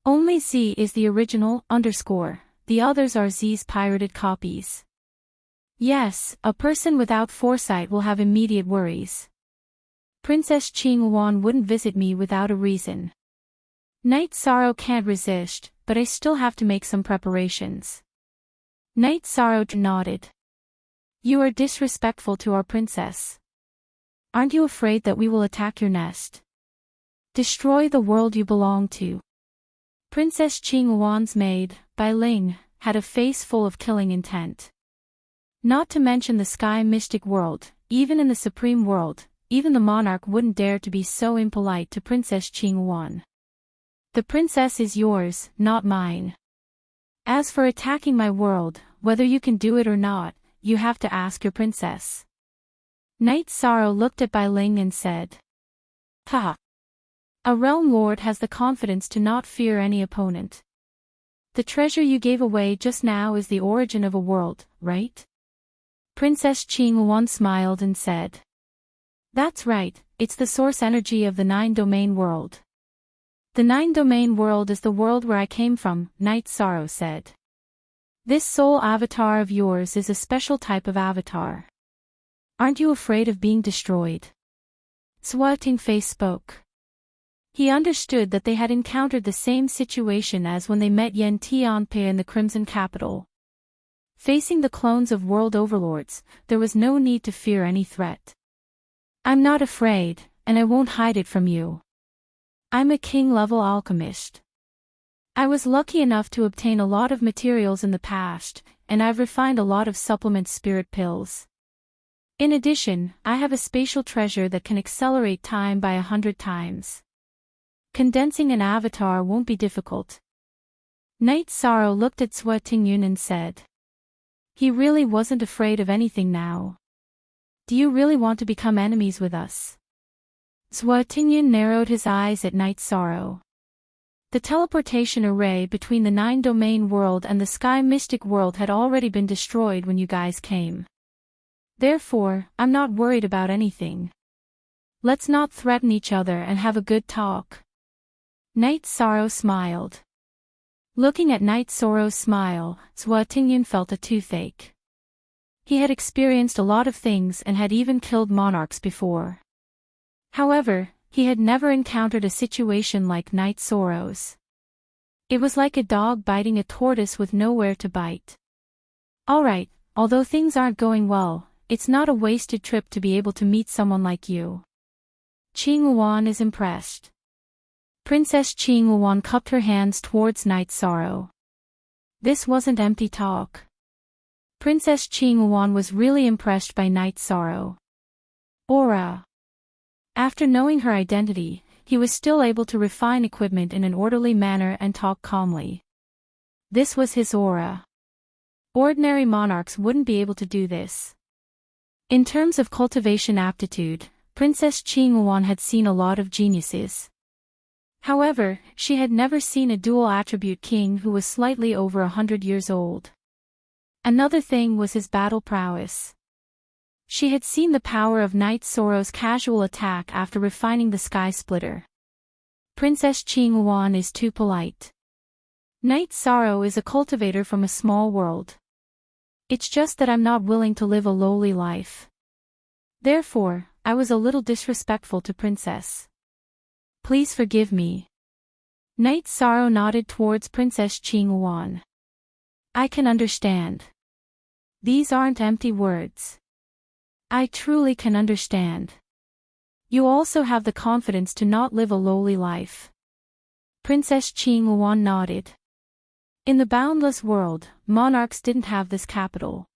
Only Z is the original, the others are Z's pirated copies. Yes, a person without foresight will have immediate worries. Princess Qing Wan wouldn't visit me without a reason. Night Sorrow can't resist, but I still have to make some preparations. Night Sorrow nodded. You are disrespectful to our princess. Aren't you afraid that we will attack your nest? Destroy the world you belong to. Princess Qing Wan's maid, Bai Ling, had a face full of killing intent. Not to mention the sky mystic world, even in the supreme world, even the monarch wouldn't dare to be so impolite to Princess Qing Wan. The princess is yours, not mine. As for attacking my world, whether you can do it or not, you have to ask your princess. Night Sorrow looked at Bai Ling and said. Ha! A realm lord has the confidence to not fear any opponent. The treasure you gave away just now is the origin of a world, right? Princess Qing Wan smiled and said. That's right, it's the source energy of the 9-domain world. The 9-domain world is the world where I came from, Night Sorrow said. This soul avatar of yours is a special type of avatar. Aren't you afraid of being destroyed? Zhuo Tingfei spoke. He understood that they had encountered the same situation as when they met Yen Tianpei in the Crimson Capital. Facing the clones of world overlords, there was no need to fear any threat. I'm not afraid, and I won't hide it from you. I'm a king-level alchemist. I was lucky enough to obtain a lot of materials in the past, and I've refined a lot of supplement spirit pills. In addition, I have a spatial treasure that can accelerate time by 100 times. Condensing an avatar won't be difficult. Night Sorrow looked at Zhuo Tingyun and said. He really wasn't afraid of anything now. Do you really want to become enemies with us? Zhuo Tingyun narrowed his eyes at Night Sorrow. The teleportation array between the 9-domain world and the sky mystic world had already been destroyed when you guys came. Therefore, I'm not worried about anything. Let's not threaten each other and have a good talk. Night Sorrow smiled. Looking at Night Sorrow's smile, Zhuo Tingyun felt a toothache. He had experienced a lot of things and had even killed monarchs before. However, he had never encountered a situation like Night Sorrow's. It was like a dog biting a tortoise with nowhere to bite. Alright, although things aren't going well, it's not a wasted trip to be able to meet someone like you. Qing Wan is impressed. Princess Qing Wan cupped her hands towards Night Sorrow. This wasn't empty talk. Princess Qing Wan was really impressed by Night Sorrow. Aura. After knowing her identity, he was still able to refine equipment in an orderly manner and talk calmly. This was his aura. Ordinary monarchs wouldn't be able to do this. In terms of cultivation aptitude, Princess Qingyuan had seen a lot of geniuses. However, she had never seen a dual-attribute king who was slightly over 100 years old. Another thing was his battle prowess. She had seen the power of Knight Sorrow's casual attack after refining the Sky Splitter. Princess Qingyuan is too polite. Knight Sorrow is a cultivator from a small world. It's just that I'm not willing to live a lowly life. Therefore, I was a little disrespectful to Princess. Please forgive me. Knight Sorrow nodded towards Princess Qingyuan. I can understand. These aren't empty words. I truly can understand. You also have the confidence to not live a lowly life. Princess Qingyuan nodded. In the boundless world, monarchs didn't have this capital.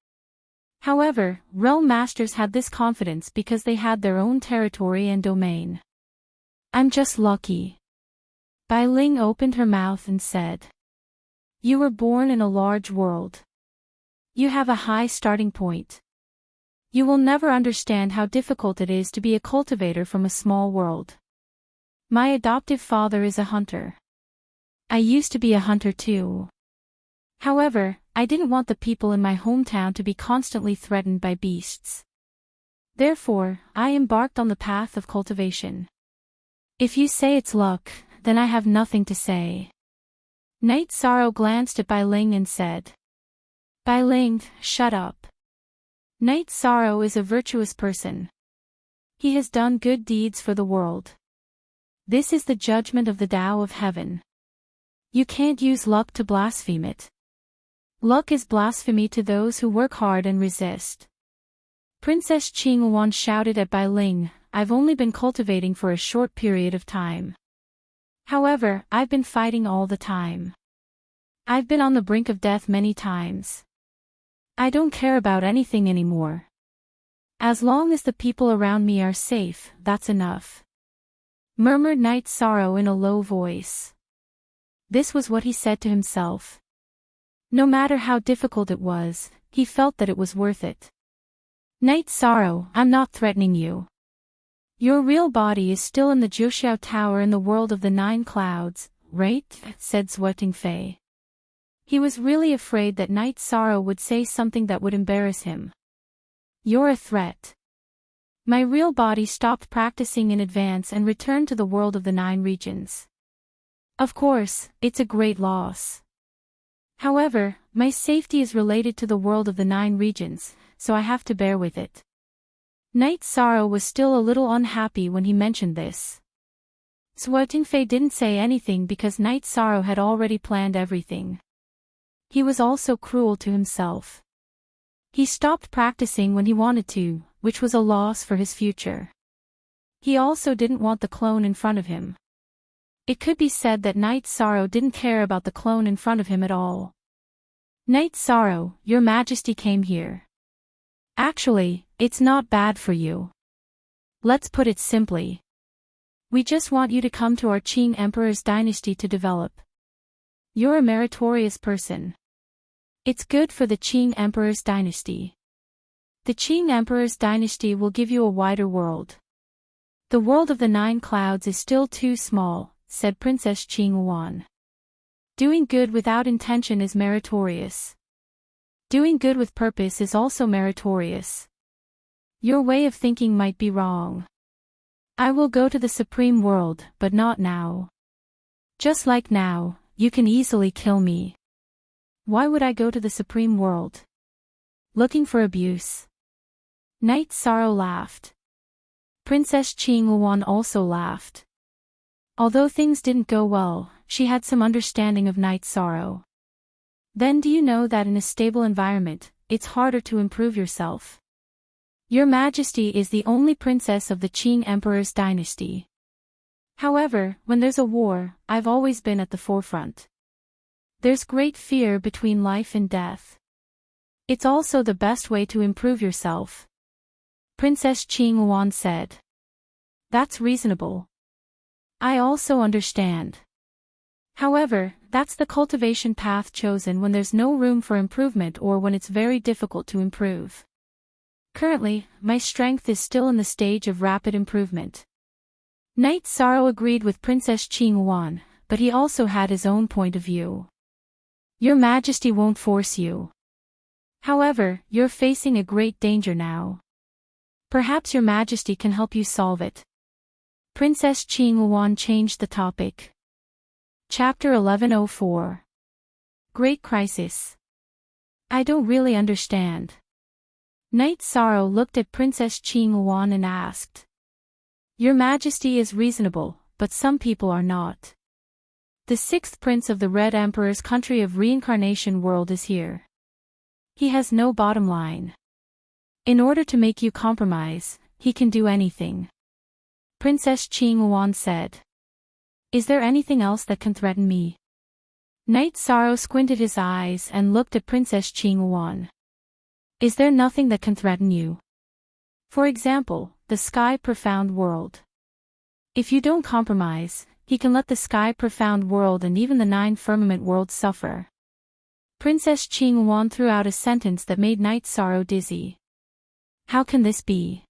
However, realm masters had this confidence because they had their own territory and domain. I'm just lucky. Bai Ling opened her mouth and said. You were born in a large world. You have a high starting point. You will never understand how difficult it is to be a cultivator from a small world. My adoptive father is a hunter. I used to be a hunter too. However, I didn't want the people in my hometown to be constantly threatened by beasts. Therefore, I embarked on the path of cultivation. If you say it's luck, then I have nothing to say. Knight Sorrow glanced at Bai Ling and said. Bai Ling, shut up. Knight Sorrow is a virtuous person. He has done good deeds for the world. This is the judgment of the Tao of Heaven. You can't use luck to blaspheme it. Luck is blasphemy to those who work hard and resist. Princess Qingyuan shouted at Bai Ling, I've only been cultivating for a short period of time. However, I've been fighting all the time. I've been on the brink of death many times. I don't care about anything anymore. As long as the people around me are safe, that's enough. Murmured Knight Sorrow in a low voice. This was what he said to himself. No matter how difficult it was, he felt that it was worth it. Knight Sorrow, I'm not threatening you. Your real body is still in the Jiuxiao Tower in the world of the 9 clouds, right? Said Sweating Fei. He was really afraid that Knight Sorrow would say something that would embarrass him. You're a threat. My real body stopped practicing in advance and returned to the world of the 9 regions. Of course, it's a great loss. However, my safety is related to the world of the 9 regions, so I have to bear with it. Knight Sorrow was still a little unhappy when he mentioned this. Sweating Fei didn't say anything because Knight Sorrow had already planned everything. He was also cruel to himself. He stopped practicing when he wanted to, which was a loss for his future. He also didn't want the clone in front of him. It could be said that Knight Sorrow didn't care about the clone in front of him at all. Knight Sorrow, Your Majesty came here. Actually, it's not bad for you. Let's put it simply. We just want you to come to our Qing Emperor's dynasty to develop. You're a meritorious person. It's good for the Qing Emperor's dynasty. The Qing Emperor's dynasty will give you a wider world. The world of the 9 clouds is still too small, said Princess Qingyuan. Doing good without intention is meritorious. Doing good with purpose is also meritorious. Your way of thinking might be wrong. I will go to the supreme world, but not now. Just like now, you can easily kill me. Why would I go to the supreme world? Looking for abuse. Knight Sorrow laughed. Princess Qingyuan also laughed. Although things didn't go well, she had some understanding of Knight Sorrow. Then do you know that in a stable environment, it's harder to improve yourself? Your Majesty is the only princess of the Qing Emperor's dynasty. However, when there's a war, I've always been at the forefront. There's great fear between life and death. It's also the best way to improve yourself. Princess Qingyuan said. That's reasonable. I also understand. However, that's the cultivation path chosen when there's no room for improvement or when it's very difficult to improve. Currently, my strength is still in the stage of rapid improvement. Knight Sorrow agreed with Princess Qinghuan, but he also had his own point of view. Your Majesty won't force you. However, you're facing a great danger now. Perhaps Your Majesty can help you solve it. Princess Qinghuan changed the topic. Chapter 1104. Great Crisis. I don't really understand. Knight Sorrow looked at Princess Qinghuan and asked. Your Majesty is reasonable, but some people are not. The sixth prince of the Red Emperor's country of reincarnation world is here. He has no bottom line. In order to make you compromise, he can do anything. Princess Qinghuan said. Is there anything else that can threaten me? Knight Sorrow squinted his eyes and looked at Princess Qinghuan. Is there nothing that can threaten you? For example, the sky profound world. If you don't compromise, he can let the sky profound world and even the 9 firmament worlds suffer. Princess Qinghuan threw out a sentence that made Knight Sorrow dizzy. How can this be?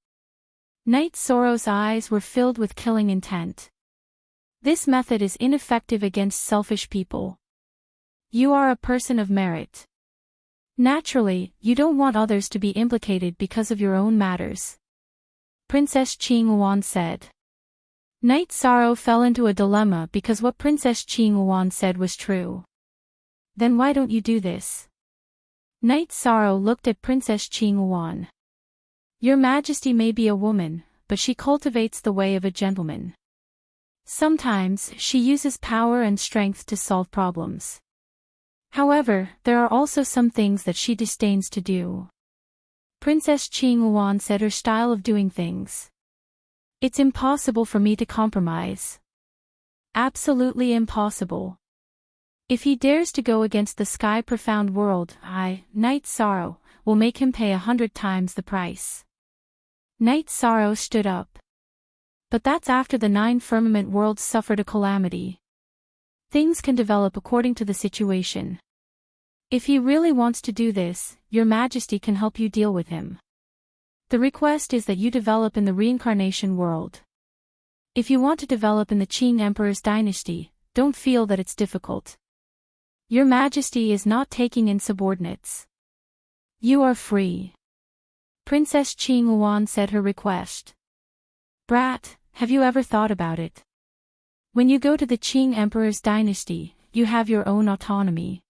Knight Sorrow's eyes were filled with killing intent. This method is ineffective against selfish people. You are a person of merit. Naturally, you don't want others to be implicated because of your own matters. Princess Qinghuan said. Knight Sorrow fell into a dilemma because what Princess Qinghuan said was true. Then why don't you do this? Knight Sorrow looked at Princess Qinghuan. Your Majesty may be a woman, but she cultivates the way of a gentleman. Sometimes, she uses power and strength to solve problems. However, there are also some things that she disdains to do. Princess Qinghuan said her style of doing things. It's impossible for me to compromise. Absolutely impossible. If he dares to go against the sky profound world, I, Knight Sorrow, will make him pay 100 times the price. Knight Sorrow stood up. But that's after the 9 firmament worlds suffered a calamity. Things can develop according to the situation. If he really wants to do this, Your Majesty can help you deal with him. The request is that you develop in the reincarnation world. If you want to develop in the Qing Emperor's dynasty, don't feel that it's difficult. Your Majesty is not taking in subordinates. You are free. Princess Qinghuan said her request. Brat, have you ever thought about it? When you go to the Qing Emperor's dynasty, you have your own autonomy.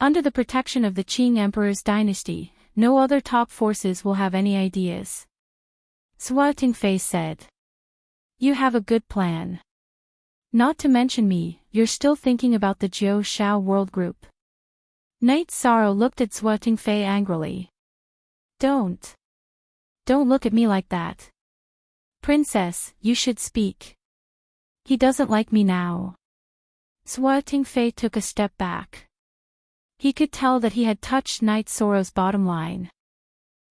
Under the protection of the Qing Emperor's dynasty, no other top forces will have any ideas. Sua Tingfei said. You have a good plan. Not to mention me, you're still thinking about the Jiu Shao world group. Knight Sorrow looked at Sua Tingfei angrily. Don't look at me like that. Princess, you should speak. He doesn't like me now. Sua Tingfei took a step back. He could tell that he had touched Knight Sorrow's bottom line.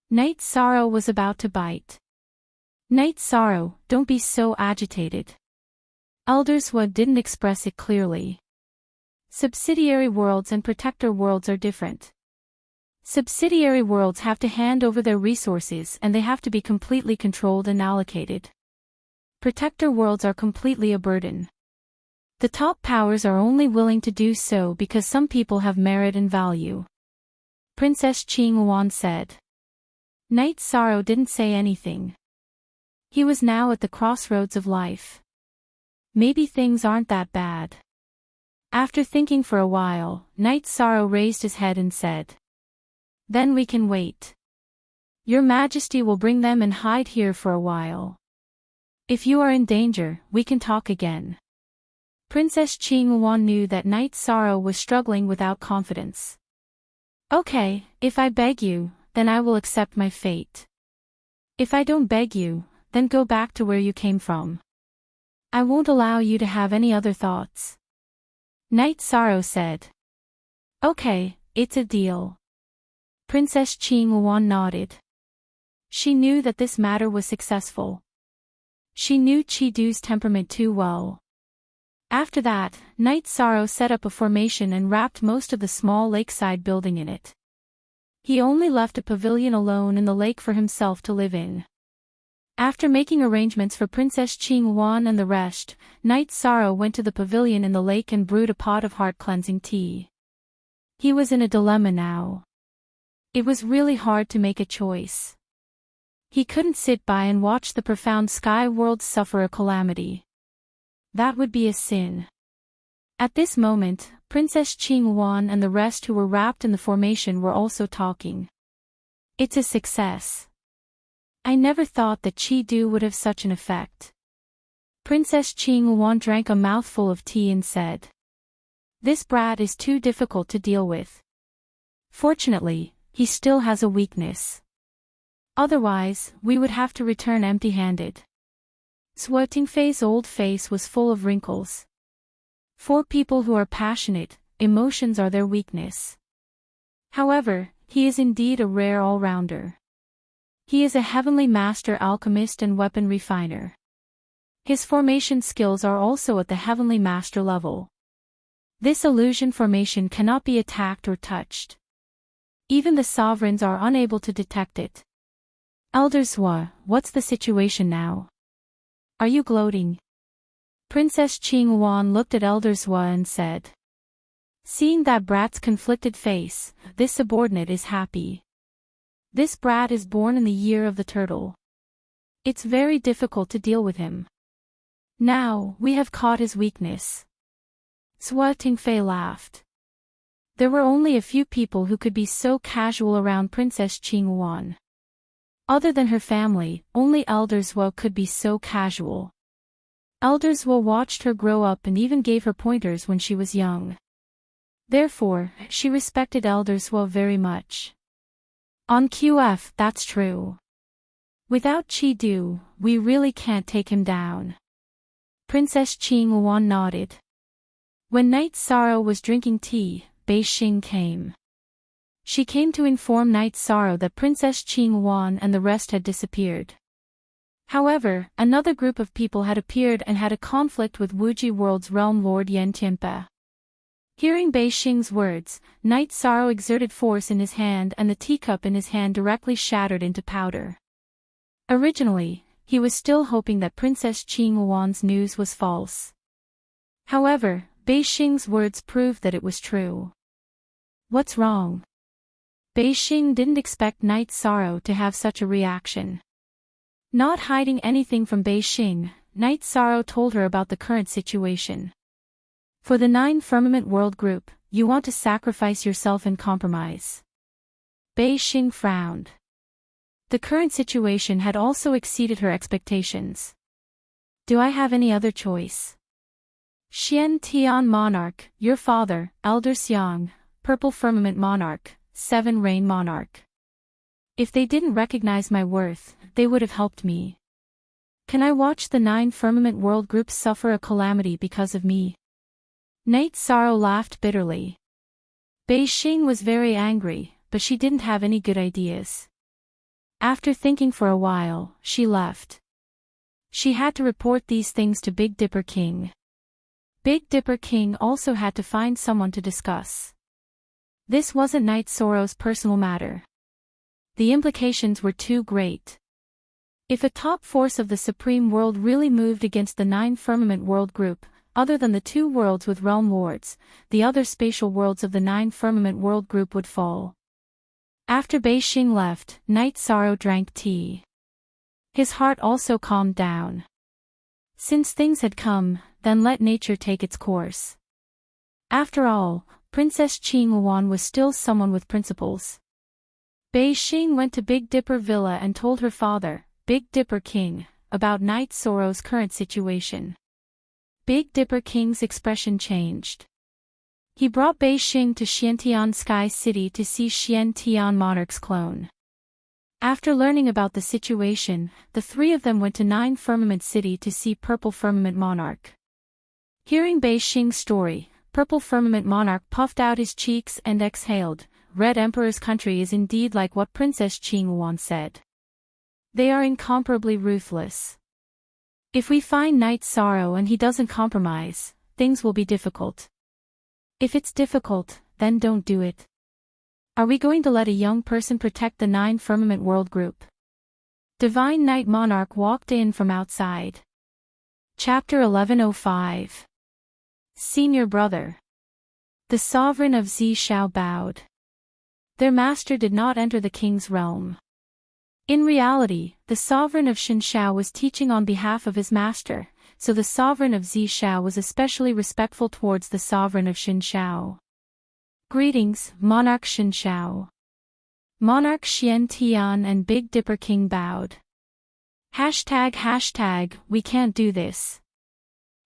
Knight Sorrow was about to bite. Knight Sorrow, don't be so agitated. Elder Sua didn't express it clearly. Subsidiary worlds and protector worlds are different. Subsidiary worlds have to hand over their resources and they have to be completely controlled and allocated. Protector worlds are completely a burden. The top powers are only willing to do so because some people have merit and value. Princess Qinghuan said. Knight Sorrow didn't say anything. He was now at the crossroads of life. Maybe things aren't that bad. After thinking for a while, Knight Sorrow raised his head and said. Then we can wait. Your Majesty will bring them and hide here for a while. If you are in danger, we can talk again. Princess Qinghuan knew that Knight Sorrow was struggling without confidence. Okay, if I beg you, then I will accept my fate. If I don't beg you, then go back to where you came from. I won't allow you to have any other thoughts. Knight Sorrow said. Okay, it's a deal. Princess Qinghuan nodded. She knew that this matter was successful. She knew Chidu's temperament too well. After that, Knight Sorrow set up a formation and wrapped most of the small lakeside building in it. He only left a pavilion alone in the lake for himself to live in. After making arrangements for Princess Qing Wan and the rest, Knight Sorrow went to the pavilion in the lake and brewed a pot of heart-cleansing tea. He was in a dilemma now. It was really hard to make a choice. He couldn't sit by and watch the profound sky world suffer a calamity. That would be a sin. At this moment, Princess Qing Wan and the rest who were wrapped in the formation were also talking. It's a success. I never thought that Chi-Du would have such an effect. Princess Qing Wan drank a mouthful of tea and said, "This brat is too difficult to deal with. Fortunately, he still has a weakness. Otherwise, we would have to return empty-handed." Zhuo Tingfei's old face was full of wrinkles. For people who are passionate, emotions are their weakness. However, he is indeed a rare all-rounder. He is a heavenly master alchemist and weapon refiner. His formation skills are also at the heavenly master level. This illusion formation cannot be attacked or touched. Even the sovereigns are unable to detect it. Elder Zhuo, what's the situation now? Are you gloating? Princess Qing Wan looked at Elder Zhuo and said. Seeing that brat's conflicted face, this subordinate is happy. This brat is born in the year of the turtle. It's very difficult to deal with him. Now, we have caught his weakness. Zhuo Tingfei laughed. There were only a few people who could be so casual around Princess Qing Wan. Other than her family, only Elder Zhuo could be so casual. Elder Zhuo watched her grow up and even gave her pointers when she was young. Therefore, she respected Elder Zhuo very much. On QF, that's true. Without Chi-Du, we really can't take him down. Princess Qing Wan nodded. When Knight Sorrow was drinking tea, Bei Xing came. She came to inform Knight Sorrow that Princess Qing Wan and the rest had disappeared. However, another group of people had appeared and had a conflict with Wuji World's realm lord Yan Tianpe. Hearing Bei Xing's words, Knight Sorrow exerted force in his hand and the teacup in his hand directly shattered into powder. Originally, he was still hoping that Princess Qing Wan's news was false. However, Bei Xing's words proved that it was true. What's wrong? Bei Xing didn't expect Knight Sorrow to have such a reaction. Not hiding anything from Bei Xing, Knight Sorrow told her about the current situation. For the 9 Firmament World Group, you want to sacrifice yourself and compromise. Bei Xing frowned. The current situation had also exceeded her expectations. Do I have any other choice? Xian Tian Monarch, your father, Elder Xiang, Purple Firmament Monarch, 7 Rain Monarch. If they didn't recognize my worth, they would have helped me. Can I watch the 9 Firmament World Groups suffer a calamity because of me? Knight Sorrow laughed bitterly. Bei Xing was very angry, but she didn't have any good ideas. After thinking for a while, she left. She had to report these things to Big Dipper King. Big Dipper King also had to find someone to discuss. This wasn't Knight Sorrow's personal matter. The implications were too great. If a top force of the Supreme World really moved against the 9 Firmament World Group, other than the 2 worlds with realm lords, the other spatial worlds of the 9 Firmament World Group would fall. After Bei Xing left, Knight Sorrow drank tea. His heart also calmed down. Since things had come, then let nature take its course. After all, Princess Qing Wan was still someone with principles. Bei Xing went to Big Dipper Villa and told her father, Big Dipper King, about Knight Sorrow's current situation. Big Dipper King's expression changed. He brought Bei Xing to Xiantian Sky City to see Xiantian Monarch's clone. After learning about the situation, the 3 of them went to 9 Firmament City to see Purple Firmament Monarch. Hearing Bei Xing's story, Purple Firmament Monarch puffed out his cheeks and exhaled. Red Emperor's country is indeed like what Princess Qing Wan said. They are incomparably ruthless. If we find Knight Sorrow and he doesn't compromise, things will be difficult. If it's difficult, then don't do it. Are we going to let a young person protect the 9 firmament world group? Divine Night Monarch walked in from outside. Chapter 1105. Senior Brother. The sovereign of Zishao bowed. Their master did not enter the king's realm. In reality, the sovereign of Shinshao was teaching on behalf of his master, so the sovereign of Zishao was especially respectful towards the sovereign of Shinshao. Greetings, Monarch Shinshao. Monarch Xian Tian and Big Dipper King bowed. ##, we can't do this.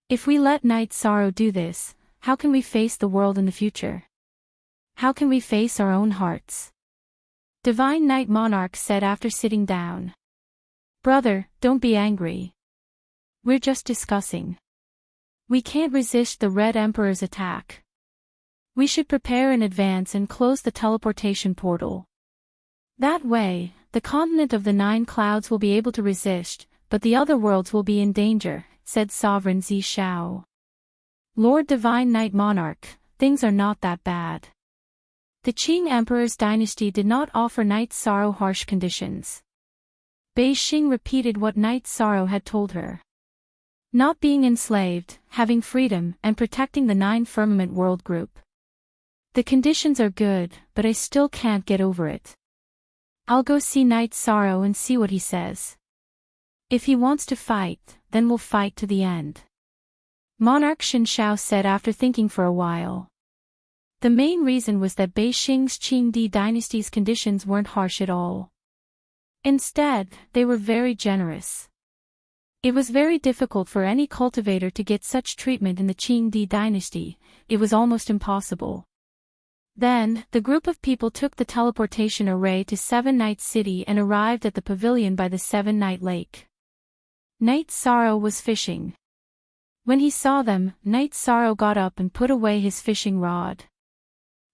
If we let Night Sorrow do this, how can we face the world in the future? How can we face our own hearts? Divine Night Monarch said after sitting down. Brother, don't be angry. We're just discussing. We can't resist the Red Emperor's attack. We should prepare in advance and close the teleportation portal. That way, the continent of the 9 clouds will be able to resist, but the other worlds will be in danger, said Sovereign Zishao. Lord Divine Night Monarch, things are not that bad. The Qing Emperor's dynasty did not offer Night Sorrow harsh conditions. Bei Xing repeated what Night Sorrow had told her. Not being enslaved, having freedom, and protecting the 9 firmament world group. The conditions are good, but I still can't get over it. I'll go see Night Sorrow and see what he says. If he wants to fight, then we'll fight to the end. Monarch Shinshao said after thinking for a while. The main reason was that Bei Xing's Qingdi dynasty's conditions weren't harsh at all. Instead, they were very generous. It was very difficult for any cultivator to get such treatment in the Qingdi dynasty, it was almost impossible. Then, the group of people took the teleportation array to 7 Night City and arrived at the pavilion by the 7 Night Lake. Night Sorrow was fishing. When he saw them, Night Sorrow got up and put away his fishing rod.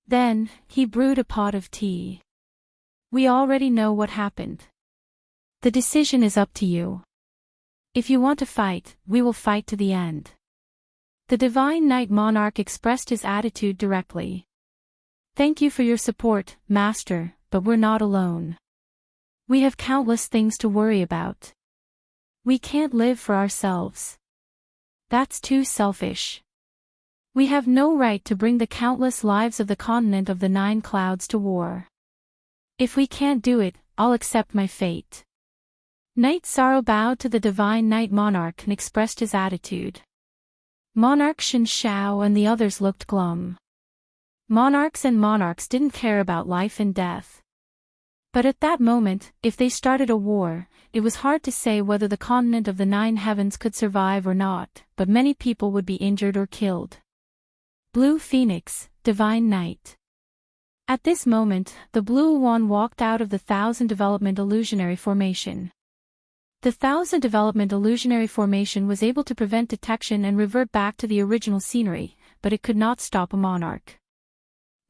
Then, he brewed a pot of tea. We already know what happened. The decision is up to you. If you want to fight, we will fight to the end. The Divine Night Monarch expressed his attitude directly. Thank you for your support, Master, but we're not alone. We have countless things to worry about. We can't live for ourselves. That's too selfish. We have no right to bring the countless lives of the continent of the 9 clouds to war. If we can't do it, I'll accept my fate. Night Sorrow bowed to the Divine Night Monarch and expressed his attitude. Monarch Shinshao and the others looked glum. Monarchs and monarchs didn't care about life and death. But at that moment, if they started a war, it was hard to say whether the continent of the 9 heavens could survive or not, but many people would be injured or killed. Blue Phoenix, Divine Night. At this moment, the Blue One walked out of the 1000 Development Illusionary Formation. The 1000 Development Illusionary Formation was able to prevent detection and revert back to the original scenery, but it could not stop a monarch.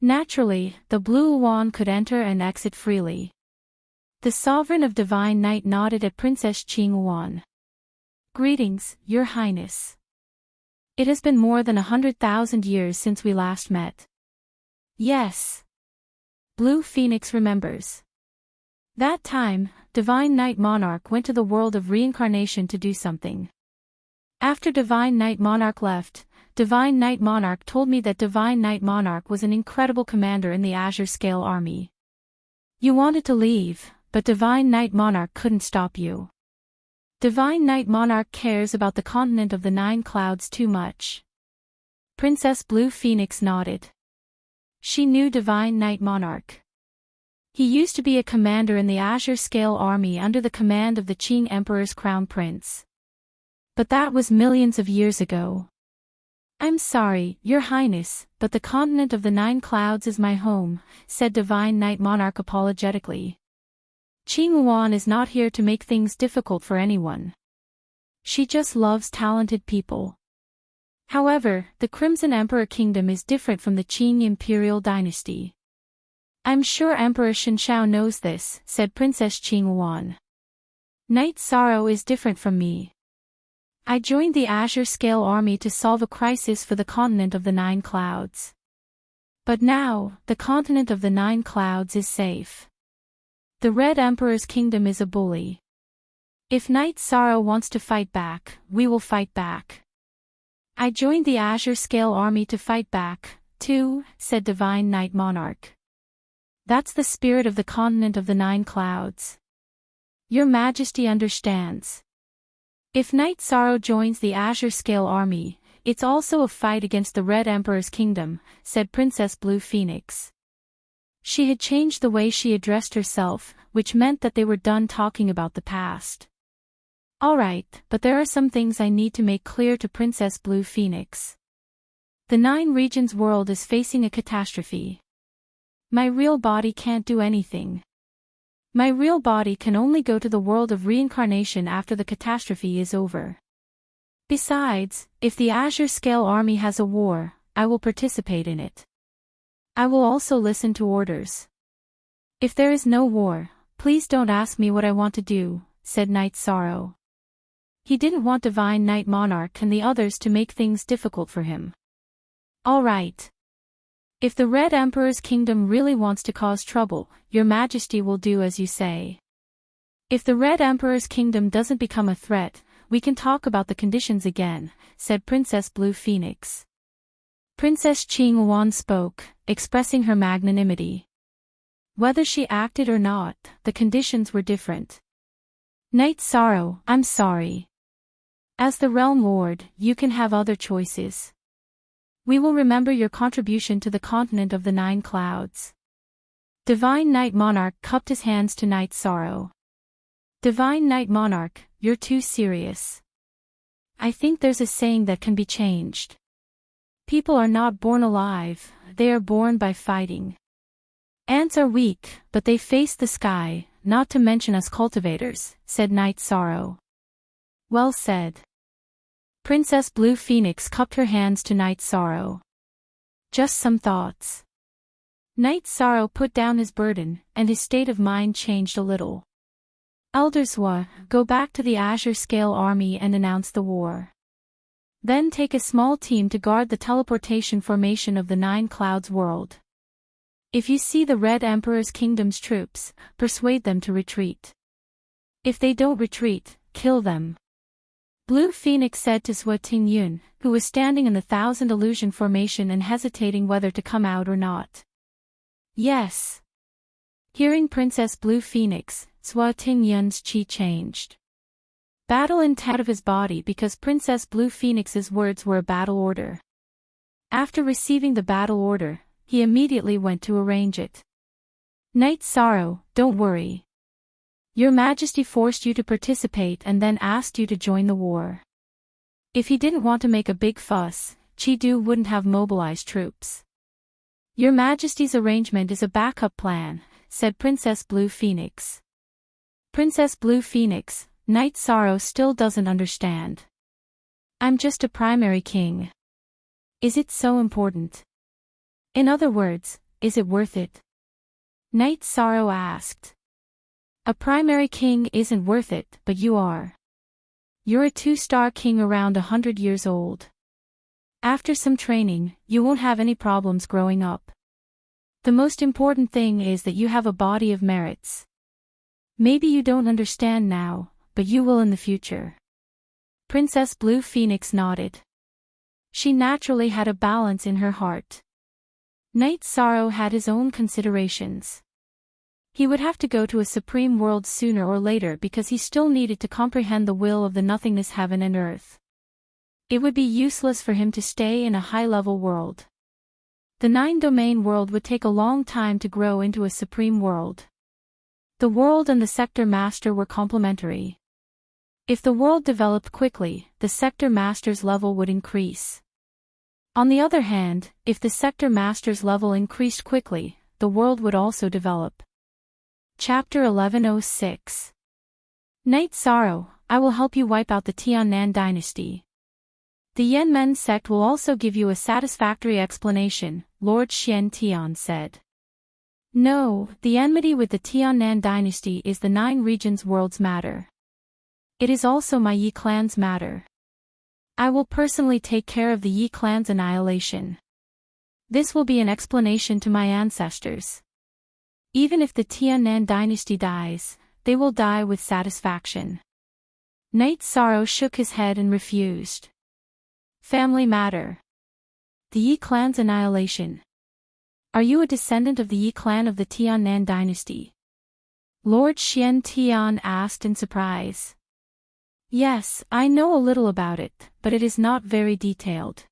Naturally, the Blue Wand could enter and exit freely. The Sovereign of Divine Night nodded at Princess Qing Yuan. Greetings, Your Highness. It has been more than 100,000 years since we last met. Yes. Blue Phoenix remembers. That time, Divine Night Monarch went to the world of reincarnation to do something. After Divine Night Monarch left, Divine Night Monarch told me that Divine Night Monarch was an incredible commander in the Azure Scale Army. You wanted to leave, but Divine Night Monarch couldn't stop you. Divine Night Monarch cares about the continent of the 9 clouds too much. Princess Blue Phoenix nodded. She knew Divine Night Monarch. He used to be a commander in the Azure Scale Army under the command of the Qing Emperor's Crown Prince. But that was millions of years ago. I'm sorry, Your Highness, but the continent of the 9 clouds is my home, said Divine Night Monarch apologetically. Qing Yuan is not here to make things difficult for anyone. She just loves talented people. However, the Crimson Emperor Kingdom is different from the Qing Imperial Dynasty. I'm sure Emperor Shinshao knows this, said Princess Qing Yuan. Night Sorrow is different from me. I joined the Azure Scale Army to solve a crisis for the continent of the 9 clouds. But now, the continent of the 9 clouds is safe. The Red Emperor's kingdom is a bully. If Night Sorrow wants to fight back, we will fight back. I joined the Azure Scale Army to fight back, too, said Divine Night Monarch. That's the spirit of the continent of the 9 clouds. Your Majesty understands. If Night Sorrow joins the Azure Scale Army, it's also a fight against the Red Emperor's kingdom, said Princess Blue Phoenix. She had changed the way she addressed herself, which meant that they were done talking about the past. Alright, but there are some things I need to make clear to Princess Blue Phoenix. The 9 regions world is facing a catastrophe. My real body can't do anything. My real body can only go to the world of reincarnation after the catastrophe is over. Besides, if the Azure Scale Army has a war, I will participate in it. I will also listen to orders. If there is no war, please don't ask me what I want to do, said Night Sorrow. He didn't want Divine Night Monarch and the others to make things difficult for him. All right. If the Red Emperor's kingdom really wants to cause trouble, Your Majesty will do as you say. If the Red Emperor's kingdom doesn't become a threat, we can talk about the conditions again, said Princess Blue Phoenix. Princess Qing Wan spoke, expressing her magnanimity. Whether she acted or not, the conditions were different. Night Sorrow, I'm sorry. As the Realm Lord, you can have other choices. We will remember your contribution to the continent of the 9 clouds. Divine Night Monarch cupped his hands to Night Sorrow. Divine Night Monarch, you're too serious. I think there's a saying that can be changed. People are not born alive, they are born by fighting. Ants are weak, but they face the sky, not to mention us cultivators, said Night Sorrow. Well said. Princess Blue Phoenix cupped her hands to Night Sorrow. Just some thoughts. Night Sorrow put down his burden, and his state of mind changed a little. Elder Zwa, go back to the Azure Scale Army and announce the war. Then take a small team to guard the teleportation formation of the 9 clouds world. If you see the Red Emperor's kingdom's troops, persuade them to retreat. If they don't retreat, kill them. Blue Phoenix said to Zwa Tingyun, who was standing in the 1000 illusion formation and hesitating whether to come out or not. Yes. Hearing Princess Blue Phoenix, Zwa Tingyun's chi changed. Battle intent out of his body because Princess Blue Phoenix's words were a battle order. After receiving the battle order, he immediately went to arrange it. Night Sorrow, don't worry. Your Majesty forced you to participate and then asked you to join the war. If he didn't want to make a big fuss, Chi-Du wouldn't have mobilized troops. Your Majesty's arrangement is a backup plan, said Princess Blue Phoenix. Princess Blue Phoenix, Night Sorrow still doesn't understand. I'm just a primary king. Is it so important? In other words, is it worth it? Night Sorrow asked. A primary king isn't worth it, but you are. You're a 2-star king around 100 years old. After some training, you won't have any problems growing up. The most important thing is that you have a body of merits. Maybe you don't understand now, but you will in the future. Princess Blue Phoenix nodded. She naturally had a balance in her heart. Night Sorrow had his own considerations. He would have to go to a supreme world sooner or later because he still needed to comprehend the will of the nothingness heaven and earth. It would be useless for him to stay in a high-level world. The 9-domain world would take a long time to grow into a supreme world. The world and the sector master were complementary. If the world developed quickly, the sector master's level would increase. On the other hand, if the sector master's level increased quickly, the world would also develop. Chapter 1106. Night Sorrow, I will help you wipe out the Tiannan dynasty. The Yanmen sect will also give you a satisfactory explanation, Lord Xian Tian said. No, the enmity with the Tiannan dynasty is the 9 regions world's matter. It is also my Yi clan's matter. I will personally take care of the Yi clan's annihilation. This will be an explanation to my ancestors. Even if the Tianan dynasty dies, they will die with satisfaction. Knight Sorrow shook his head and refused. Family matter. The Yi clan's annihilation. Are you a descendant of the Yi clan of the Tianan dynasty? Lord Xian Tian asked in surprise. Yes, I know a little about it, but it is not very detailed.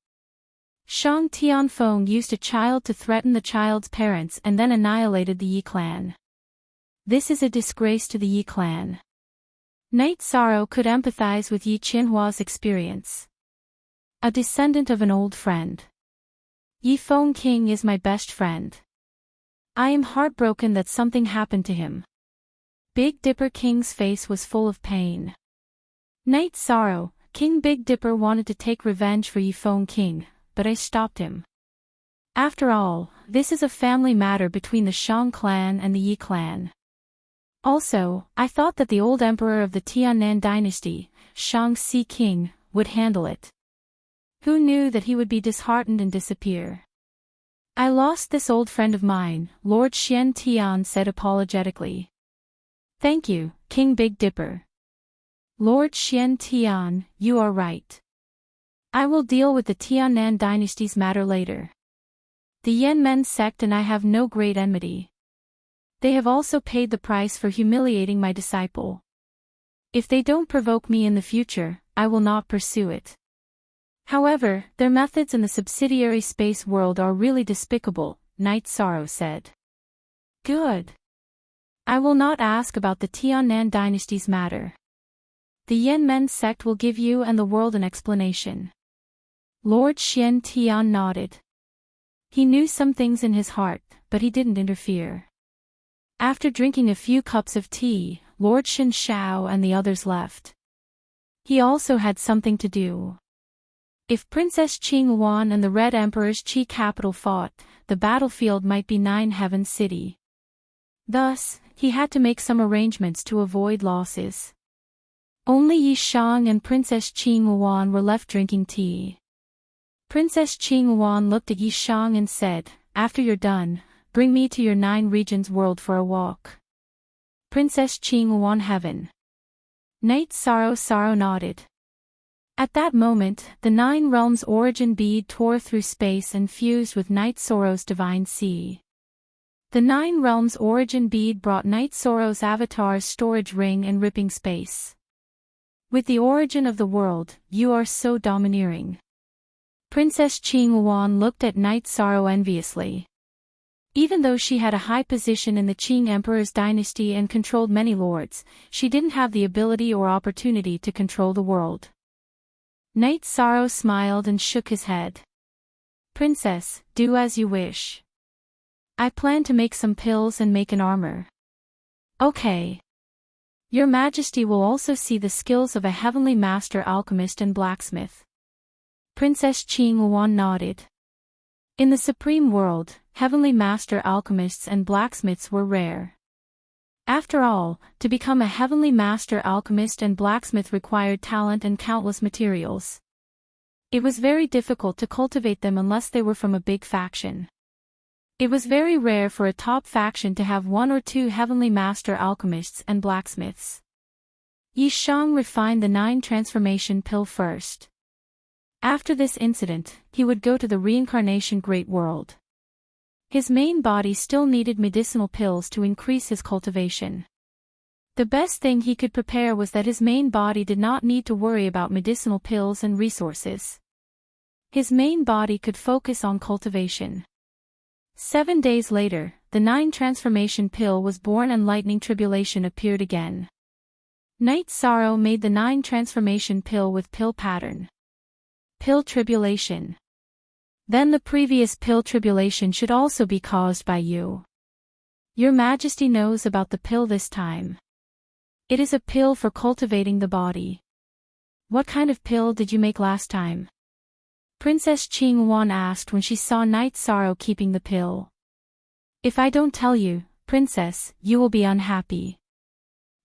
Shang Tianfeng used a child to threaten the child's parents and then annihilated the Yi clan. This is a disgrace to the Yi clan. Knight Sorrow could empathize with Yi Qinhua's experience. A descendant of an old friend. Yi Feng King is my best friend. I am heartbroken that something happened to him. Big Dipper King's face was full of pain. Knight Sorrow, King Big Dipper wanted to take revenge for Yi Feng King, but I stopped him. After all, this is a family matter between the Shang clan and the Yi clan. Also, I thought that the old emperor of the Tianan dynasty, Shang Si King, would handle it. Who knew that he would be disheartened and disappear? I lost this old friend of mine, Lord Xian Tian said apologetically. Thank you, King Big Dipper. Lord Xian Tian, you are right. I will deal with the Tianan dynasty's matter later. The Yanmen sect and I have no great enmity. They have also paid the price for humiliating my disciple. If they don't provoke me in the future, I will not pursue it. However, their methods in the subsidiary space world are really despicable, Knight Sorrow said. Good. I will not ask about the Tianan dynasty's matter. The Yanmen sect will give you and the world an explanation. Lord Xian Tian nodded. He knew some things in his heart, but he didn't interfere. After drinking a few cups of tea, Lord Shen Shao and the others left. He also had something to do. If Princess Qing Wan and the Red Emperor's Qi capital fought, the battlefield might be Nine Heaven City. Thus, he had to make some arrangements to avoid losses. Only Yi Shang and Princess Qing Wan were left drinking tea. Princess Qing Wan looked at Yi Shang and said, "After you're done, bring me to your 9 regions world for a walk." Princess Qing Wan heaven. Knight Sorrow nodded. At that moment, the 9 realms origin bead tore through space and fused with Knight Sorrow's divine sea. The 9 realms origin bead brought Knight Sorrow's avatar's storage ring and ripping space. With the origin of the world, you are so domineering. Princess Qing Wan looked at Knight Sorrow enviously. Even though she had a high position in the Qing Emperor's dynasty and controlled many lords, she didn't have the ability or opportunity to control the world. Knight Sorrow smiled and shook his head. Princess, do as you wish. I plan to make some pills and make an armor. Okay. Your Majesty will also see the skills of a heavenly master alchemist and blacksmith. Princess Qing Wan nodded. In the supreme world, heavenly master alchemists and blacksmiths were rare. After all, to become a heavenly master alchemist and blacksmith required talent and countless materials. It was very difficult to cultivate them unless they were from a big faction. It was very rare for a top faction to have 1 or 2 heavenly master alchemists and blacksmiths. Yi Shang refined the 9 transformation pill first. After this incident, he would go to the reincarnation great world. His main body still needed medicinal pills to increase his cultivation. The best thing he could prepare was that his main body did not need to worry about medicinal pills and resources. His main body could focus on cultivation. 7 days later, the 9 transformation pill was born and lightning tribulation appeared again. Knight Sorrow made the 9 transformation pill with pill pattern. Pill tribulation. Then the previous pill tribulation should also be caused by you. Your Majesty knows about the pill this time. It is a pill for cultivating the body. What kind of pill did you make last time? Princess Qing Wan asked when she saw Knight Sorrow keeping the pill. If I don't tell you, Princess, you will be unhappy.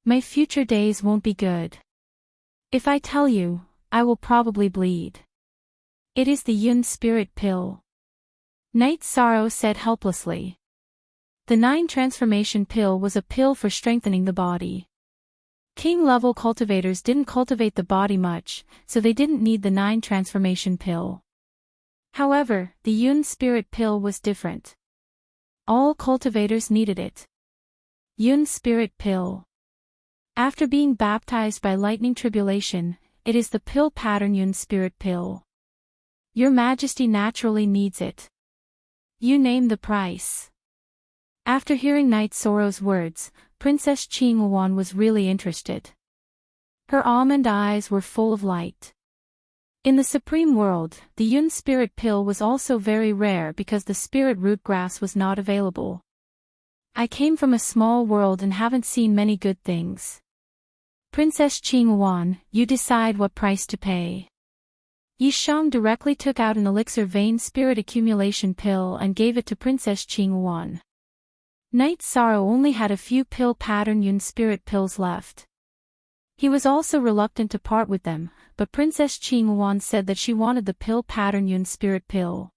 My future days won't be good. If I tell you, I will probably bleed. It is the Yun spirit pill. Night Sorrow said helplessly. The 9 transformation pill was a pill for strengthening the body. King-level cultivators didn't cultivate the body much, so they didn't need the 9 transformation pill. However, the Yun spirit pill was different. All cultivators needed it. Yun spirit pill. After being baptized by lightning tribulation, it is the pill pattern Yun spirit pill. Your Majesty naturally needs it. You name the price. After hearing Night Sorrow's words, Princess Qinghuan was really interested. Her almond eyes were full of light. In the Supreme World, the Yun spirit pill was also very rare because the spirit root grass was not available. I came from a small world and haven't seen many good things. Princess Qinghuan, you decide what price to pay. Yishang directly took out an elixir vein spirit accumulation pill and gave it to Princess Qinghuan. Night Sorrow only had a few pill pattern Yun spirit pills left. He was also reluctant to part with them, but Princess Qinghuan said that she wanted the pill pattern Yun spirit pill.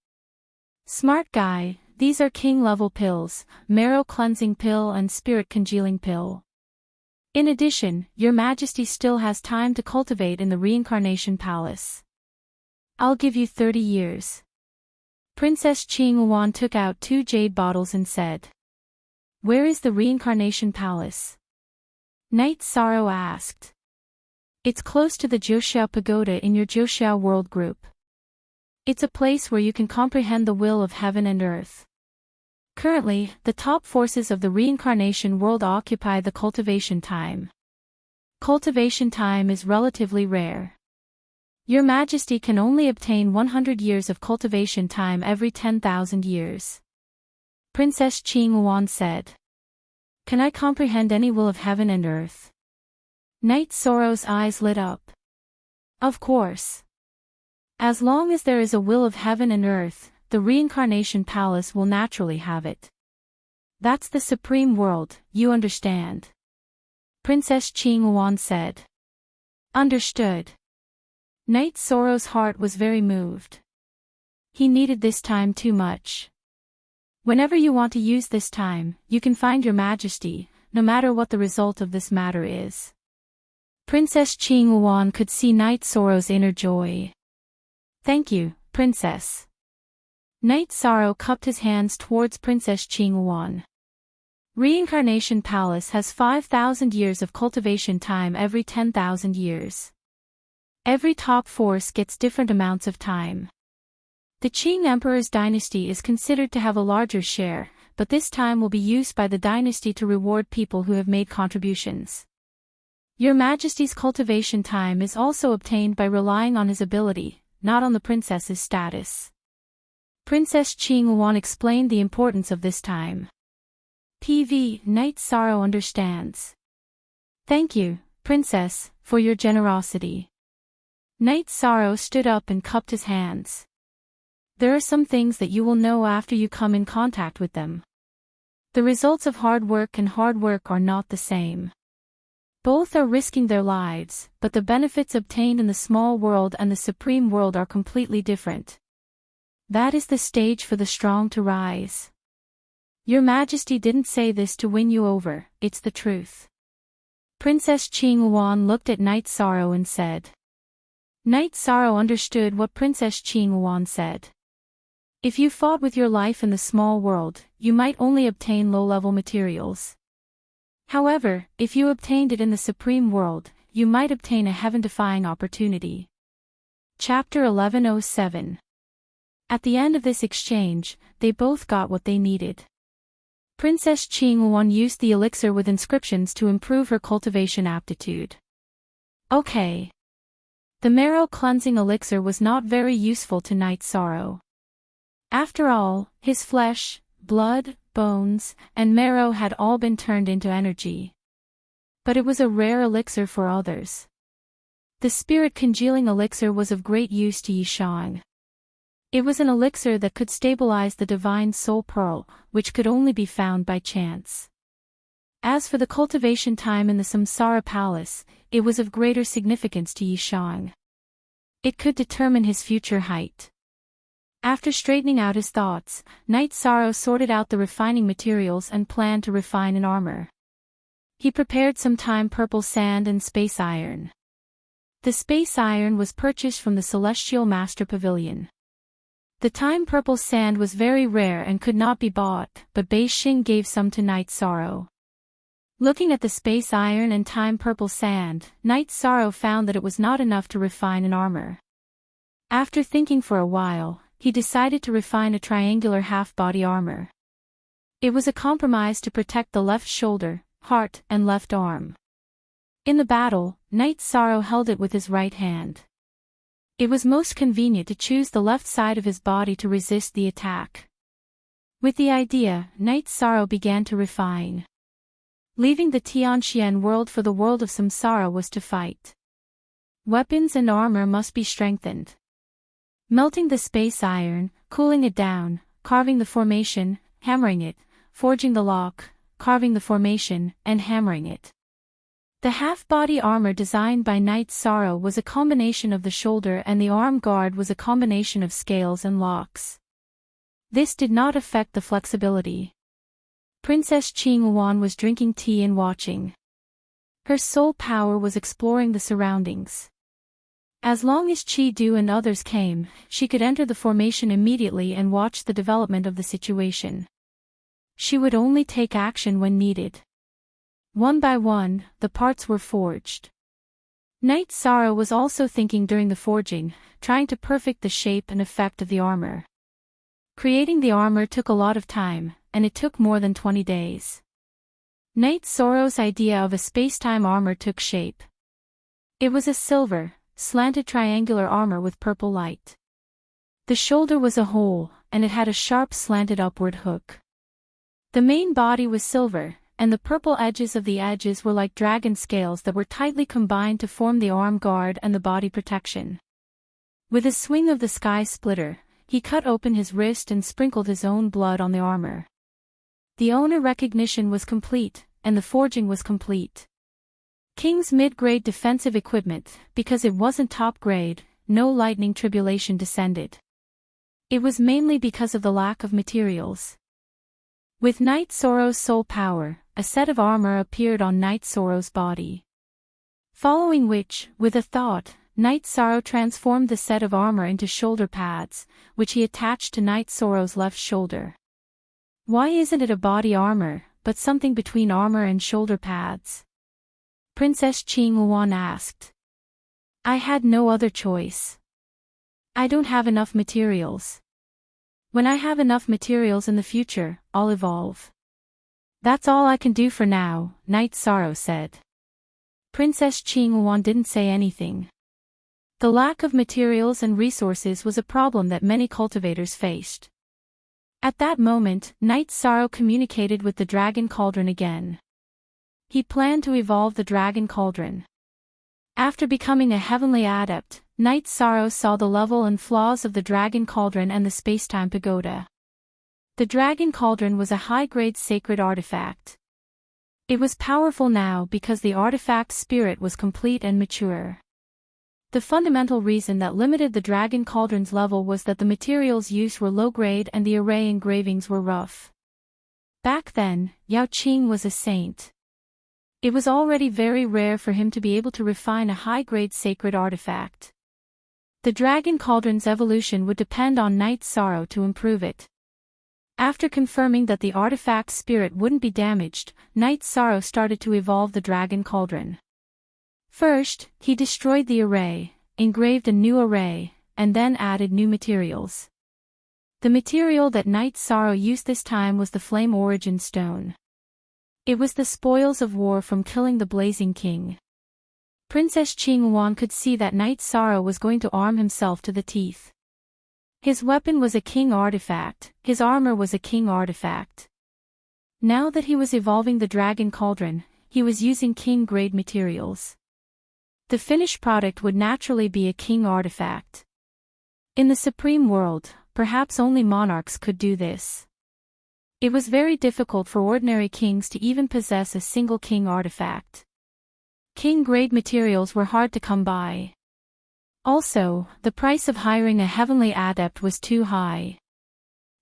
Smart guy, these are king-level pills, marrow cleansing pill and spirit congealing pill. In addition, Your Majesty still has time to cultivate in the reincarnation palace. I'll give you 30 years. Princess Qinghuan took out 2 jade bottles and said. Where is the reincarnation palace? Night Sorrow asked. It's close to the Jiuxiao Pagoda in your Jiuxiao world group. It's a place where you can comprehend the will of heaven and earth. Currently, the top forces of the reincarnation world occupy the cultivation time. Cultivation time is relatively rare. Your Majesty can only obtain 100 years of cultivation time every 10,000 years. Princess Qinghuan said. Can I comprehend any will of heaven and earth? Night Sorrow's eyes lit up. Of course. As long as there is a will of heaven and earth, the reincarnation palace will naturally have it. That's the supreme world, you understand. Princess Qinghuan said. Understood. Night Sorrow's heart was very moved. He needed this time too much. Whenever you want to use this time, you can find Your Majesty, no matter what the result of this matter is. Princess Qinghuan could see Night Sorrow's inner joy. Thank you, Princess. Night Sorrow cupped his hands towards Princess Qinghuan. Reincarnation Palace has 5,000 years of cultivation time every 10,000 years. Every top force gets different amounts of time. The Qing Emperor's dynasty is considered to have a larger share, but this time will be used by the dynasty to reward people who have made contributions. Your Majesty's cultivation time is also obtained by relying on his ability, not on the princess's status. Princess Qinghuan explained the importance of this time. PV, Night Sorrow understands. Thank you, Princess, for your generosity. Night Sorrow stood up and cupped his hands. There are some things that you will know after you come in contact with them. The results of hard work and hard work are not the same. Both are risking their lives, but the benefits obtained in the small world and the supreme world are completely different. That is the stage for the strong to rise. Your Majesty didn't say this to win you over, it's the truth. Princess Qinghuan looked at Night Sorrow and said. Night Sorrow understood what Princess Qinghuan said. If you fought with your life in the small world, you might only obtain low-level materials. However, if you obtained it in the supreme world, you might obtain a heaven-defying opportunity. Chapter 1107. At the end of this exchange, they both got what they needed. Princess Qinghuan used the elixir with inscriptions to improve her cultivation aptitude. Okay. The marrow cleansing elixir was not very useful to Night Sorrow. After all, his flesh, blood, bones, and marrow had all been turned into energy. But it was a rare elixir for others. The spirit congealing elixir was of great use to Yishang. It was an elixir that could stabilize the divine soul pearl, which could only be found by chance. As for the cultivation time in the Samsara Palace, it was of greater significance to Yishang. It could determine his future height. After straightening out his thoughts, Knight Sorrow sorted out the refining materials and planned to refine an armor. He prepared some time-purple sand and space iron. The space iron was purchased from the Celestial Master Pavilion. The time-purple sand was very rare and could not be bought, but Bei Xing gave some to Knight Sorrow. Looking at the space iron and time-purple sand, Knight Sorrow found that it was not enough to refine an armor. After thinking for a while, he decided to refine a triangular half-body armor. It was a compromise to protect the left shoulder, heart, and left arm. In the battle, Knight Sorrow held it with his right hand. It was most convenient to choose the left side of his body to resist the attack. With the idea, Knight Sorrow began to refine. Leaving the Tianxian world for the world of samsara was to fight. Weapons and armor must be strengthened. Melting the space iron, cooling it down, carving the formation, hammering it, forging the lock, carving the formation, and hammering it. The half-body armor designed by Knight Sorrow was a combination of the shoulder, and the arm guard was a combination of scales and locks. This did not affect the flexibility. Princess Qing Yuan was drinking tea and watching. Her soul power was exploring the surroundings. As long as Qi Du and others came, she could enter the formation immediately and watch the development of the situation. She would only take action when needed. One by one, the parts were forged. Knight Sorrow was also thinking during the forging, trying to perfect the shape and effect of the armor. Creating the armor took a lot of time, and it took more than 20 days. Knight Sorrow's idea of a space-time armor took shape. It was a silver, slanted triangular armor with purple light. The shoulder was a hole, and it had a sharp slanted upward hook. The main body was silver, and the purple edges of the edges were like dragon scales that were tightly combined to form the arm guard and the body protection. With a swing of the sky splitter, he cut open his wrist and sprinkled his own blood on the armor. The owner recognition was complete, and the forging was complete. King's mid-grade defensive equipment, because it wasn't top-grade, no lightning tribulation descended. It was mainly because of the lack of materials. With Knight Sorrow's soul power, a set of armor appeared on Knight Sorrow's body. Following which, with a thought, Knight Sorrow transformed the set of armor into shoulder pads, which he attached to Knight Sorrow's left shoulder. Why isn't it a body armor, but something between armor and shoulder pads? Princess Qing Yuan asked. I had no other choice. I don't have enough materials. When I have enough materials in the future, I'll evolve. That's all I can do for now, Knight Sorrow said. Princess Qing Yuan didn't say anything. The lack of materials and resources was a problem that many cultivators faced. At that moment, Knight Sorrow communicated with the Dragon Cauldron again. He planned to evolve the Dragon Cauldron. After becoming a heavenly adept, Knight Sorrow saw the level and flaws of the Dragon Cauldron and the Spacetime Pagoda. The Dragon Cauldron was a high-grade sacred artifact. It was powerful now because the artifact's spirit was complete and mature. The fundamental reason that limited the Dragon Cauldron's level was that the materials used were low-grade and the array engravings were rough. Back then, Yao Qing was a saint. It was already very rare for him to be able to refine a high-grade sacred artifact. The Dragon Cauldron's evolution would depend on Knight Sorrow to improve it. After confirming that the artifact's spirit wouldn't be damaged, Knight Sorrow started to evolve the Dragon Cauldron. First, he destroyed the array, engraved a new array, and then added new materials. The material that Knight Sorrow used this time was the Flame Origin Stone. It was the spoils of war from killing the Blazing King. Princess Qing Yuan could see that Knight Sorrow was going to arm himself to the teeth. His weapon was a king artifact, his armor was a king artifact. Now that he was evolving the Dragon Cauldron, he was using king-grade materials. The finished product would naturally be a king artifact. In the Supreme World, perhaps only monarchs could do this. It was very difficult for ordinary kings to even possess a single king artifact. King-grade materials were hard to come by. Also, the price of hiring a heavenly adept was too high.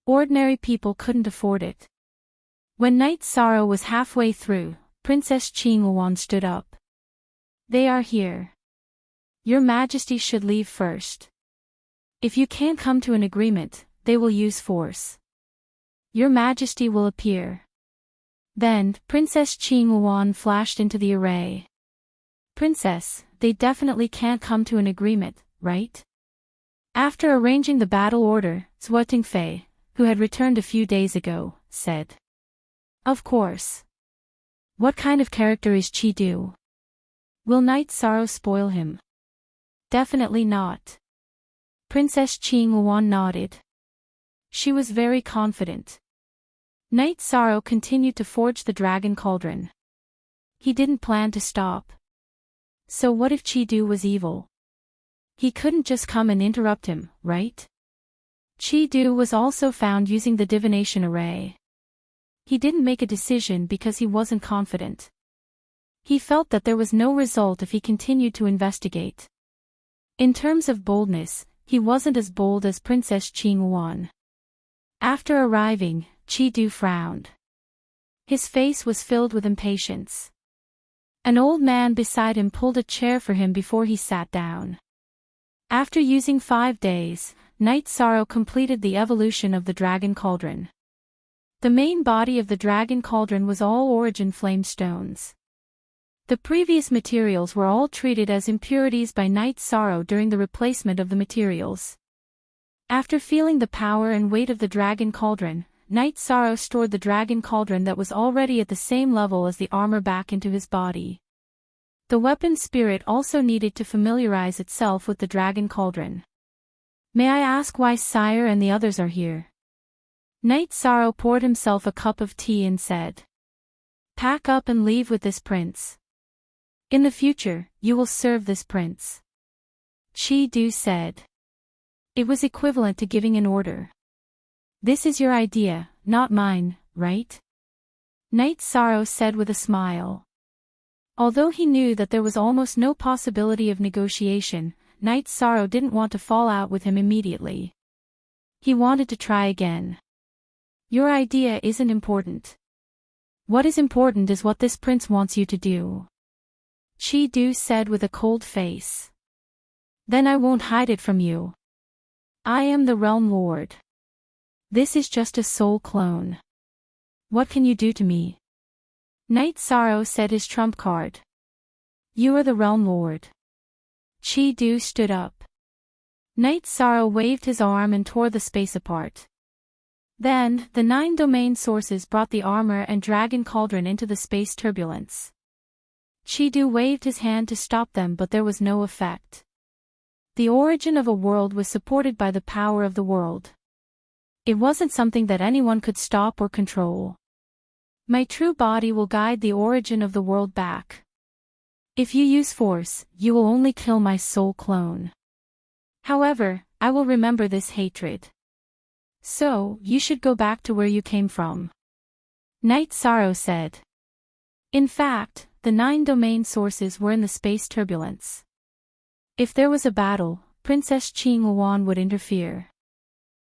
Ordinary people couldn't afford it. When Night Sorrow was halfway through, Princess Qingluan stood up. "They are here. Your Majesty should leave first. If you can't come to an agreement, they will use force. Your Majesty will appear." Then, Princess Qingluan flashed into the array. "Princess, they definitely can't come to an agreement, right?" After arranging the battle order, Zhuo Tingfei, who had returned a few days ago, said. "Of course. What kind of character is Qi Du? Will Night Sorrow spoil him?" "Definitely not." Princess Qingluan nodded. She was very confident. Night Sorrow continued to forge the dragon cauldron. He didn't plan to stop. So what if Qi Du was evil? He couldn't just come and interrupt him, right? Qi Du was also found using the divination array. He didn't make a decision because he wasn't confident. He felt that there was no result if he continued to investigate. In terms of boldness, he wasn't as bold as Princess Qingluan. After arriving, Qi Du frowned. His face was filled with impatience. An old man beside him pulled a chair for him before he sat down. After using 5 days, Night Sorrow completed the evolution of the dragon cauldron. The main body of the dragon cauldron was all origin flame stones. The previous materials were all treated as impurities by Night Sorrow during the replacement of the materials. After feeling the power and weight of the dragon cauldron, Night Sorrow stored the dragon cauldron that was already at the same level as the armor back into his body. The weapon spirit also needed to familiarize itself with the dragon cauldron. "May I ask why Sire and the others are here?" Night Sorrow poured himself a cup of tea and said. "Pack up and leave with this prince. In the future, you will serve this prince." Qi Du said. It was equivalent to giving an order. "This is your idea, not mine, right?" Night Sorrow said with a smile. Although he knew that there was almost no possibility of negotiation, Night Sorrow didn't want to fall out with him immediately. He wanted to try again. "Your idea isn't important. What is important is what this prince wants you to do," Qi Du said with a cold face. "Then I won't hide it from you. I am the Realm Lord. This is just a soul clone. What can you do to me?" Night Sorrow said his trump card. "You are the Realm Lord." Qi Du stood up. Night Sorrow waved his arm and tore the space apart. Then, the 9 domain sources brought the armor and dragon cauldron into the space turbulence. Qi Du waved his hand to stop them, but there was no effect. The origin of a world was supported by the power of the world. It wasn't something that anyone could stop or control. "My true body will guide the origin of the world back. If you use force, you will only kill my soul clone. However, I will remember this hatred. So, you should go back to where you came from," Night Sorrow said. In fact, the 9 domain sources were in the space turbulence. If there was a battle, Princess Qingluan would interfere.